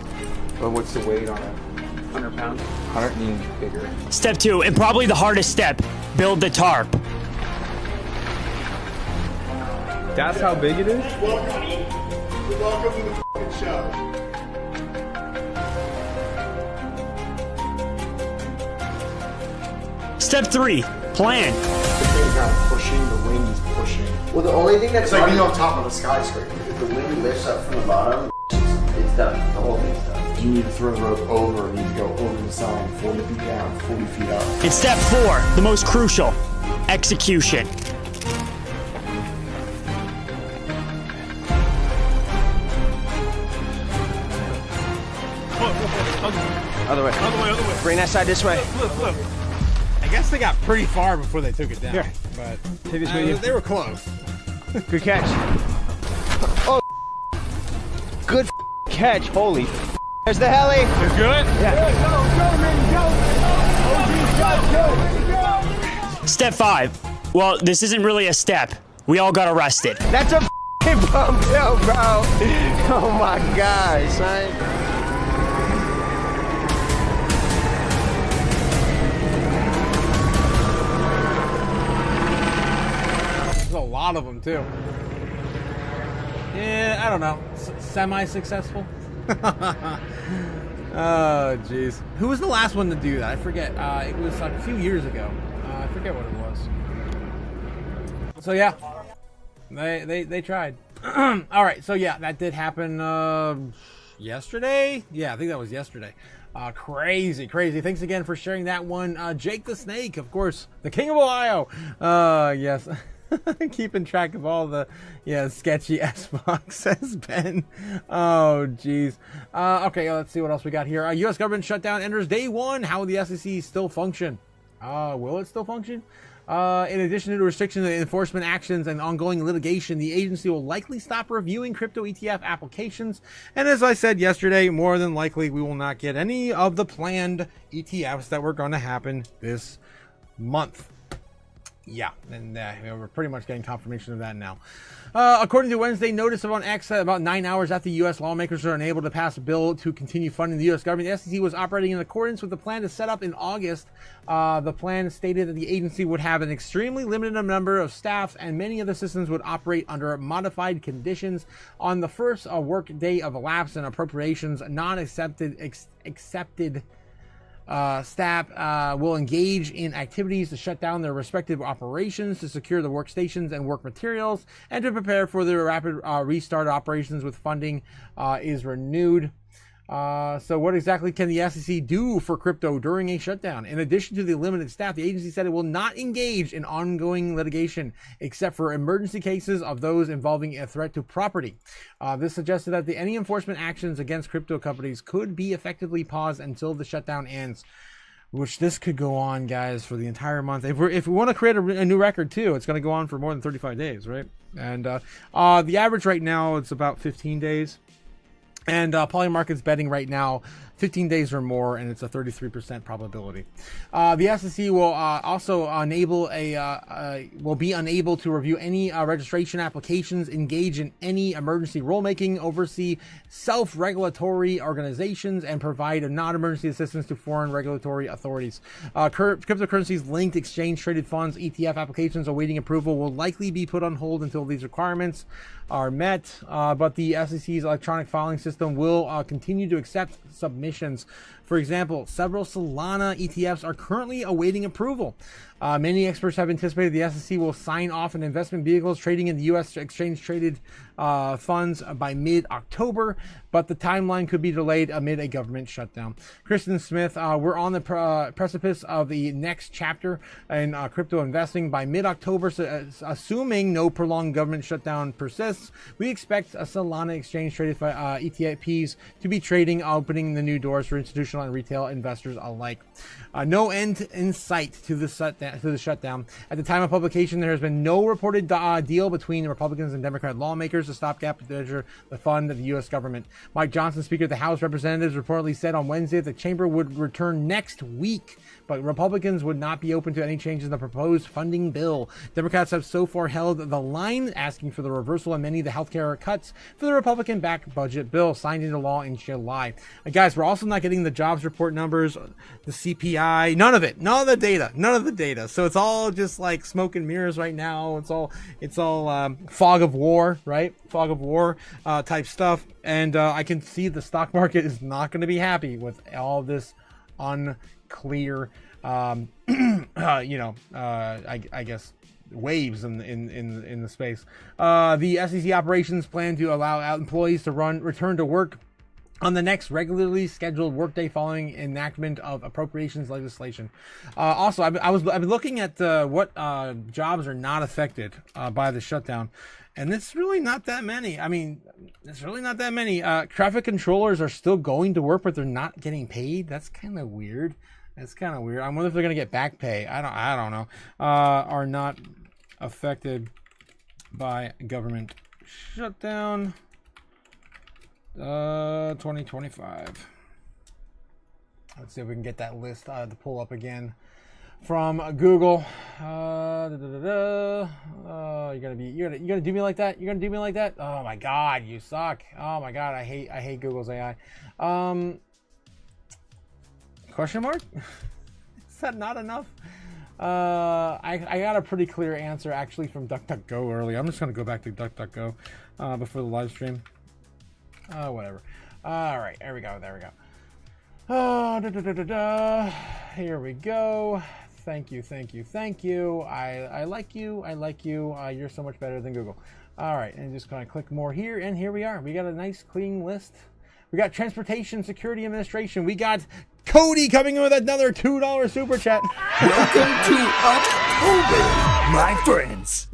Well, what's the weight on it? 100 pounds? 100 means bigger. Step 2, and probably the hardest step, build the tarp. That's how big it is? Welcome to the fucking show. Step 3, plan. The thing's not pushing, the wind is pushing. Well, the only thing that's it's like being on top of a skyscraper. If the wind lifts up from the bottom, it's done. The whole thing's done. You need to throw the rope over, you need to go over the sign, 40 feet down, 40 feet up. And step 4, the most crucial, execution. Other way. Other way. Bring that side this way. Flip. I guess they got pretty far before they took it down. Here. But take this with you. They were close. Good catch. Oh, good catch. Holy. There's the heli. It's good? Yeah. Step 5. Well, this isn't really a step. We all got arrested. That's a bum pill, bro. Oh my God, son. There's a lot of them too. Yeah, I don't know. Semi-successful. Oh, jeez. Who was the last one to do that? I forget. It was like a few years ago. I forget what it was. So yeah, they tried. All right. So yeah, that did happen yesterday. Yeah, I think that was yesterday. Crazy. Thanks again for sharing that one. Jake the Snake, of course, the King of Ohio. Yes. Keeping track of all the sketchy S-Box, says Ben. Oh, geez. Okay, let's see what else we got here. U.S. government shutdown enters day 1. How will the SEC still function? Will it still function? In addition to restrictions and enforcement actions and ongoing litigation, the agency will likely stop reviewing crypto ETF applications. And as I said yesterday, more than likely we will not get any of the planned ETFs that were going to happen this month. Yeah, and we're pretty much getting confirmation of that now. According to Wednesday notice on X, about 9 hours after U.S. lawmakers are unable to pass a bill to continue funding the U.S. government, the SEC was operating in accordance with the plan to set up in August. The plan stated that the agency would have an extremely limited number of staff, and many of the systems would operate under modified conditions. On the first work day of elapse and appropriations, accepted staff will engage in activities to shut down their respective operations, to secure the workstations and work materials, and to prepare for the rapid restart operations with funding is renewed. So what exactly can the SEC do for crypto during a shutdown? In addition to the limited staff, the agency said it will not engage in ongoing litigation except for emergency cases of those involving a threat to property. This suggested that any enforcement actions against crypto companies could be effectively paused until the shutdown ends, which this could go on, guys, for the entire month. If we want to create a new record too, it's going to go on for more than 35 days, right? And the average right now, it's about 15 days. And Polymarket's betting right now 15 days or more, and it's a 33% probability. The SEC will also will be unable to review any registration applications, engage in any emergency rulemaking, oversee self-regulatory organizations, and provide non-emergency assistance to foreign regulatory authorities. Cryptocurrencies linked exchange-traded funds, ETF applications awaiting approval will likely be put on hold until these requirements are met, but the SEC's electronic filing system will continue to accept submissions. For example, several Solana ETFs are currently awaiting approval. Many experts have anticipated the SEC will sign off on investment vehicles trading in the U.S. exchange-traded funds by mid-October, but the timeline could be delayed amid a government shutdown. Kristen Smith, we're on the precipice of the next chapter in crypto investing. By mid-October, assuming no prolonged government shutdown persists, we expect Solana exchange-traded ETPs to be trading, opening the new doors for institutional and retail investors alike. No end in sight to the shutdown. At the time of publication, there has been no reported deal between the Republicans and Democrat lawmakers to stopgap measure the fund of the U.S. government. Mike Johnson, Speaker of the House Representatives, reportedly said on Wednesday that the chamber would return next week, but Republicans would not be open to any changes in the proposed funding bill. Democrats have so far held the line, asking for the reversal of many of the healthcare cuts for the Republican-backed budget bill signed into law in July. Guys, we're also not getting the jobs report numbers, the CPI, none of it, none of the data. So it's all just like smoke and mirrors right now. It's all fog of war, right? Fog of war type stuff. And I can see the stock market is not going to be happy with all this unclear, I guess, waves in the space. The SEC operations plan to allow employees to return to work on the next regularly scheduled workday following enactment of appropriations legislation. Also, I've been looking at what jobs are not affected by the shutdown, and it's really not that many. I mean, it's really not that many. Traffic controllers are still going to work, but they're not getting paid. That's kind of weird. That's kind of weird. I wonder if they're gonna get back pay. I don't know. Are not affected by government shutdown. 2025. Let's see if we can get that list to pull up again from Google. You're gonna do me like that? You're gonna do me like that? Oh my God, you suck. Oh my God, I hate Google's AI. Question mark? Is that not enough? I got a pretty clear answer actually from DuckDuckGo earlier. I'm just gonna go back to DuckDuckGo before the live stream. Whatever. All right, there we go. Here we go. Thank you. I like you. You're so much better than Google. All right, and just gonna click more here, and here we are. We got a nice clean list. We got Transportation Security Administration. We got Cody coming in with another $2 super chat. Welcome to October, my friends.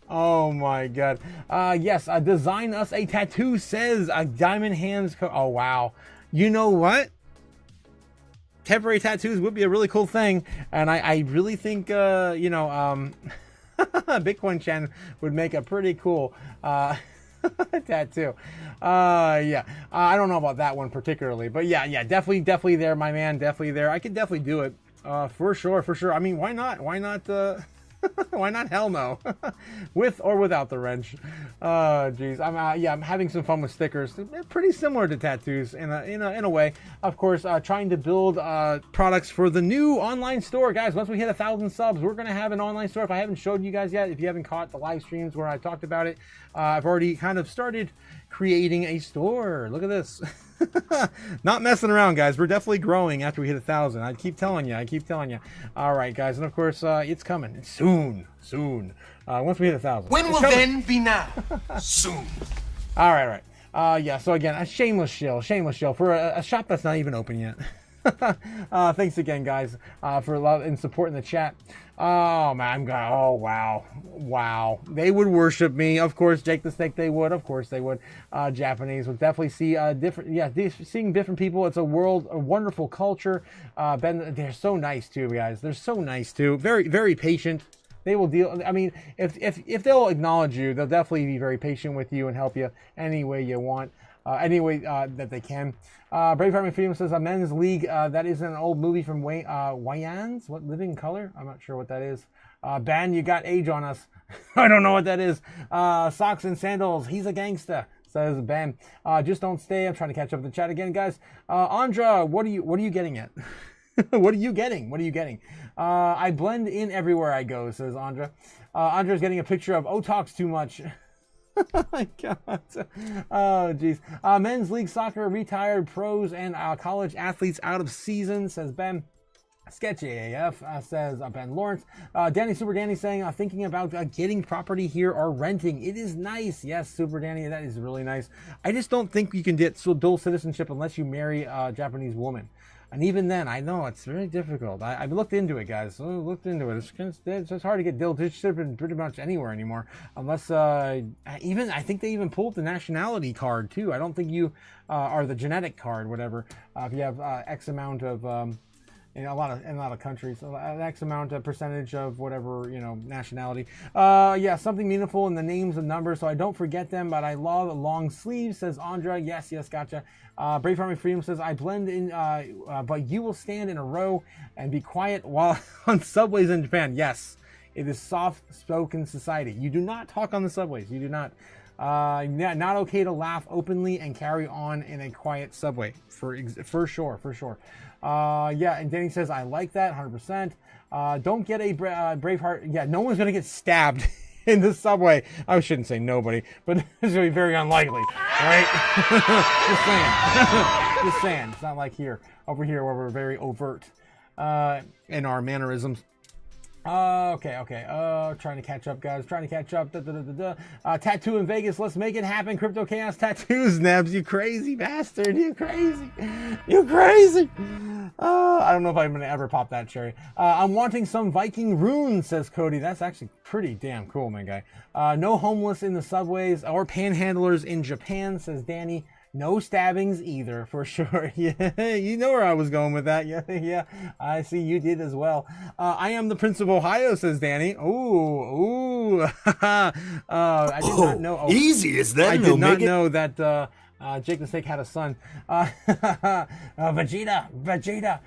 Oh my God. Yes, design us a tattoo, says Diamond Hands. Oh wow. You know what? Temporary tattoos would be a really cool thing, and I really think Bitcoin Chen would make a pretty cool tattoo. Yeah. I don't know about that one particularly, but yeah, definitely there, my man, definitely there. I could definitely do it. For sure. I mean, why not? Why not? Why not? Hell no. With or without the wrench. Geez. I'm having some fun with stickers. They're pretty similar to tattoos in a way. Of course, trying to build products for the new online store, guys. Once we hit 1,000 subs, we're gonna have an online store. If I haven't showed you guys yet, if you haven't caught the live streams where I talked about it, I've already kind of started creating a store. Look at this. Not messing around, guys. We're definitely growing after we hit 1,000. I keep telling you. All right, guys, and of course, it's coming. It's soon. Once we hit 1,000. When will then be now? Soon. All right. Yeah. So again, a shameless shill for a shop that's not even open yet. Thanks again, guys, for love and support in the chat. Oh man, oh wow. They would worship me, of course. Jake the Snake, they would, of course they would. Japanese would definitely see seeing different people. It's a wonderful culture. Ben, they're so nice too, guys. They're so nice too. Very, very patient. They will deal. I mean, if they'll acknowledge you, they'll definitely be very patient with you and help you any way you want. Any way that they can. Braveheart and Freedom says a men's league. That is an old movie from Wayans. What, Living Color? I'm not sure what that is. Ben, you got age on us. I don't know what that is. Socks and sandals. He's a gangster, says Ben. Just don't stay. I'm trying to catch up with the chat again, guys. Andra, what are you getting at? What are you getting? I blend in everywhere I go, says Andra. Andra's getting a picture of talks too much. Oh my God. Oh geez. Men's league soccer, retired pros and college athletes out of season, says Ben. Sketchy AF, says Ben Lawrence. Danny Super Danny saying thinking about getting property here or renting. It is nice. Yes, Super Danny, that is really nice. I just don't think you can get dual citizenship unless you marry a Japanese woman. And even then, I know it's very difficult. I've looked into it, guys. It's just hard to get dual citizenship pretty much anywhere anymore, unless I think they even pulled the nationality card too. I don't think you are the genetic card, whatever. If you have X amount of in a lot of countries, an X amount of percentage of whatever, nationality. Yeah, something meaningful in the names and numbers, so I don't forget them. But I love long sleeves, says Andra. Yes, gotcha. Brave Army Freedom says I blend in, but you will stand in a row and be quiet while on subways in Japan. Yes, it is soft-spoken society. You do not talk on the subways. You do not. Not okay to laugh openly and carry on in a quiet subway. For sure. Yeah, and Danny says, I like that, 100%. Don't get a Braveheart. Yeah, no one's going to get stabbed in the subway. I shouldn't say nobody, but it's going to be very unlikely, right? Just saying. It's not like over here where we're very overt in our mannerisms. Okay. Trying to catch up, guys. Trying to catch up. Tattoo in Vegas. Let's make it happen. Crypto Chaos tattoos, Nebs. You crazy bastard. You crazy. You crazy. I don't know if I'm going to ever pop that cherry. I'm wanting some Viking runes, says Cody. That's actually pretty damn cool, man, guy. No homeless in the subways or panhandlers in Japan, says Danny. No stabbings either, for sure. Yeah, you know where I was going with that. Yeah, I see you did as well. I am the Prince of Ohio, says Danny. Ooh. I did not know. Oh, easy is that? I did not know that Jake the Snake had a son. Vegeta.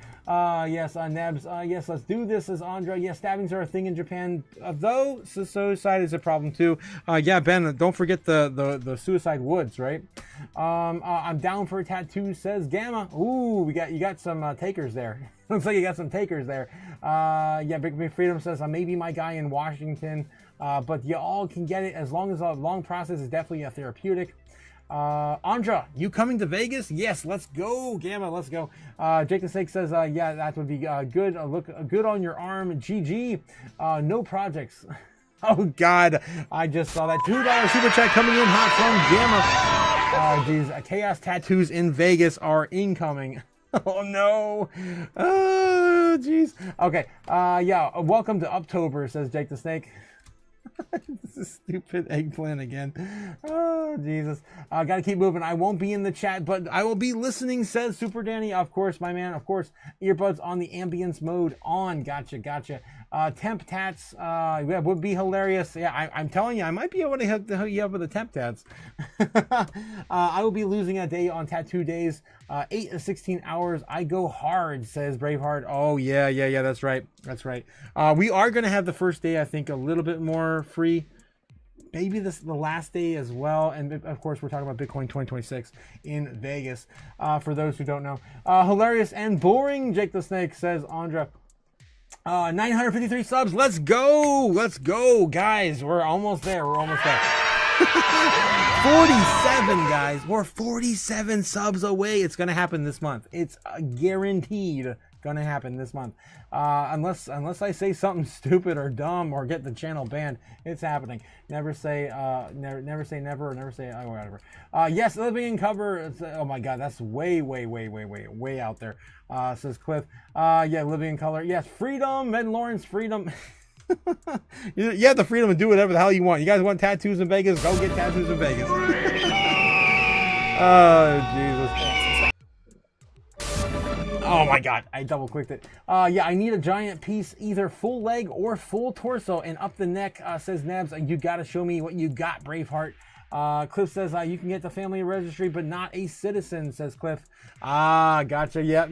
Yes, Nebs. Yes, let's do this, says Andra. Yes, stabbings are a thing in Japan, though suicide is a problem too. Yeah, Ben, don't forget the suicide woods, right? I'm down for a tattoo, says Gamma. Ooh, you got some takers there. Looks like you got some takers there. Yeah, Big Freedom says maybe my guy in Washington, but you all can get it as long as a long process is definitely a therapeutic. Andra, you coming to Vegas? Yes, let's go, Gamma, let's go. Jake the Snake says, yeah, that would be good. Look good on your arm. GG. No projects. Oh God, I just saw that $2 super chat coming in hot from Gamma. Geez, Chaos tattoos in Vegas are incoming. Oh no. Oh jeez. Okay. Yeah. Welcome to UPTOBER, says Jake the Snake. This is stupid eggplant again. Oh, Jesus. Gotta keep moving. I won't be in the chat, but I will be listening, says Super Danny. Of course, my man. Of course. Earbuds on the ambience mode on. Gotcha. Temp tats. Yeah, would be hilarious. Yeah, I'm telling you, I might be able to hook you up with the temp tats. I will be losing a day on tattoo days. 8 to 16 hours. I go hard, says Braveheart. Oh, yeah. That's right. We are going to have the first day, I think, a little bit more free. Maybe the last day as well. And of course, we're talking about Bitcoin 2026 in Vegas. For those who don't know. Hilarious and boring, Jake the Snake, says Andra. 953 subs. Let's go, guys. We're almost there. 47, guys. We're 47 subs away. It's gonna happen this month. It's guaranteed gonna happen this month. Unless I say something stupid or dumb or get the channel banned, it's happening. Never say never, or never say whatever. Yes, living in cover. Oh my God, that's way out there. Says Cliff. Yeah, living in color. Yes, freedom. Med Lawrence, freedom. You have the freedom to do whatever the hell you want. You guys want tattoos in Vegas? Go get tattoos in Vegas. Oh, Jesus. Oh my God, I double clicked it. Yeah, I need a giant piece, either full leg or full torso and up the neck, says Nebs. You gotta show me what you got, Braveheart. Cliff says, you can get the family registry, but not a citizen, says Cliff. Gotcha. Yep.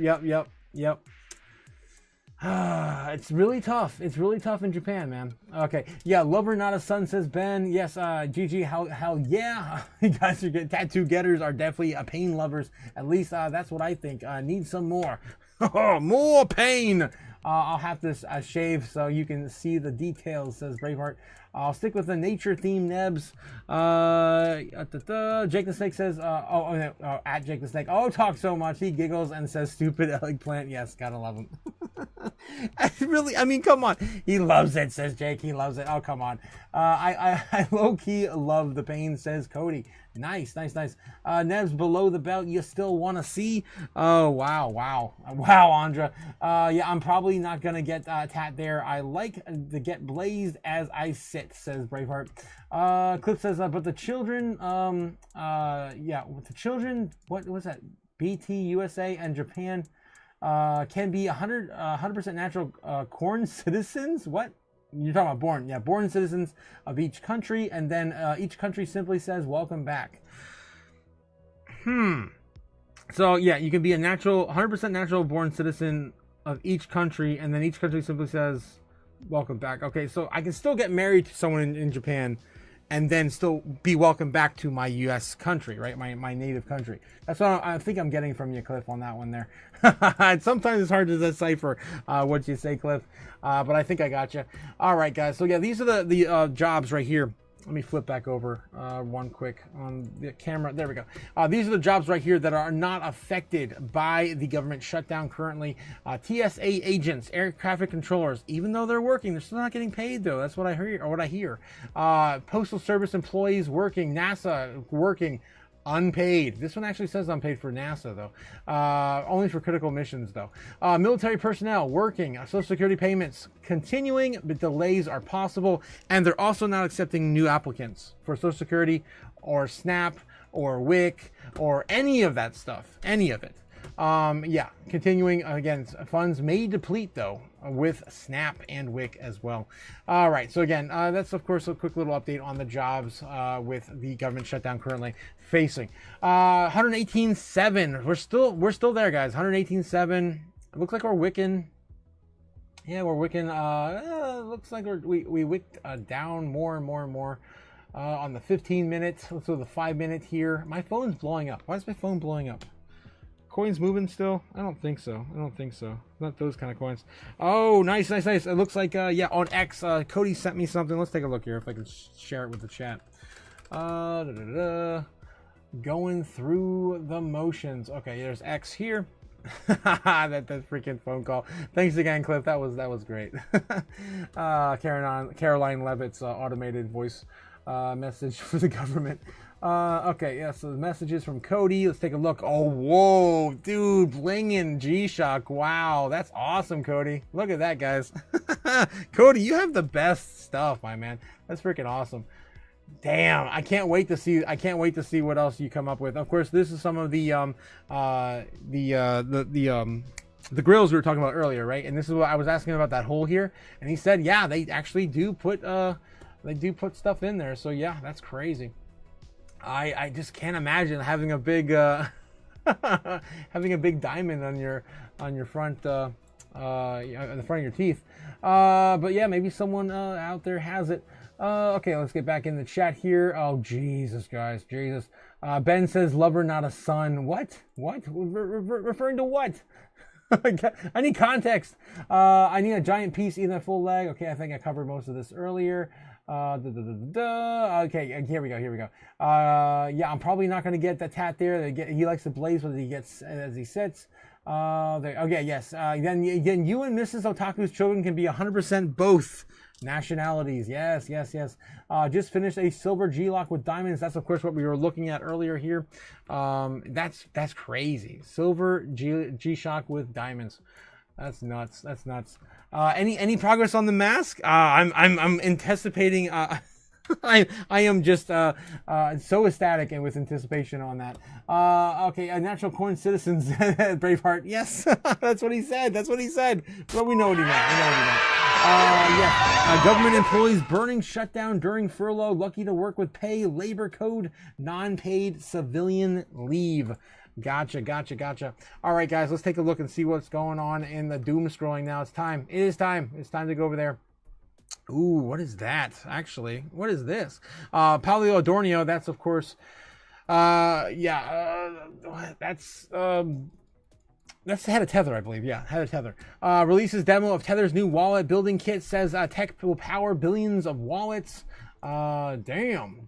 It's really tough. It's really tough in Japan, man. Okay. Yeah, lover, not a son, says Ben. Yes, GG, hell yeah. You guys are good. Tattoo getters are definitely pain lovers. At least that's what I think. Need some more. More pain. I'll have to shave so you can see the details, says Braveheart. I'll stick with the nature theme, Nebs. Jake the Snake says, at Jake the Snake. Oh, talk so much. He giggles and says, stupid eggplant. Yes, gotta love him. I mean, come on. He loves it, says Jake. He loves it. Oh, come on. I low-key love the pain, says Cody. Nice. Nebs, below the belt, you still want to see? Oh, wow, Andra. Yeah, I'm probably not going to get tat there. I like to get blazed as I sit, says Braveheart. Cliff says, but the children, with the children, what was that? BT, USA, and Japan can be 100% natural corn citizens? What? You're talking about born. Yeah, born citizens of each country, and then each country simply says, welcome back. So, yeah, you can be a 100% natural born citizen of each country, and then each country simply says, welcome back. Okay, so I can still get married to someone in Japan, and then still be welcome back to my U.S. country, right? My native country. That's what I think I'm getting from you, Cliff, on that one there. Sometimes it's hard to decipher what you say, Cliff, but I think I got you. All right, guys. So yeah, these are the jobs right here. let me flip back over one quick on the camera. There we go. These are the jobs right here that are not affected by the government shutdown currently. TSA agents, air traffic controllers, even though they're working, they're still not getting paid though. That's what I hear, or what I hear. Postal Service employees working, NASA working, unpaid. This one actually says unpaid for NASA though. Only for critical missions though. Military personnel working, Social Security payments continuing, but delays are possible. And they're also not accepting new applicants for Social Security or SNAP or WIC or any of that stuff. Any of it. Yeah, continuing again, funds may deplete though with SNAP and WIC as well. All right, so again, that's of course a quick little update on the jobs with the government shutdown currently facing. 118.7. We're still there, guys. 118.7. It looks like we're wicking. Yeah, we're wicking. Looks like we wicked down more and more and more. On the 15 minute. Let's go to the 5 minute here. My phone's blowing up. Why is my phone blowing up? Coins moving still? I don't think so. I don't think so. Not those kind of coins. Oh, nice, nice, nice. It looks like, yeah, on X, Cody sent me something. Let's take a look here if I can share it with the chat. Going through the motions. Okay, there's X here. that freaking phone call. Thanks again, Cliff. That was great. Caroline Levitt's automated voice message for the government. Okay, yeah, so the messages from Cody. Let's take a look. Oh, whoa, dude, blingin' G-Shock. Wow, that's awesome, Cody. Look at that, guys. Cody, you have the best stuff, my man. That's freaking awesome. Damn, I can't wait to see what else you come up with. Of course, this is some of the grills we were talking about earlier, right? And this is what I was asking about, that hole here, and he said, yeah, they actually do put stuff in there. So yeah, that's crazy. I just can't imagine having a big having a big diamond on your front the front of your teeth. But yeah, maybe someone out there has it. Okay, let's get back in the chat here. Oh, Jesus, guys, Jesus. Ben says lover, not a son. What? Referring to what? I need context. I need a giant piece, even a full leg. Okay, I think I covered most of this earlier. Okay, here we go. Yeah, I'm probably not going to get the tat there. He likes to blaze what he gets as he sits. Okay, yes. Then you and Mrs. Otaku's children can be 100% both nationalities. Yes. Just finished a silver G-Lock with diamonds. That's of course what we were looking at earlier here. That's crazy. Silver G-Shock with diamonds. That's nuts. Any progress on the mask? I'm anticipating. I am just so ecstatic and with anticipation on that. Okay, a natural corn citizens, Braveheart. Yes, that's what he said. Well, we know what he meant. Yes. Government employees burning shutdown during furlough. Lucky to work with pay, labor code, non-paid civilian leave. Gotcha. All right, guys, let's take a look and see what's going on in the doom scrolling now. It's time. It's time to go over there. Ooh, what is that? Actually, what is this? Paleo Adornio. That's of course, that's Head of Tether, I believe. Yeah, Head of Tether. Releases demo of Tether's new wallet building kit. Says tech will power billions of wallets. Damn.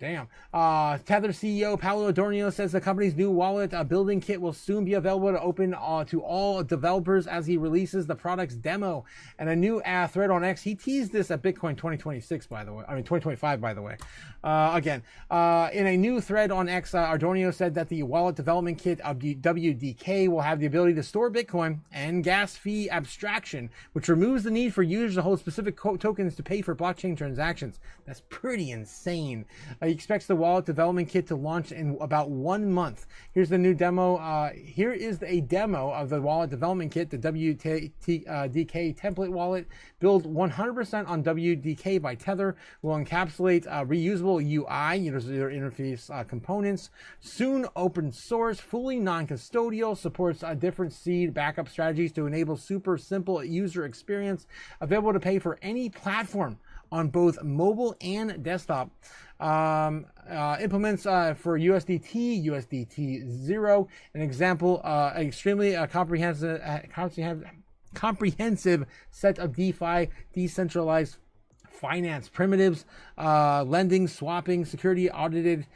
Tether CEO Paolo Adornio says the company's new wallet building kit will soon be available to open to all developers as he releases the product's demo. And a new thread on X. He teased this at Bitcoin 2026, by the way. I mean 2025, by the way. Again, in a new thread on X, Adornio said that the wallet development kit of WDK will have the ability to store Bitcoin and gas fee abstraction, which removes the need for users to hold specific tokens to pay for blockchain transactions. That's pretty insane. He expects the wallet development kit to launch in about 1 month. Here's the new demo. Here is a demo of the wallet development kit, the WDK template wallet, built 100% on WDK by Tether, will encapsulate reusable UI, user interface components, soon open source, fully non-custodial, supports different seed backup strategies to enable super simple user experience, available to pay for any platform on both mobile and desktop. Implements for USDT, USDT 0, an example, extremely comprehensive set of DeFi decentralized finance, primitives, lending, swapping, security audited,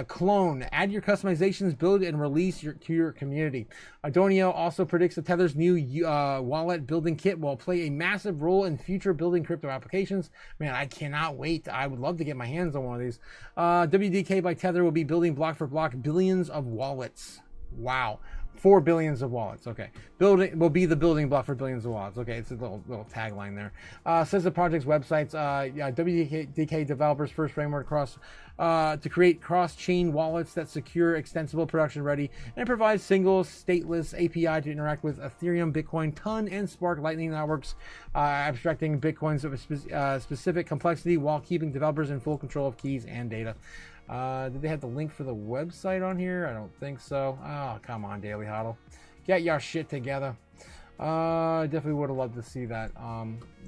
clone. Add your customizations, build and release to your community. Adonio also predicts that Tether's new wallet building kit will play a massive role in future building crypto applications. Man, I cannot wait. I would love to get my hands on one of these. WDK by Tether will be building block for block billions of wallets. Wow. 4 billions of wallets. Okay. Building will be the building block for billions of wallets. Okay. It's a little tagline there. Says the project's websites, WDK developers first framework to create cross-chain wallets that secure, extensible, production ready, and provides single stateless API to interact with Ethereum, Bitcoin, Ton, and Spark Lightning networks, abstracting Bitcoin's specific complexity while keeping developers in full control of keys and data. Did they have the link for the website on here? I don't think so. Oh, come on, Daily Huddle. Get your shit together. Definitely would have loved to see that.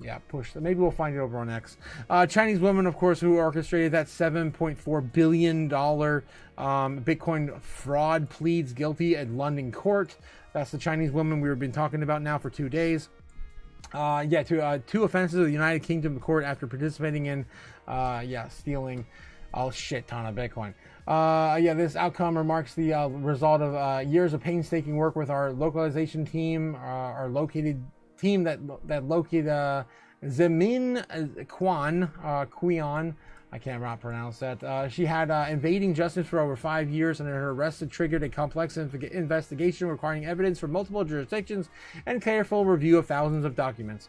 Yeah, push. Maybe we'll find it over on X. Chinese woman, of course, who orchestrated that $7.4 billion Bitcoin fraud, pleads guilty at London court. That's the Chinese woman we've been talking about now for 2 days. Two offenses of the United Kingdom court after participating in, stealing a shit ton of Bitcoin. This outcome marks the result of years of painstaking work with our localization team, our located team that located Zemin Qian. I cannot pronounce that. She had evading justice for over 5 years, and her arrest triggered a complex investigation requiring evidence from multiple jurisdictions and careful review of thousands of documents.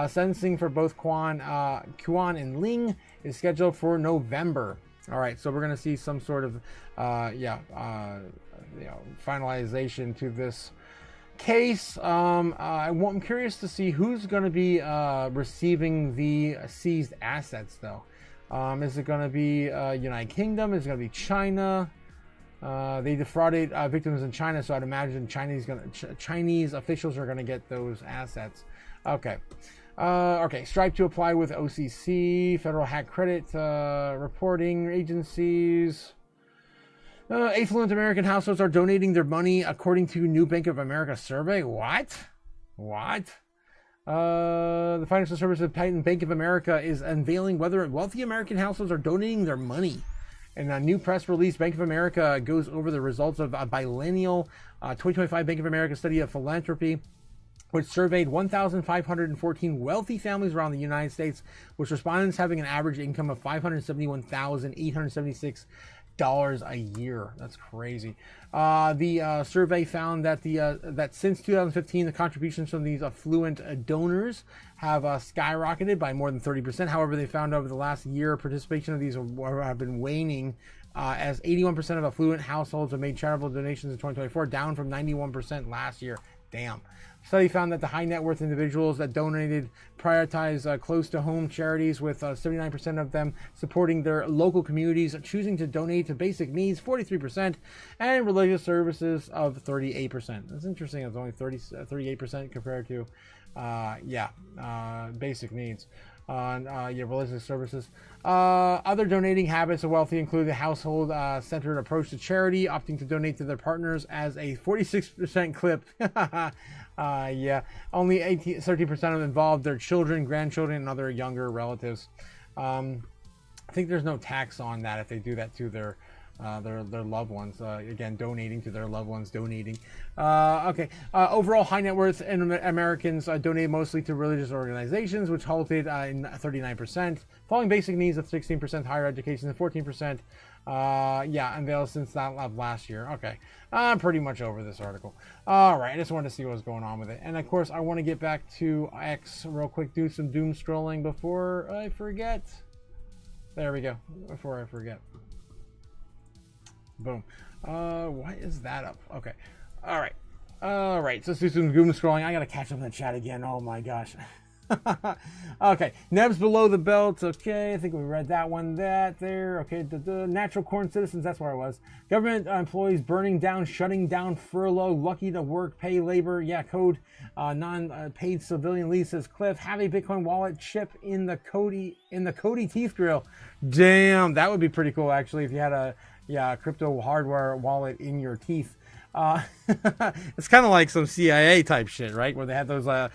Sentencing for both Qian and Ling is scheduled for November. All right, so we're going to see some sort of, finalization to this case. I'm curious to see who's going to be receiving the seized assets, though. Is it going to be United Kingdom? Is it going to be China? They defrauded victims in China, so I'd imagine Chinese officials are going to get those assets. Okay. Stripe to apply with OCC, federal hack credit reporting agencies. Affluent American households are donating their money according to new Bank of America survey. What? The financial services titan Bank of America is unveiling whether wealthy American households are donating their money. In a new press release, Bank of America goes over the results of a biennial 2025 Bank of America study of philanthropy, which surveyed 1,514 wealthy families around the United States, with respondents having an average income of $571,876 a year. That's crazy. The survey found that that since 2015, the contributions from these affluent donors have skyrocketed by more than 30%. However, they found over the last year, participation of these have been waning, as 81% of affluent households have made charitable donations in 2024, down from 91% last year. Damn. Study found that the high net worth individuals that donated prioritize close to home charities, with 79% of them supporting their local communities, choosing to donate to basic needs 43%, and religious services of 38%. That's interesting. It's only 38% compared to basic needs. Religious services. Other donating habits of wealthy include the household-centered approach to charity, opting to donate to their partners as a 46% clip. Only 13% of them involved their children, grandchildren, and other younger relatives. I think there's no tax on that if they do that to their loved ones. Again, donating to their loved ones, overall, high net worth Americans donated mostly to religious organizations, which halted in 39%, following basic needs of 16%, higher education and 14%. Unveiled since that of last year. Okay, I'm pretty much over this article. All right, I just wanted to see what was going on with it, and of course, I want to get back to X real quick. Do some doom scrolling before I forget. There we go. Before I forget. Boom. Why is that up? Okay. All right. So let's do some doom scrolling. I gotta catch up in the chat again. Oh my gosh. Okay. Nebs below the belt. Okay. I think we read that one. Okay. The natural corn citizens. That's where I was. Government employees burning down, shutting down, furlough. Lucky to work, pay labor. Yeah. Code. Non-paid civilian lease, says Cliff. Have a Bitcoin wallet chip in the Cody teeth grill. Damn. That would be pretty cool, actually, if you had a crypto hardware wallet in your teeth. It's kind of like some CIA type shit, right? Where they had those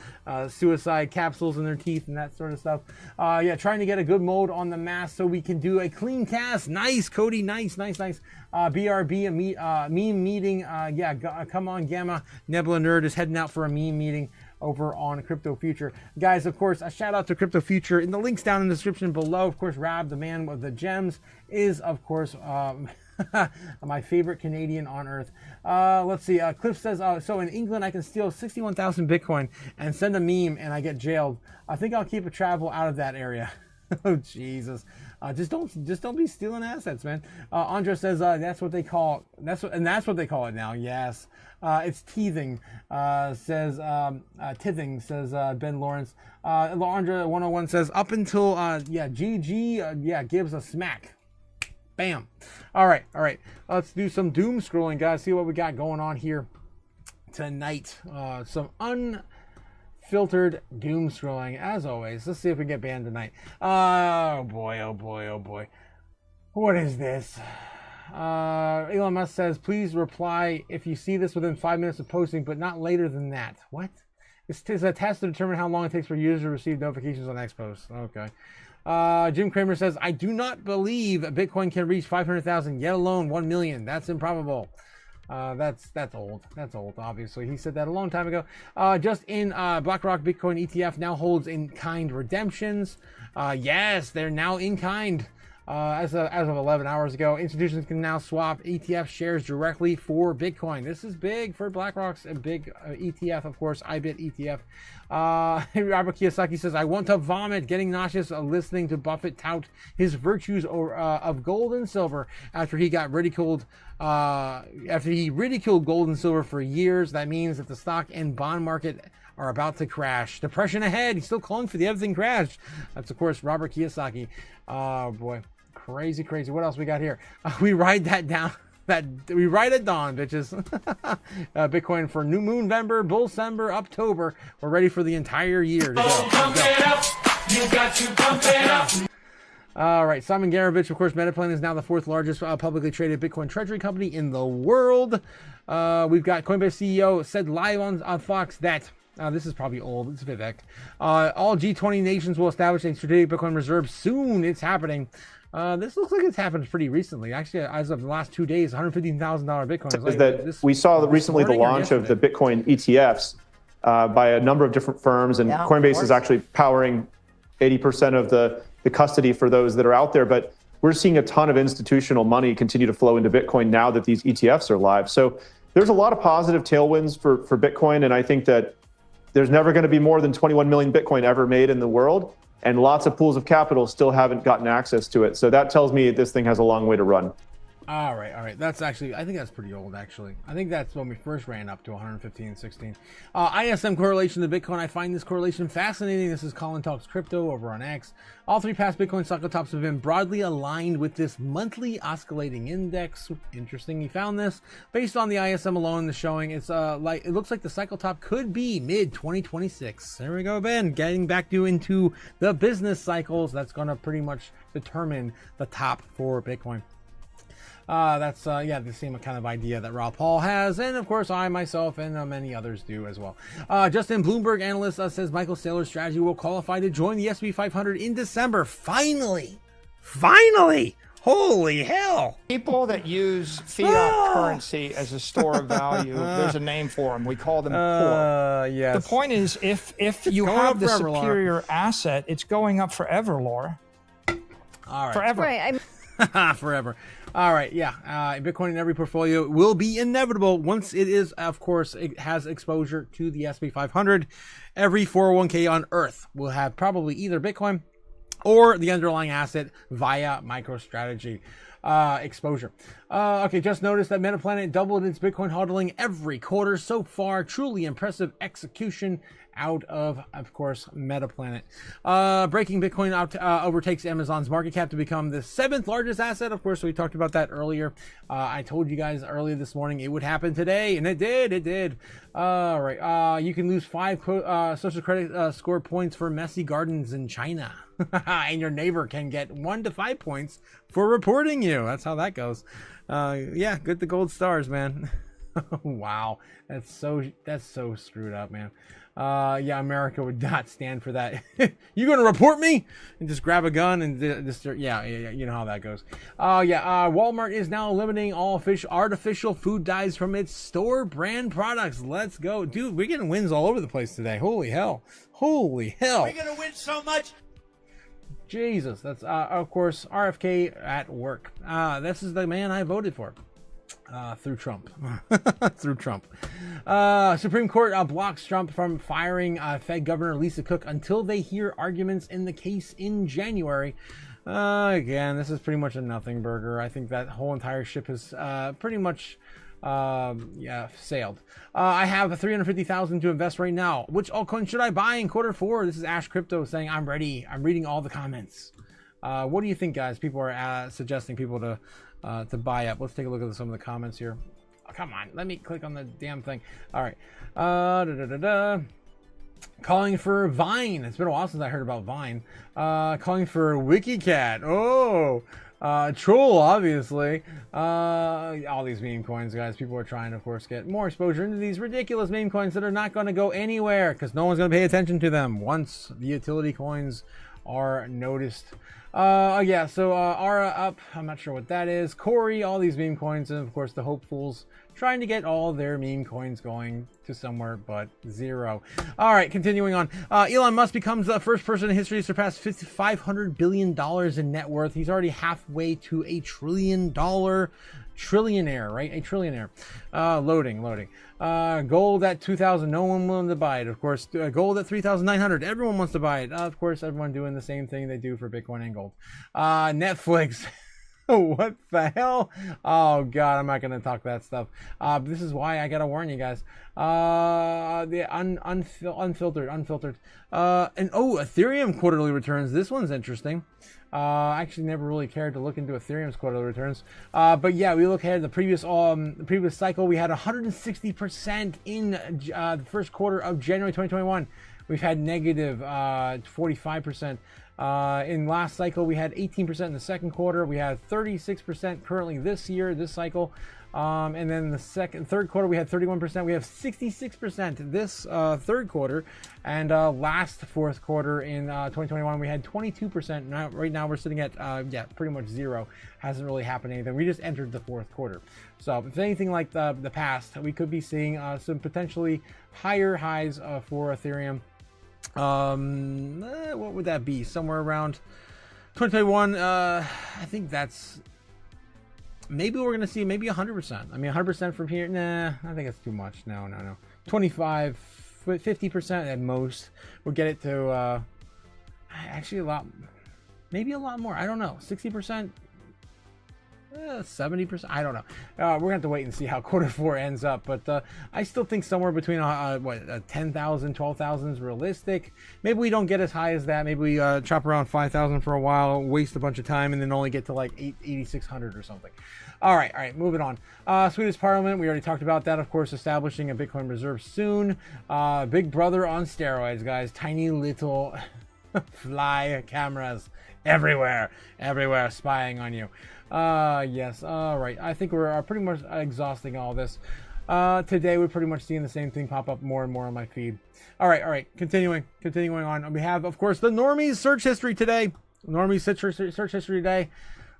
suicide capsules in their teeth and that sort of stuff. Yeah, trying to get a good mode on the mask so we can do a clean cast. Nice, Cody. Nice. BRB, a meme meeting. Yeah, come on, Gamma. Nebula Nerd is heading out for a meme meeting over on Crypto Future. Guys, of course, a shout out to Crypto Future in the links down in the description below. Of course, Rab, the man with the gems, is, of course, my favorite Canadian on earth. Let's see. Cliff says, so in England, I can steal 61,000 Bitcoin and send a meme and I get jailed. I think I'll keep a travel out of that area. Oh, Jesus. Just don't be stealing assets, man. Andra says, that's what they call it now. Yes. It's teething, says, tithing, says, Ben Lawrence. Andra 101 says, up until, GG, gives a smack. Bam. All right. Let's do some doom scrolling, guys. See what we got going on here tonight. Some unfiltered doom scrolling, as always. Let's see if we get banned tonight. Oh boy. What is this? Elon Musk says, please reply if you see this within 5 minutes of posting, but not later than that. What? It's a test to determine how long it takes for users to receive notifications on X posts. Okay. Jim Kramer says, I do not believe Bitcoin can reach 500,000, yet alone 1 million. That's improbable. That's old. That's old, obviously. He said that a long time ago. Just in BlackRock Bitcoin ETF now holds in-kind redemptions. Yes, they're now in-kind. As of 11 hours ago, institutions can now swap ETF shares directly for Bitcoin. This is big for BlackRock's a big ETF, of course, IBIT ETF. Robert Kiyosaki says, I want to vomit, getting nauseous listening to Buffett tout his virtues of gold and silver after he ridiculed gold and silver for years. That means that the stock and bond market are about to crash. Depression ahead. He's still calling for the everything crash. That's, of course, Robert Kiyosaki. Oh, boy. Crazy. What else we got here? We ride that down. We ride at dawn, bitches. Bitcoin for New Moonvember, Bullcember, October. We're ready for the entire year to go. Pump it up. You got to pump it up. All right, Simon Garovich, of course, Metaplan is now the 4th largest publicly traded Bitcoin treasury company in the world. We've got Coinbase CEO said live on Fox that this is probably old. It's Vivek. All G20 nations will establish a strategic Bitcoin reserve soon. It's happening. This looks like it's happened pretty recently. Actually, as of the last 2 days, $115,000 Bitcoin. Is that we saw recently the launch of the Bitcoin ETFs by a number of different firms, and Coinbase is actually powering 80% of the custody for those that are out there. But we're seeing a ton of institutional money continue to flow into Bitcoin now that these ETFs are live. So there's a lot of positive tailwinds for Bitcoin, and I think that there's never going to be more than 21 million Bitcoin ever made in the world. And lots of pools of capital still haven't gotten access to it. So that tells me this thing has a long way to run. All right. That's actually, I think that's pretty old, actually. I think that's when we first ran up to 115, 16. ISM correlation to Bitcoin. I find this correlation fascinating. This is Colin Talks Crypto over on X. All 3 past Bitcoin cycle tops have been broadly aligned with this monthly oscillating index. Interesting he found this. Based on the ISM alone, the showing, it's it looks like the cycle top could be mid-2026. There we go, Ben. Getting back into the business cycles. That's going to pretty much determine the top for Bitcoin. That's the same kind of idea that Rob Paul has, and of course I myself and many others do as well. Justin Bloomberg analyst says Michael Saylor's strategy will qualify to join the S&P 500 in December. Finally, holy hell! People that use fiat currency as a store of value, there's a name for them. We call them poor. Yes. The point is, if you have the superior asset, it's going up forever, Laura. All right. Forever. Right. Forever. All right, Bitcoin in every portfolio will be inevitable once it is, of course, it has exposure to the S&P 500. Every 401k on Earth will have probably either Bitcoin or the underlying asset via MicroStrategy exposure. Okay, just noticed that Metaplanet doubled its Bitcoin hodling every quarter so far. Truly impressive execution out of course, Metaplanet. Breaking Bitcoin out overtakes Amazon's market cap to become the 7th largest asset. Of course, we talked about that earlier. I told you guys earlier this morning it would happen today, and it did. All right. You can lose 5 social credit score points for messy gardens in China. And your neighbor can get 1 to 5 points for reporting you. That's how that goes. Good, the gold stars, man. Wow, that's so screwed up, man. Yeah, America would not stand for that. You gonna report me? And just grab a gun and just yeah, you know how that goes. Walmart is now eliminating all artificial food dyes from its store brand products. Let's go, dude. We're getting wins all over the place today. Holy hell! Holy hell! We're gonna win so much. Jesus, that's of course RFK at work. This is the man I voted for. Through Trump. Through Trump. Supreme Court blocks Trump from firing Fed Governor Lisa Cook until they hear arguments in the case in January. Again, this is pretty much a nothing burger. I think that whole entire ship has pretty much sailed. I have $350,000 to invest right now. Which altcoin should I buy in Q4? This is Ash Crypto saying I'm ready. I'm reading all the comments. What do you think, guys? People are suggesting people to buy up. Let's take a look at some of the comments here. Oh, come on, let me click on the damn thing. All right. Calling for Vine. It's been a while since I heard about Vine. Calling for WikiCat. Oh, Troll, obviously. All these meme coins, guys. People are trying to, of course, get more exposure into these ridiculous meme coins that are not going to go anywhere because no one's going to pay attention to them once the utility coins are noticed. Ara up. I'm not sure what that is. Corey, all these meme coins, and of course the hopefuls trying to get all their meme coins going to somewhere but zero. All right, continuing on. Elon Musk becomes the first person in history to surpass $500 billion in net worth. He's already halfway to $1 trillion. Trillionaire, right? A trillionaire. Loading. Gold at 2,000. No one willing to buy it. Of course, gold at 3,900. Everyone wants to buy it. Of course, everyone doing the same thing they do for Bitcoin and gold. Netflix. What the hell? Oh God, I'm not gonna talk that stuff. This is why I gotta warn you guys. The unfiltered. Ethereum quarterly returns. This one's interesting. I actually never really cared to look into Ethereum's quarterly returns. But yeah, we look ahead the previous cycle. We had 160% in the first quarter of January 2021. We've had negative 45%. In last cycle, we had 18% in the second quarter. We had 36% currently this cycle. And then the third quarter, we had 31%. We have 66% this third quarter. And last fourth quarter in 2021, we had 22%. Now, right now, we're sitting at, pretty much zero. Hasn't really happened anything. We just entered the fourth quarter. So if anything like the past, we could be seeing some potentially higher highs for Ethereum. What would that be? Somewhere around 2021. I think that's maybe we're gonna see maybe 100%. I mean, 100% from here. Nah, I think it's too much. No. 25, 50% at most. We'll get it to actually a lot more. I don't know. 60%. 70%. I don't know. We're gonna have to wait and see how Q4 ends up, but I still think somewhere between 10,000, 12,000 is realistic. Maybe we don't get as high as that. Maybe we chop around 5,000 for a while, waste a bunch of time, and then only get to like 8,600 or something. All right, moving on. Swedish Parliament, we already talked about that, of course, establishing a Bitcoin reserve soon. Big Brother on steroids, guys. Tiny little fly cameras everywhere, spying on you. Yes. All right. I think we're pretty much exhausting all this. Today we're pretty much seeing the same thing pop up more and more on my feed. All right. Continuing on. We have, of course, the Normies search history today. Normies search history today.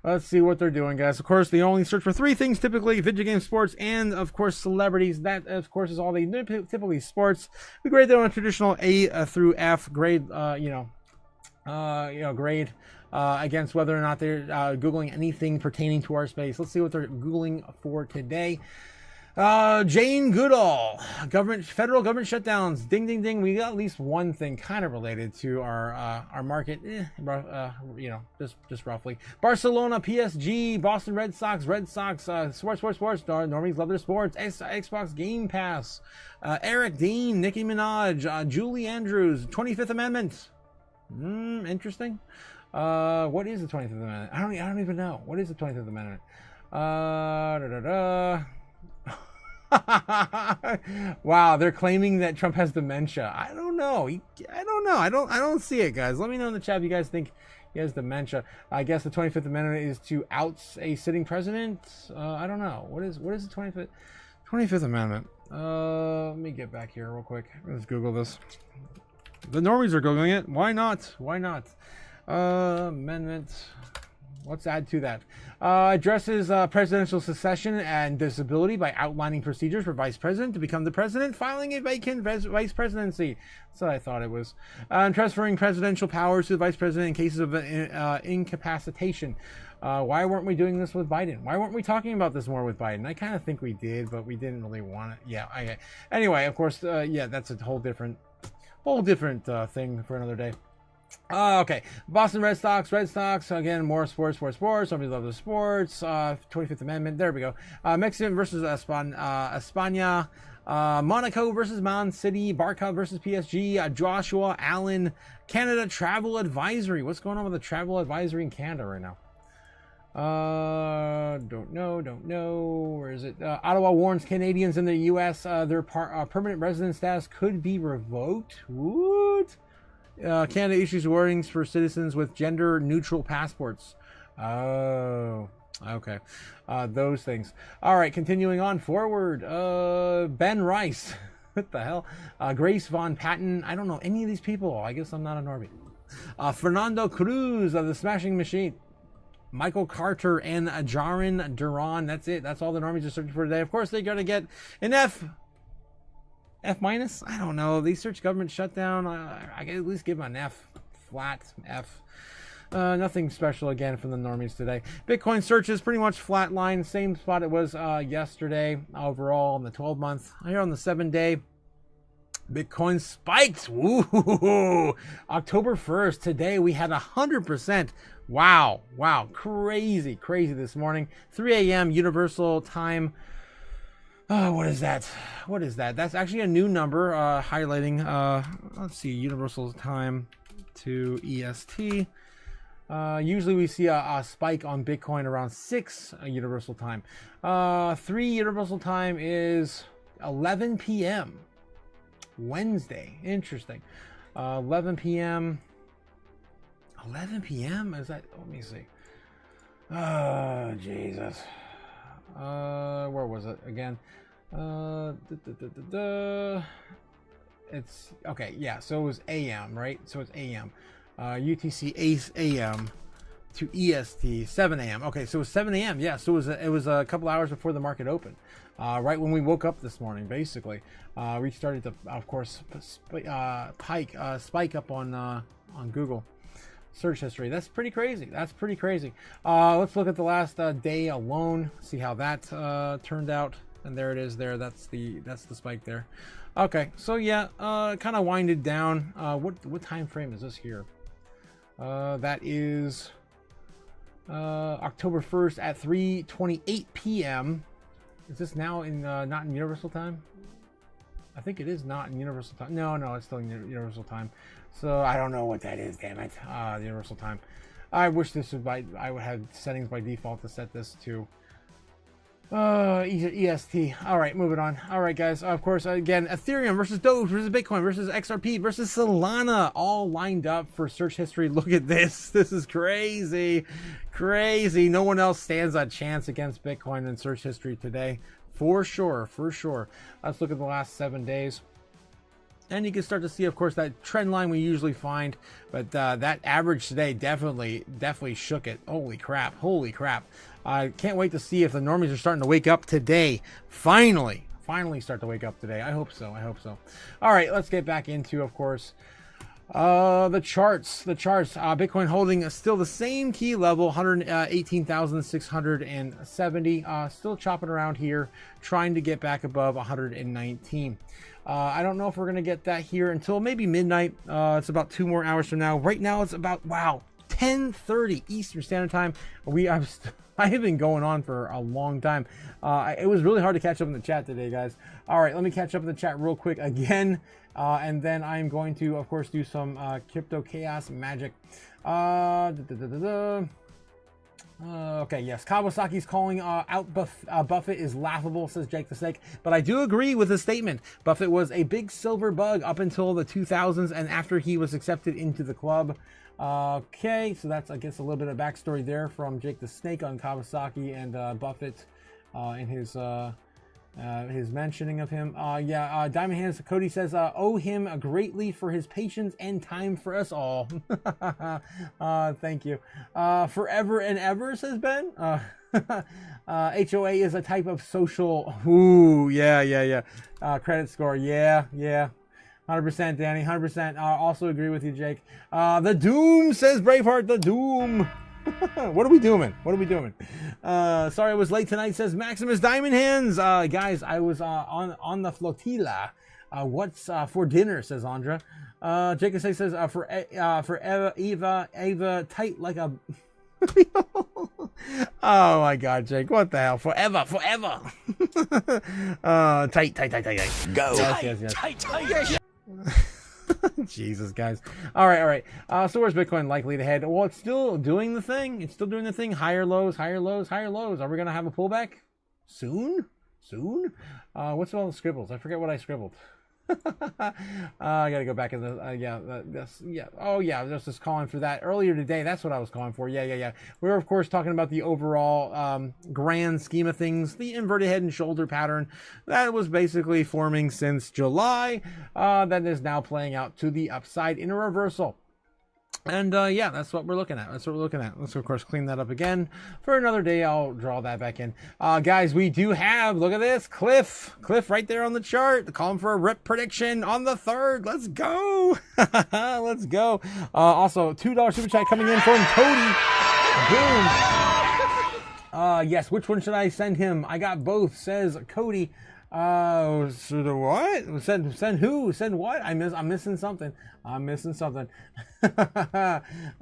Let's see what they're doing, guys. Of course, they only search for 3 things typically: video game, sports, and of course celebrities. That, of course, is all they do. Typically sports. We grade them on a traditional A through F grade. Grade. Against whether or not they're Googling anything pertaining to our space. Let's see what they're Googling for today. Jane Goodall, federal government shutdowns. Ding, ding, ding. We got at least one thing kind of related to our market. Just roughly. Barcelona, PSG, Boston Red Sox, sports. Normies love their sports. Xbox Game Pass. Eric Dean, Nicki Minaj, Julie Andrews, 25th Amendment. Interesting. What is the 25th Amendment? I don't even know. What is the 25th Amendment? Wow, they're claiming that Trump has dementia. I don't know. I don't see it, guys. Let me know in the chat if you guys think he has dementia. I guess the 25th Amendment is to out a sitting president. I don't know. What is the 25th? 25th Amendment. Let me get back here real quick. Let's Google this. The normies are Googling it. Why not? Why not? Amendment. Let's add to that. Addresses presidential succession and disability by outlining procedures for vice president to become the president, filing a vacant vice presidency. That's what I thought it was. And transferring presidential powers to the vice president in cases of incapacitation. Why weren't we doing this with Biden? Why weren't we talking about this more with Biden? I kind of think we did, but we didn't really want it. Yeah. Anyway, of course, yeah, that's a whole different thing for another day. Okay, Boston Red Sox, again, more sports. Somebody loves the sports. 25th Amendment, there we go. Mexican versus España. Monaco versus Man City. Barca versus PSG. Joshua Allen. Canada Travel Advisory. What's going on with the travel advisory in Canada right now? Don't know. Where is it? Ottawa warns Canadians in the U.S. Their permanent resident status could be revoked. What? Canada issues warnings for citizens with gender-neutral passports. Oh, okay. Those things. All right, continuing on forward. Ben Rice. What the hell? Grace Von Patten. I don't know any of these people. I guess I'm not a normie. Fernando Cruz of the Smashing Machine. Michael Carter and Jaron Duran. That's it. That's all the normies are searching for today. Of course, they're going to get an F minus. I don't know. They search government shutdown. I can at least give them an F. Flat F. Nothing special again from the normies today. Bitcoin searches pretty much flatline. Same spot it was yesterday overall on the 12-month. Here on the 7-day. Bitcoin spiked. Woo! October 1st. Today we had 100%. Wow. Crazy this morning. 3 a.m. Universal Time. Oh, what is that? That's actually a new number highlighting, let's see, Universal Time to EST. Usually we see a spike on Bitcoin around 6 Universal Time. 3 Universal Time is 11 p.m. Wednesday. Interesting. 11 p.m. 11 p.m.? Is that, let me see. Oh, Jesus. Where was it again? It's okay. Yeah. So it was AM, right? So it's AM. UTC AM to EST 7 a.m. Okay. So it was 7 a.m. Yeah. So it was a couple hours before the market opened. Right when we woke up this morning, basically, we started to, of course, spike up on Google search history. That's pretty crazy. Let's look at the last day alone, see how that turned out. And there it is there. That's the spike there. Okay, so yeah, kind of winded down. What time frame is this here? That is October 1st at 3:28 p.m. Is this now in not in Universal Time? I think it is not in Universal Time. No, it's still in Universal Time. So I don't know what that is, damn it. The Universal Time. I wish this would I would have settings by default to set this to EST. All right, moving on. All right, guys. Of course, again, Ethereum versus Doge versus Bitcoin versus XRP versus Solana, all lined up for search history. Look at this. This is crazy. No one else stands a chance against Bitcoin in search history today. For sure. Let's look at the last 7 days. And you can start to see, of course, that trend line we usually find. But that average today definitely shook it. Holy crap. I can't wait to see if the normies are starting to wake up today. Finally start to wake up today. I hope so. All right, let's get back into, of course, the charts. Bitcoin holding still the same key level, 118,670. Still chopping around here, trying to get back above 119. I don't know if we're going to get that here until maybe midnight. It's about 2 more hours from now. Right now it's about, 10:30 Eastern Standard Time. I have been going on for a long time. It was really hard to catch up in the chat today, guys. All right, let me catch up in the chat real quick again. And then I'm going to, of course, do some Crypto Chaos magic. Okay, yes. Kawasaki's calling out Buffett is laughable, says Jake the Snake. But I do agree with his statement. Buffett was a big silver bug up until the 2000s and after he was accepted into the club. Okay, so that's, I guess, a little bit of backstory there from Jake the Snake on Kawasaki and Buffett in his his mentioning of him. Diamond Hands Cody says, owe him greatly for his patience and time for us all. Thank you. Forever and ever, says Ben. HOA is a type of social. Ooh, yeah. Credit score, yeah. 100%, Danny, 100%. Also agree with you, Jake. The Doom, says Braveheart, the Doom. What are we doing? Sorry I was late tonight, says Maximus Diamond Hands. Guys, I was on the flotilla. What's for dinner, says Andra. Jacob says for Eva tight like a oh my god, Jake, what the hell? Forever. Tight. Go. Yes. Tight. Jesus, guys. All right. So where's Bitcoin likely to head? Well, it's still doing the thing. Higher lows. Are we gonna have a pullback soon? What's all the scribbles? I forget what I scribbled. I gotta go back in the I was just calling for that earlier today. That's what I was calling for. Yeah. We're of course talking about the overall grand scheme of things, the inverted head and shoulder pattern that was basically forming since July, that is now playing out to the upside in a reversal. And that's what we're looking at. Let's of course clean that up again for another day. I'll draw that back in. Guys, we do have, look at this, Cliff right there on the chart, calling for a rip prediction on the 3rd. Let's go. Let's go. Also $2 super chat coming in from Cody. Boom. Yes, which one should I send him? I got both, says Cody. So the what? Send who? Send what? I'm missing something. Dude,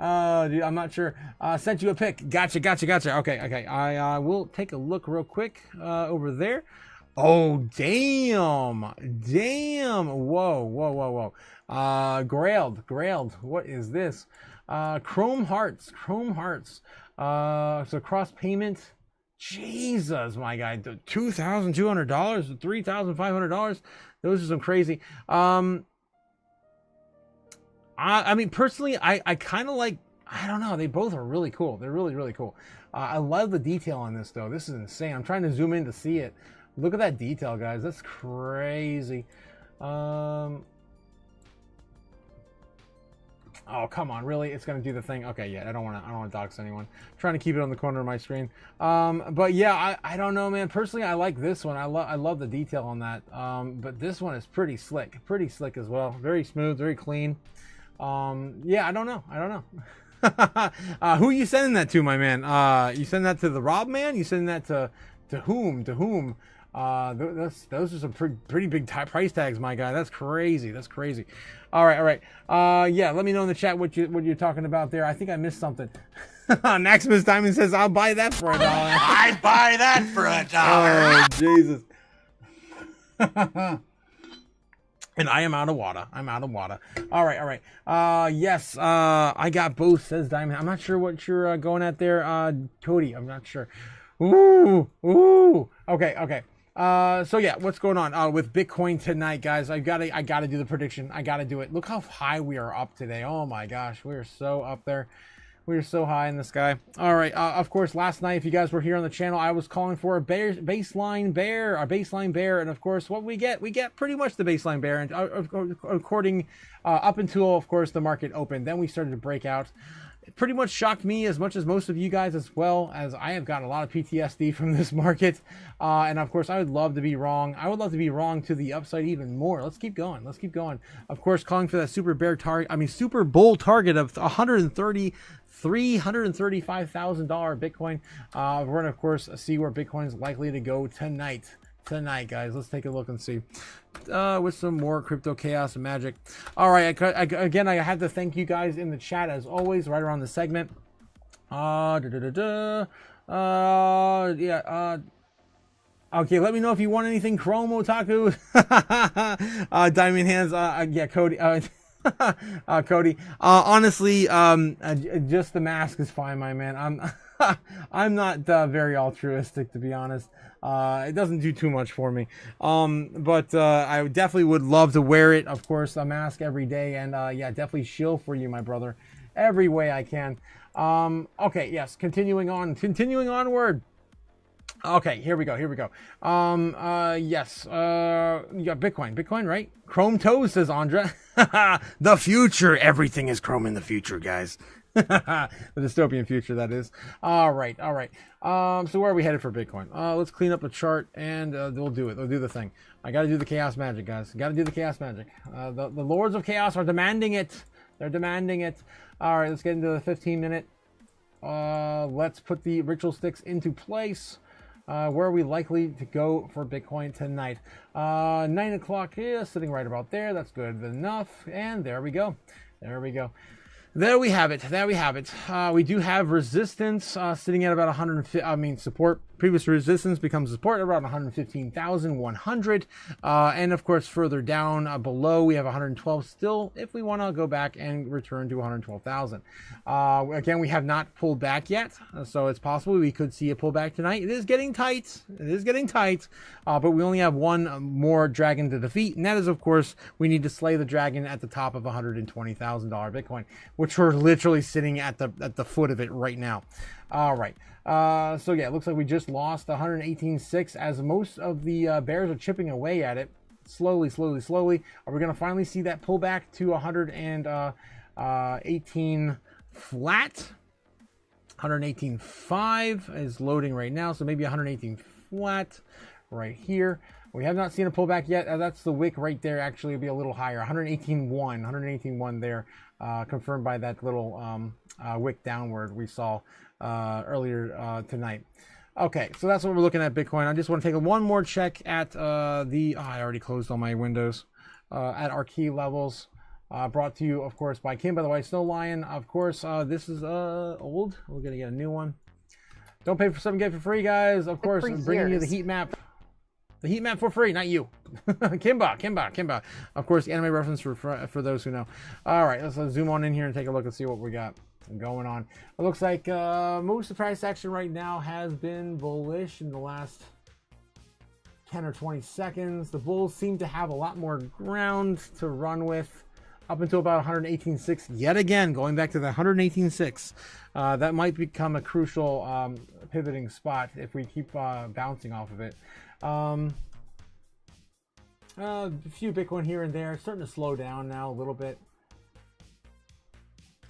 I'm not sure. Sent you a pic. Gotcha. Okay. I will take a look real quick over there. Oh, damn. Whoa. Grailed. What is this? Chrome Hearts. So cross payment. Jesus, my guy, $2,200, $3,500. Those are some crazy. I mean, personally, I kind of like. I don't know. They both are really cool. They're really cool. I love the detail on this though. This is insane. I'm trying to zoom in to see it. Look at that detail, guys. That's crazy. Oh, come on, really? It's gonna do the thing. Okay, yeah, I don't want to dox anyone. I'm trying to keep it on the corner of my screen. But yeah, I don't know, man. Personally, I like this one. I love the detail on that. But this one is pretty slick as well. Very smooth, very clean. Yeah, I don't know. Who you sending that to, my man? You sending that to the Rob man? You sending that to whom? Those are some pretty big price tags, my guy. That's crazy. All right. Yeah, let me know in the chat what you're talking about there. I think I missed something. Maximus Diamond says, I'll buy that for $1. I'd buy that for $1. Oh, Jesus. And I am out of water. All right. Yes, I got both, says Diamond. I'm not sure what you're going at there, Cody. I'm not sure. Ooh. Okay. So yeah, what's going on with Bitcoin tonight, guys? I gotta do the prediction. I gotta do it. Look how high we are up today. Oh my gosh, we are so up there. We are so high in the sky. All right. Of course, last night, if you guys were here on the channel, I was calling for a baseline bear, and of course, what we get pretty much the baseline bear, and according up until, of course, the market opened. Then we started to break out. It pretty much shocked me as much as most of you guys, as well, as I have gotten a lot of PTSD from this market. And of course, I would love to be wrong. I would love to be wrong to the upside even more. Let's keep going. Of course, calling for that super bull target of $135,000 Bitcoin. We're going to, of course, see where Bitcoin's likely to go tonight, guys. Let's take a look and see with some more crypto chaos and magic. All right, again, I have to thank you guys in the chat as always right around the segment. Okay, let me know if you want anything, Chrome Otaku. Diamond Hands, yeah, Cody. Cody, honestly, just the mask is fine, my man. I'm not very altruistic, to be honest. It doesn't do too much for me. But I definitely would love to wear it, of course, a mask every day, and yeah, definitely shill for you, my brother, every way I can. Okay, yes, continuing onward. Okay, here we go. Yes. You got Bitcoin, right? Chrome toes, says Andra. The future. Everything is Chrome in the future, guys. The dystopian future, that is. All right. So where are we headed for Bitcoin? Let's clean up the chart and we'll do it. We'll do the thing. I got to do the chaos magic, guys. Got to do the chaos magic. The lords of chaos are demanding it. They're demanding it. All right, let's get into the 15-minute. Let's put the ritual sticks into place. Where are we likely to go for Bitcoin tonight? 9 o'clock is sitting right about there. That's good enough. And there we go. There we have it. We do have resistance sitting at about 150. Support. Previous resistance becomes support at around 115,100. And of course, further down below, we have 112 still. If we want to go back and return to 112,000. Again, we have not pulled back yet, so it's possible we could see a pullback tonight. It is getting tight. But we only have one more dragon to defeat, and that is, of course, we need to slay the dragon at the top of $120,000 Bitcoin, which we're literally sitting at the foot of it right now. All right. So yeah, it looks like we just lost 118.6 as most of the bears are chipping away at it slowly. Are we going to finally see that pull back to 118 flat? 118.5 is loading right now, so maybe 118 flat right here. We have not seen a pullback yet. That's the wick right there. Actually, it'll be a little higher. 118.1 there, confirmed by that little wick downward we saw earlier tonight. Okay, so that's what we're looking at Bitcoin. I just want to take one more check at I already closed all my windows, at our key levels. Brought to you, of course, by Kim, by the way, Snow Lion. Of course, this is old. We're going to get a new one. Don't pay for something, get it for free, guys. Of course, I'm bringing you the heat map. The heat map for free, not you. Kimba. Of course, the anime reference for those who know. All right, let's zoom on in here and take a look and see what we got going on. It looks like most of the price action right now has been bullish in the last 10 or 20 seconds. The bulls seem to have a lot more ground to run with up until about 118.6. Yet again, going back to the 118.6. That might become a crucial pivoting spot if we keep bouncing off of it. A few Bitcoin here and there, starting to slow down now a little bit.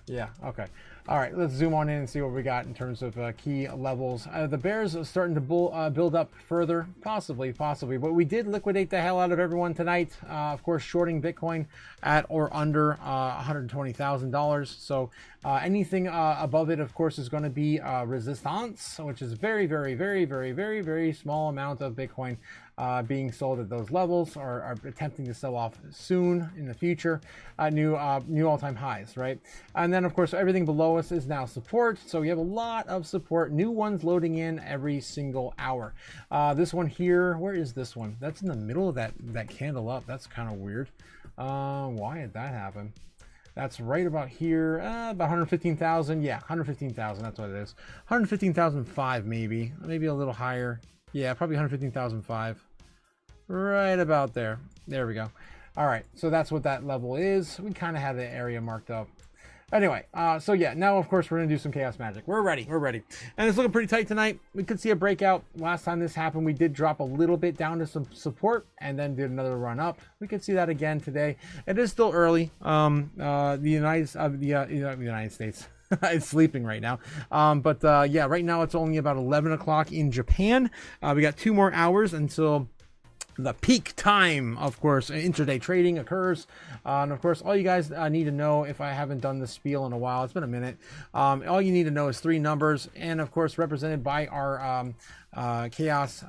Yeah, okay. All right, let's zoom on in and see what we got in terms of key levels. The bears are starting to build up further, possibly, but we did liquidate the hell out of everyone tonight. Of course, shorting Bitcoin at or under $120,000. So anything above it, of course, is going to be resistance, which is very small amount of Bitcoin being sold at those levels, or are attempting to sell off soon in the future, new all-time highs, right? And then, of course, everything below us is now support. So we have a lot of support, new ones loading in every single hour. This one here, where is this one? That's in the middle of that candle up. That's kind of weird. Why did that happen? That's right about here, about 115,000. Yeah, 115,000. That's what it is. 115,005 maybe a little higher. Yeah, probably 115,005. Right about there. There we go. All right, so that's what that level is. We kind of have the area marked up. Anyway, so yeah, now of course we're gonna do some chaos magic. We're ready. And it's looking pretty tight tonight. We could see a breakout. Last time this happened, we did drop a little bit down to some support and then did another run up. We could see that again today. It is still early. The United States. It's sleeping right now. Yeah, right now it's only about 11 o'clock in Japan. We got 2 more hours until the peak time, of course, intraday trading occurs. And of course, all you guys need to know, if I haven't done this spiel in a while, it's been a minute. All you need to know is 3 numbers, and of course, represented by our chaos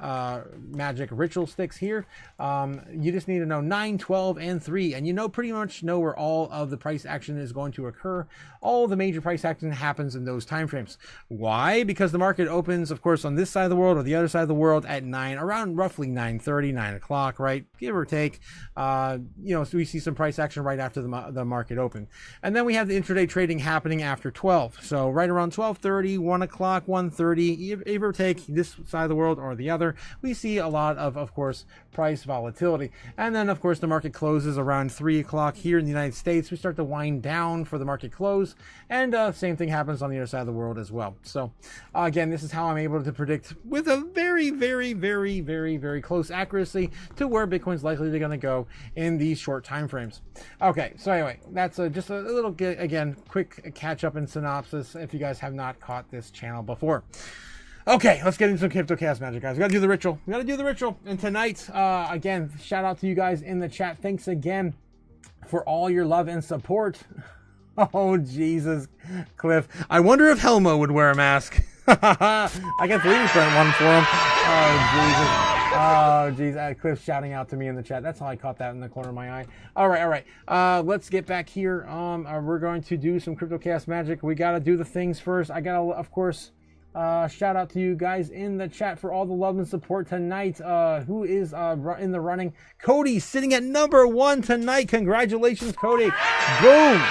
magic ritual sticks here. You just need to know 9, 12, and 3, and pretty much know where all of the price action is going to occur. All the major price action happens in those time frames. Why? Because the market opens, of course, on this side of the world or the other side of the world at around roughly 9:30, 9 o'clock, right? Give or take. So we see some price action right after the market open, and then we have the intraday trading happening after 12. So right around 12:30, 1 o'clock, 1:30, give or take. This side of the world or the other, we see a lot of course, price volatility. And then, of course, the market closes around 3 o'clock here in the United States. We start to wind down for the market close, and same thing happens on the other side of the world as well. So, again, this is how I'm able to predict with a very, very, very, very, very close accuracy to where Bitcoin's likely to going to go in these short time frames. Okay, so anyway, that's just a little, again, quick catch up and synopsis if you guys have not caught this channel before. Okay, let's get into some Crypto Chaos magic, guys. We gotta do the ritual. We gotta do the ritual. And tonight, again, shout out to you guys in the chat. Thanks again for all your love and support. Oh, Jesus, Cliff. I wonder if Helmo would wear a mask. I can believe one for him. Oh, Jesus. Oh, geez. Cliff shouting out to me in the chat. That's how I caught that in the corner of my eye. All right. Let's get back here. We're going to do some Crypto Chaos magic. We got to do the things first. I got to, of course, shout out to you guys in the chat for all the love and support tonight. Who is in the running? Cody sitting at number 1 tonight. Congratulations, Cody. Boom.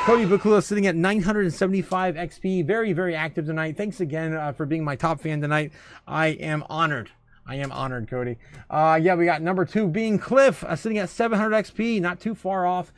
Cody Bukula sitting at 975 XP. Very, very active tonight. Thanks again for being my top fan tonight. I am honored. Cody. Yeah, we got number 2 being Cliff, sitting at 700 XP, not too far off.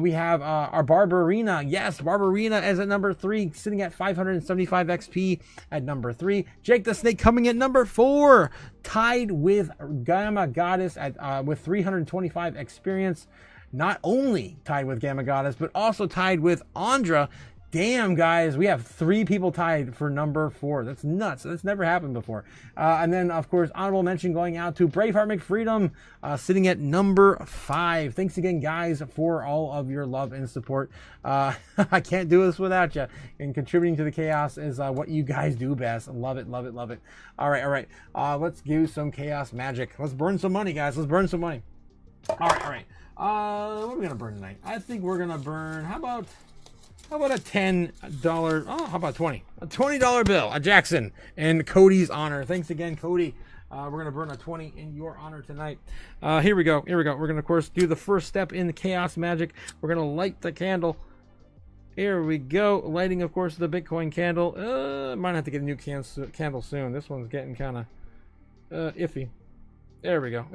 We have our Barbarina. Yes, Barbarina is at number 3, sitting at 575 XP at number 3. Jake the Snake coming at number 4, tied with Gamma Goddess at with 325 experience. Not only tied with Gamma Goddess, but also tied with Andra. Damn, guys, we have 3 people tied for number 4. That's nuts. That's never happened before. And then, of course, honorable mention going out to Braveheart McFreedom, sitting at number 5. Thanks again, guys, for all of your love and support. I can't do this without you. And contributing to the chaos is what you guys do best. Love it. All right. Let's do some chaos magic. Let's burn some money, guys. Let's burn some money. All right. What are we gonna burn tonight? I think we're gonna burn. How about a $10? Oh, how about 20? A $20 bill, a Jackson, in Cody's honor. Thanks again, Cody. We're gonna burn a 20 in your honor tonight. Here we go. We're gonna, of course, do the first step in the chaos magic. We're gonna light the candle. Here we go. Lighting, of course, the Bitcoin candle. Might have to get a new candle soon. This one's getting kind of iffy. There we go.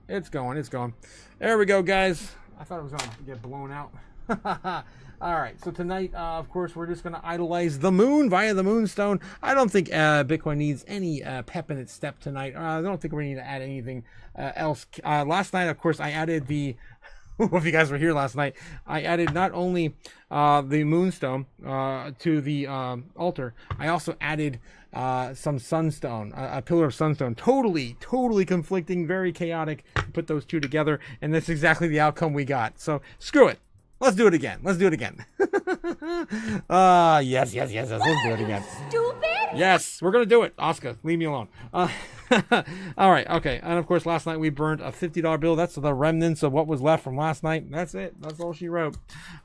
It's going. There we go, guys. I thought it was going to get blown out. All right. So tonight, of course, we're just going to idolize the moon via the moonstone. I don't think Bitcoin needs any pep in its step tonight. I don't think we need to add anything else. Last night, of course, I added the... if you guys were here last night, I added not only the moonstone to the altar, I also added some sunstone, a pillar of sunstone. Totally conflicting, very chaotic. Put those two together, and that's exactly the outcome we got. So screw it. Let's do it again. Yes. Let's do it again. Stupid. Yes, we're gonna do it. Oscar, leave me alone. All right, okay. And of course, last night we burned a $50 bill. That's the remnants of what was left from last night. That's it. That's all she wrote.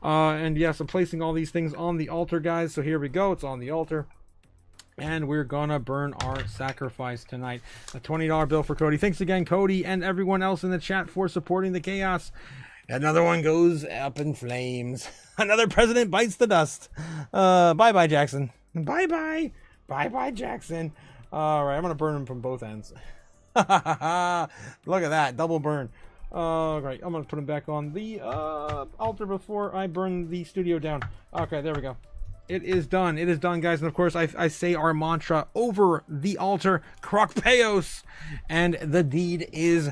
And yes, I'm placing all these things on the altar, guys. So here we go. It's on the altar. And we're gonna burn our sacrifice tonight. A $20 bill for Cody. Thanks again, Cody, and everyone else in the chat for supporting the chaos. Another one goes up in flames. Another president bites the dust. Bye-bye, Jackson. Bye-bye, Jackson. All right, I'm gonna burn him from both ends. Look at that, double burn. Great. I'm gonna put him back on the altar before I burn the studio down. Okay, there we go. It is done. It is done, guys. And of course, I say our mantra over the altar, CRPYPTO, and the deed is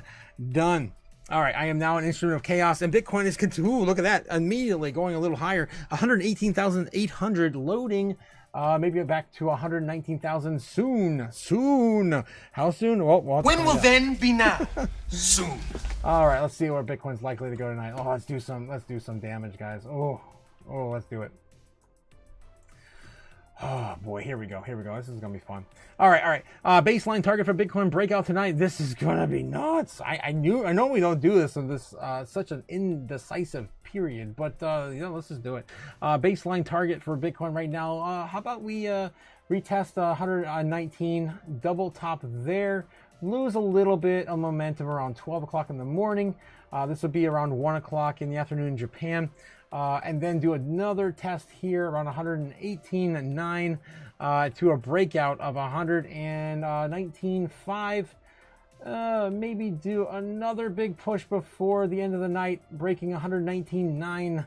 done. All right, I am now an instrument of chaos, and Bitcoin is look at that, immediately going a little higher. 118,800 loading. Maybe back to 119,000 soon. How soon? Well, when will then be now? Soon. All right, let's see where Bitcoin's likely to go tonight. Oh, let's do some damage, guys. Oh, let's do it. Oh boy, here we go. This is gonna be fun. All right. Baseline target for Bitcoin breakout tonight. This is gonna be nuts. I know we don't do this in this such an indecisive period, but let's just do it. Baseline target for Bitcoin right now. How about we retest 119, double top there, lose a little bit of momentum around 12 o'clock in the morning. This would be around 1 o'clock in the afternoon in Japan. And then do another test here around 118.9 to a breakout of 119.5. Maybe do another big push before the end of the night, breaking 119.9.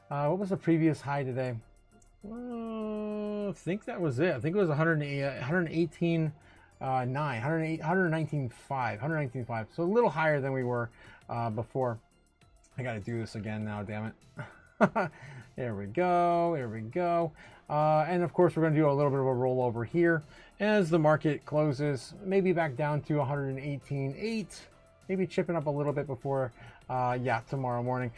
What was the previous high today? I think that was it. I think it was 118.9, 119.5. So a little higher than we were before. I got to do this again now, damn it. There we go. There we go. And of course, we're going to do a little bit of a rollover here as the market closes, maybe back down to 118.8, maybe chipping up a little bit before, tomorrow morning.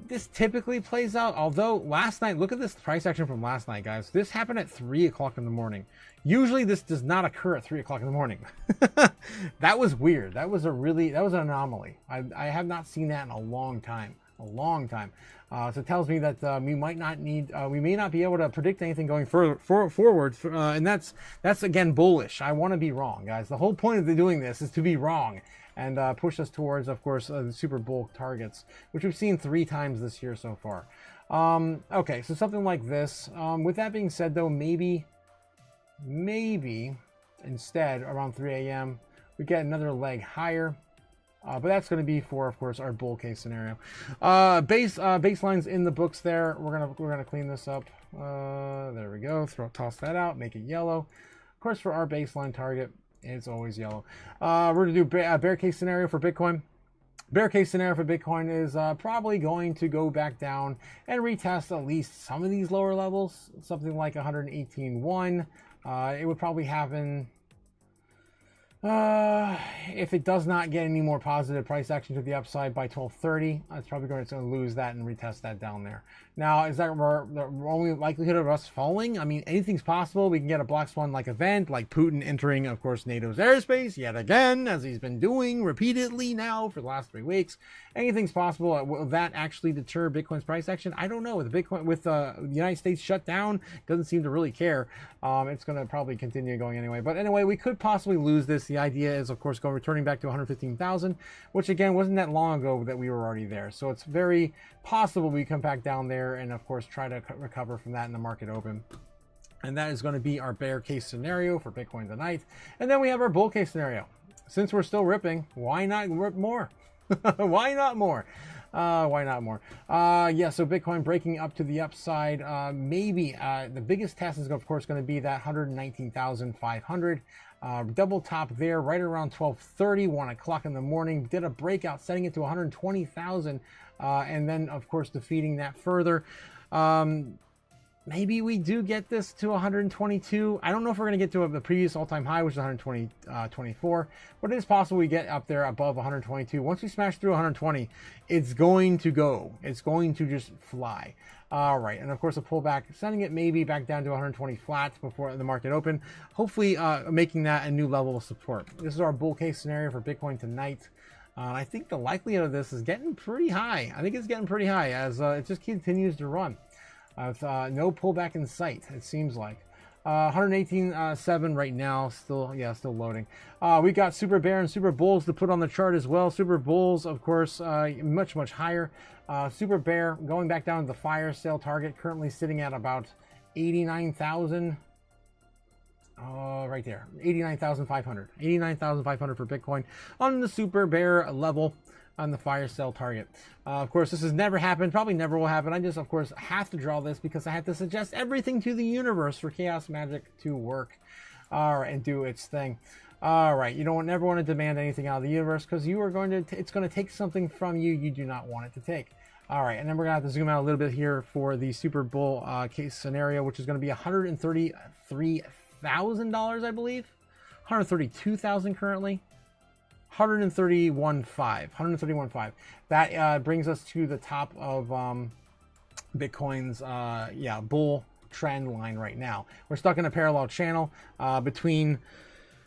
This typically plays out, although last night, look at this price action from last night, guys. This happened at 3 o'clock in the morning. Usually this does not occur at 3 o'clock in the morning. That was weird. That was an anomaly. I have not seen that in a long time. So it tells me that we may not be able to predict anything going forward, and that's again bullish. I want to be wrong, guys. The whole point of doing this is to be wrong and push us towards, of course, the super bull targets, which we've seen 3 times this year so far. Okay, so something like this. With that being said, though, maybe instead around 3 a.m. we get another leg higher. But that's going to be for, of course, our bull case scenario. Baselines in the books there. We're gonna clean this up. There we go. Toss that out. Make it yellow. Of course, for our baseline target, it's always yellow. We're going to do bear case scenario for Bitcoin. Bear case scenario for Bitcoin is probably going to go back down and retest at least some of these lower levels. Something like 118.1. It would probably happen. If it does not get any more positive price action to the upside by 12:30, it's probably going to lose that and retest that down there. Now, is that the only likelihood of us falling? I mean, anything's possible. We can get a black swan-like event, like Putin entering, of course, NATO's airspace yet again, as he's been doing repeatedly now for the last 3 weeks. Anything's possible. Will that actually deter Bitcoin's price action? I don't know. With the United States shut down, doesn't seem to really care. It's going to probably continue going anyway. But anyway, we could possibly lose this. The idea is, of course, returning back to 115,000, which again wasn't that long ago that we were already there. So it's very possible we come back down there and, of course, try to recover from that in the market open. And that is going to be our bear case scenario for Bitcoin tonight. And then we have our bull case scenario. Since we're still ripping, why not rip more? Why not more? Why not more? So Bitcoin breaking up to the upside. Maybe the biggest test is, of course, going to be that 119,500. Double top there right around 12:30, 1 o'clock in the morning. Did a breakout, setting it to 120,000, and then, of course, defeating that further. Maybe we do get this to 122. I don't know if we're going to get to the previous all-time high, which is 124, but it is possible we get up there above 122. Once we smash through 120, it's going to go. It's going to just fly. All right, and of course a pullback, sending it maybe back down to 120 flat before the market open, hopefully making that a new level of support. This is our bull case scenario for Bitcoin tonight. I think the likelihood of this is getting pretty high. I think it's getting pretty high as it just continues to run. No pullback in sight, it seems like. 118.7 right now, still loading. We got Super Bear and Super Bulls to put on the chart as well. Super Bulls, of course, much higher. Super Bear going back down to the fire sale target, currently sitting at about 89,000. Right there, 89,500. 89,500 for Bitcoin on the Super Bear level on the fire sale target. Of course, this has never happened, probably never will happen. I just, of course, have to draw this because I have to suggest everything to the universe for chaos magic to work, and do its thing. All right, you don't never want to demand anything out of the universe because it's going to take something from you do not want it to take. All right, and then we're going to have to zoom out a little bit here for the Super Bull case scenario, which is going to be $133,000, I believe. 132,000 currently. 131.5. That brings us to the top of Bitcoin's bull trend line right now. We're stuck in a parallel channel between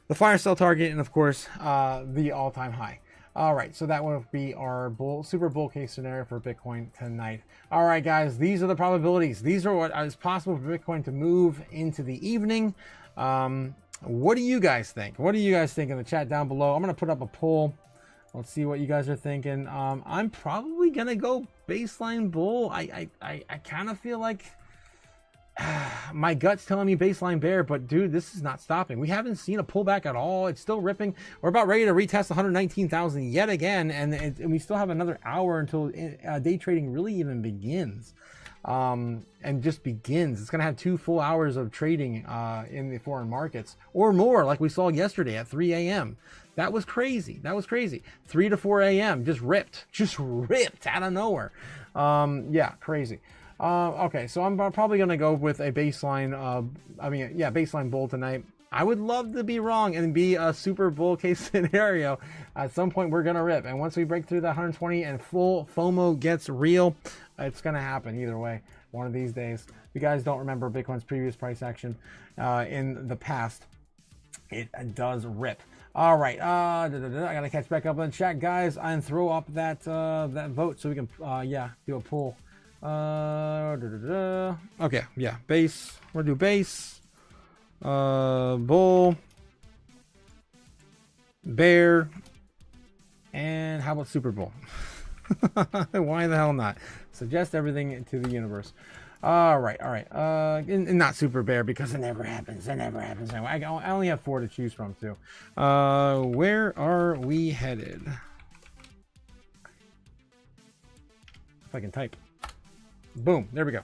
the fire sale target and, of course, the all-time high. All right, so that would be our super bull case scenario for Bitcoin tonight. All right, guys, these are the probabilities. These are what is possible for Bitcoin to move into the evening. What do you guys think? What do you guys think in the chat down below? I'm going to put up a poll. Let's see what you guys are thinking. I'm probably going to go baseline bull. I kind of feel like my gut's telling me baseline bear, but dude, this is not stopping. We haven't seen a pullback at all. It's still ripping. We're about ready to retest 119,000 yet again, and we still have another hour until day trading really even begins. And just begins. It's going to have 2 full hours of trading in the foreign markets or more, like we saw yesterday at 3 a.m. That was crazy. That was crazy. 3 to 4 a.m. just ripped out of nowhere. Yeah, crazy. Okay, so I'm probably going to go with a baseline, baseline bull tonight. I would love to be wrong and be a super bull case scenario. At some point, we're going to rip. And once we break through the 120 and full FOMO gets real, it's going to happen either way one of these days. If you guys don't remember Bitcoin's previous price action in the past, it does rip. All right, I got to catch back up in the chat, guys, and throw up that vote so we can, do a poll. Okay, yeah, base. We're gonna do base, bull, bear, and how about Super Bowl? Why the hell not? Suggest everything to the universe. All right. And not Super Bear because it never happens. I only have 4 to choose from too. Where are we headed? If I can type. Boom, there we go.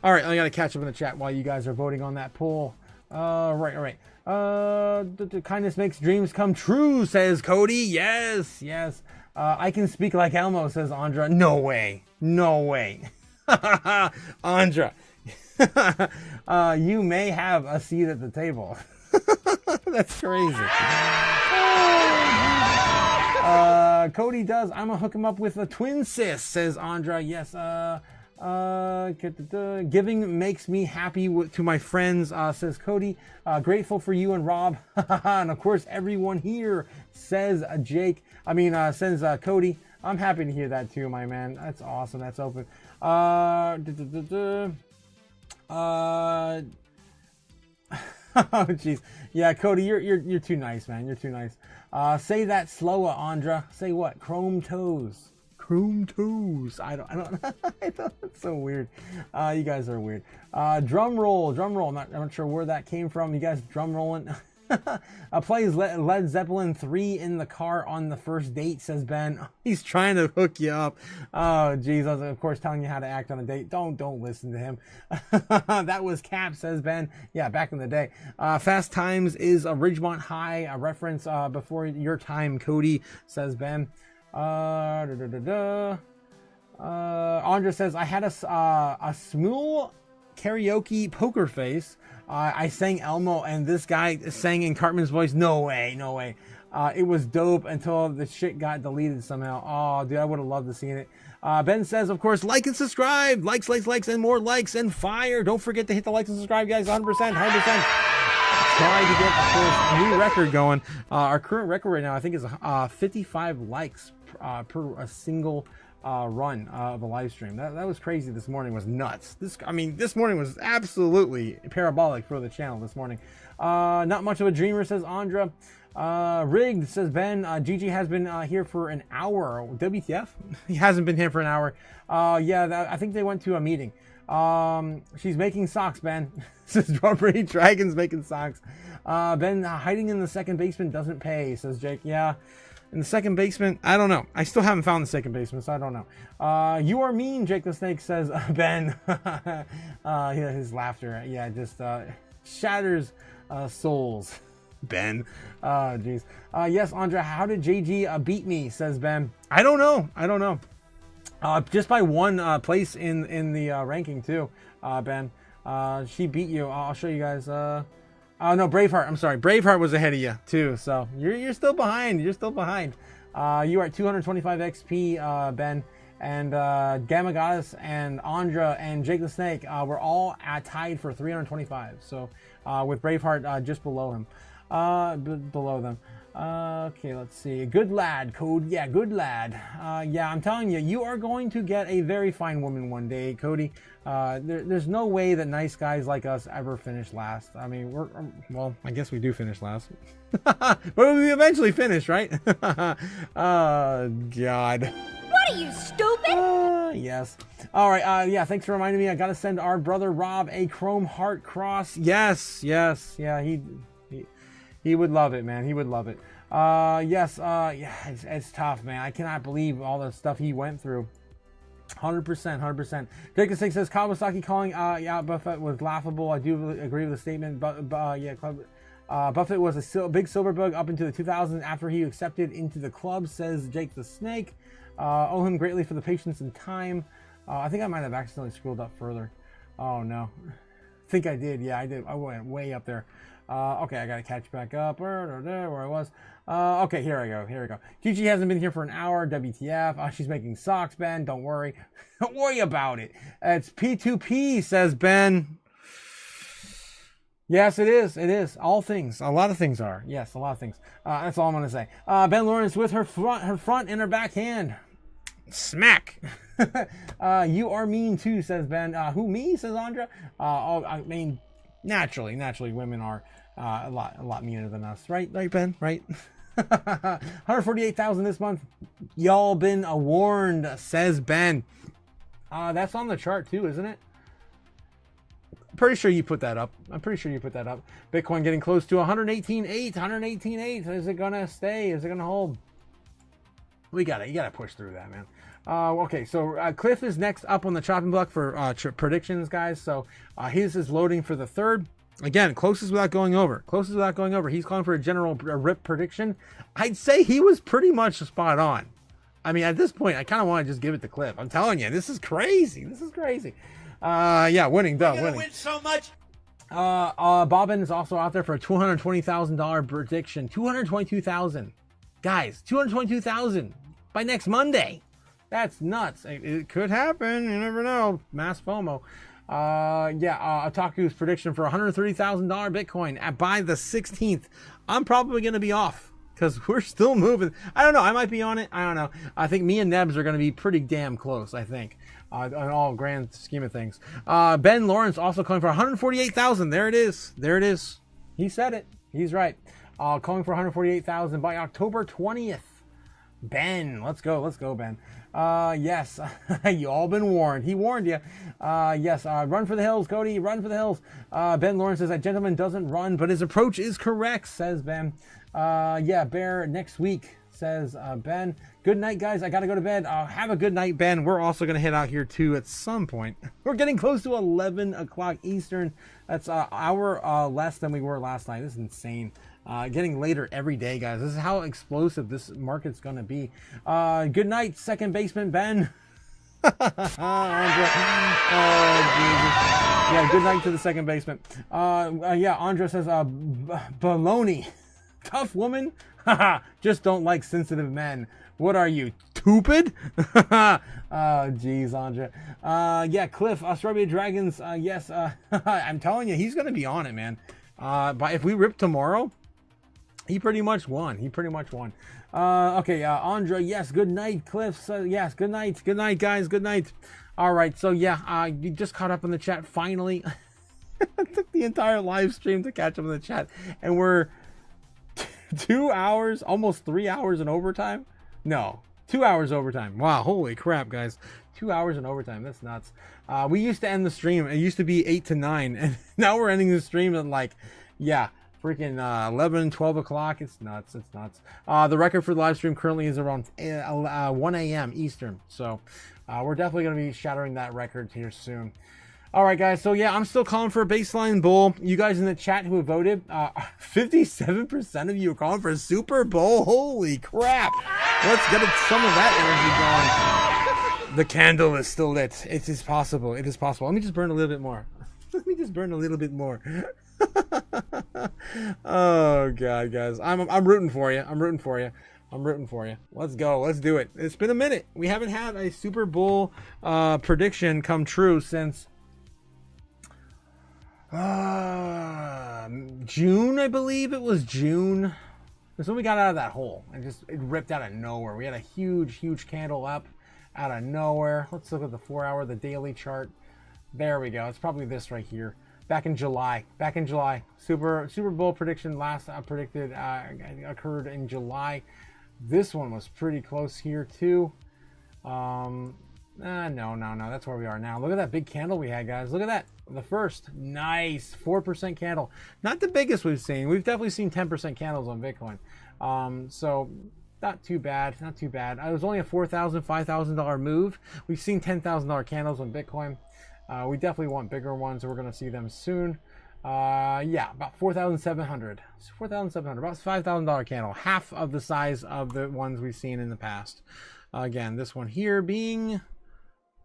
All right, I gotta catch up in the chat while you guys are voting on that poll. All right. Kindness makes dreams come true, says Cody. Yes. I can speak like Elmo, says Andra. No way. Andra, you may have a seat at the table. That's crazy. Cody does. I'm gonna hook him up with a twin sis, says Andra. Yes. Giving makes me happy to my friends, says Cody. Grateful for you and Rob. And of course, everyone here, says Jake. Says Cody. I'm happy to hear that too, my man. That's awesome. That's open. Oh, jeez. Yeah, Cody, you're too nice, man. You're too nice. Say that slower, Andra. Say what? Chrome toes. I don't. It's so weird. You guys are weird. Drum roll. I'm not sure where that came from. You guys drum rolling. Plays Led Zeppelin 3 in the car on the first date, says Ben. He's trying to hook you up. Oh, geez. I was, of course, telling you how to act on a date. Don't listen to him. That was Cap, says Ben. Yeah, back in the day. Fast Times is a Ridgemont High, a reference before your time, Cody, says Ben. Andra says, I had a Smule karaoke poker face. I sang Elmo and this guy sang in Cartman's voice. No way. It was dope until the shit got deleted somehow. Oh, dude, I would have loved to see it. Ben says, of course, like and subscribe. Likes, and more likes and fire. Don't forget to hit the likes and subscribe, guys. 100%. Try to get, of course, a new record going. Our current record right now, I think, is 55 likes per a single run of a live stream. That was crazy. This morning was nuts. This morning was absolutely parabolic for the channel this morning. Not much of a dreamer, says Andra. Rigged, says Ben. Gigi has been here for an hour. WTF? He hasn't been here for an hour. I think they went to a meeting. She's making socks, Ben. Says Strawberry Dragon's making socks. Ben, hiding in the second basement doesn't pay, says Jake. Yeah, in the second basement, I don't know. I still haven't found the second basement, so I don't know. You are mean, Jake the Snake, says Ben. His laughter, just shatters souls. Ben. Jeez. Yes, Andra, how did JG beat me, says Ben. I don't know. Just by one place in the ranking too, Ben. She beat you. I'll show you guys. No, Braveheart. I'm sorry. Braveheart was ahead of you too. So you're still behind. You are at 225 XP, Ben. And Gamma Goddess and Andra and Jake the Snake were all tied for 325. So with Braveheart just below him. Below them. Okay, let's see. Good lad, Code. Yeah, good lad. Yeah, I'm telling you, you are going to get a very fine woman one day, Cody. There's no way that nice guys like us ever finish last. I mean, well, I guess we do finish last. But we eventually finish, right? Oh, God. What are you, stupid? Yes. All right. Yeah, thanks for reminding me. I got to send our brother Rob a Chrome Heart Cross. Yes. Yeah, he would love it, man. He would love it. Yes. Yeah, it's tough, man. I cannot believe all the stuff he went through. 100%. Jacob 6 says Kawasaki calling out Buffett was laughable. I do agree with the statement, but yeah, Buffett was a big silver bug up into the 2000s after he accepted into the club, says Jake the Snake. Owe him greatly for the patience and time. I think I might have accidentally scrolled up further. Oh no, I think I did. Yeah, I did. I went way up there. Okay, I gotta catch back up where I was. Okay, here I go. Gigi hasn't been here for an hour. WTF? She's making socks, Ben. Don't worry. Don't worry about it. It's P2P, says Ben. Yes, it is. It is. All things. A lot of things are. Yes, a lot of things. That's all I'm gonna say. Ben Lawrence with her front and her back hand. Smack. You are mean too, says Ben. Who, me? Says Andra. I mean, naturally, women are a lot meaner than us, right, Ben? Right. 148,000 this month. Y'all been warned, says Ben. That's on the chart too, isn't it? Pretty sure you put that up. I'm pretty sure you put that up. Bitcoin getting close to 118.8. 118.8. Is it gonna stay? Is it gonna hold? You gotta push through that, man. Okay, so Cliff is next up on the chopping block for predictions, guys. So his is loading for the 3rd. Again, closest without going over. He's calling for a general rip prediction. I'd say he was pretty much spot on. I mean, at this point, I kind of want to just give it to Cliff. I'm telling you, this is crazy. Yeah, winning. Win so much. Bobbin is also out there for a $220,000 prediction. 222,000, guys. 222,000 by next Monday. That's nuts. It could happen. You never know. Mass FOMO. Otaku's prediction for $130,000 Bitcoin by the 16th. I'm probably going to be off because we're still moving. I don't know. I might be on it. I don't know. I think me and Nebs are going to be pretty damn close, I think, on all grand scheme of things. Ben Lawrence also calling for 148,000. There it is. He said it. He's right. Calling for 148,000 by October 20th. Ben, let's go, Ben. Yes, you all been warned. He warned you. Yes, run for the hills, Cody. Run for the hills. Ben Lawrence says that gentleman doesn't run, but his approach is correct, says Ben. Yeah, Bear next week, says Ben. Good night, guys. I gotta go to bed. Have a good night, Ben. We're also gonna head out here too at some point. We're getting close to 11 o'clock Eastern. That's an hour less than we were last night. This is insane. Getting later every day, guys. This is how explosive this market's gonna be. Good night, second baseman Ben. Jesus. Yeah, good night to the second baseman. Yeah, Andra says baloney. Tough woman. Just don't like sensitive men. What are you, stupid? Oh, geez, Andra. Yeah, Cliff, Australia Dragons. Yes, I'm telling you, he's gonna be on it, man. But if we rip tomorrow, he pretty much won. Okay, Andra, yes, good night, Cliff. Yes, good night, guys, good night. All right, so yeah, you just caught up in the chat finally. It took the entire live stream to catch up in the chat, and we're 2 hours, almost 3 hours in overtime. No, 2 hours overtime. Wow, holy crap, guys. 2 hours in overtime. That's nuts. We used to end the stream. It used to be 8 to 9, and now we're ending the stream at freaking 11, 12 o'clock. It's nuts. The record for the live stream currently is around 1 a.m. Eastern. So we're definitely going to be shattering that record here soon. All right, guys. So, yeah, I'm still calling for a baseline bull. You guys in the chat who have voted, 57% of you are calling for a Super Bowl. Holy crap. Let's get some of that energy going. The candle is still lit. It is possible. Let me just burn a little bit more. Oh, God, guys. I'm rooting for you. Let's go. Let's do it. It's been a minute. We haven't had a Super Bowl prediction come true since June, I believe it was June. This is when we got out of that hole and it ripped out of nowhere. We had a huge candle up out of nowhere. Let's look at the 4 hour, the daily chart. There we go. It's probably this right here. Back in July. Super Bowl prediction last predicted occurred in July. This one was pretty close here too. No, that's where we are now. Look at that big candle we had, guys. Look at that. The first nice 4% candle. Not the biggest we've seen. We've definitely seen 10% candles on Bitcoin. So not too bad. It was only a $4,000, $5,000 move. We've seen $10,000 candles on Bitcoin. We definitely want bigger ones. We're going to see them soon. Yeah, about 4,700. 4,700. About $5,000 candle. Half of the size of the ones we've seen in the past. Again, this one here being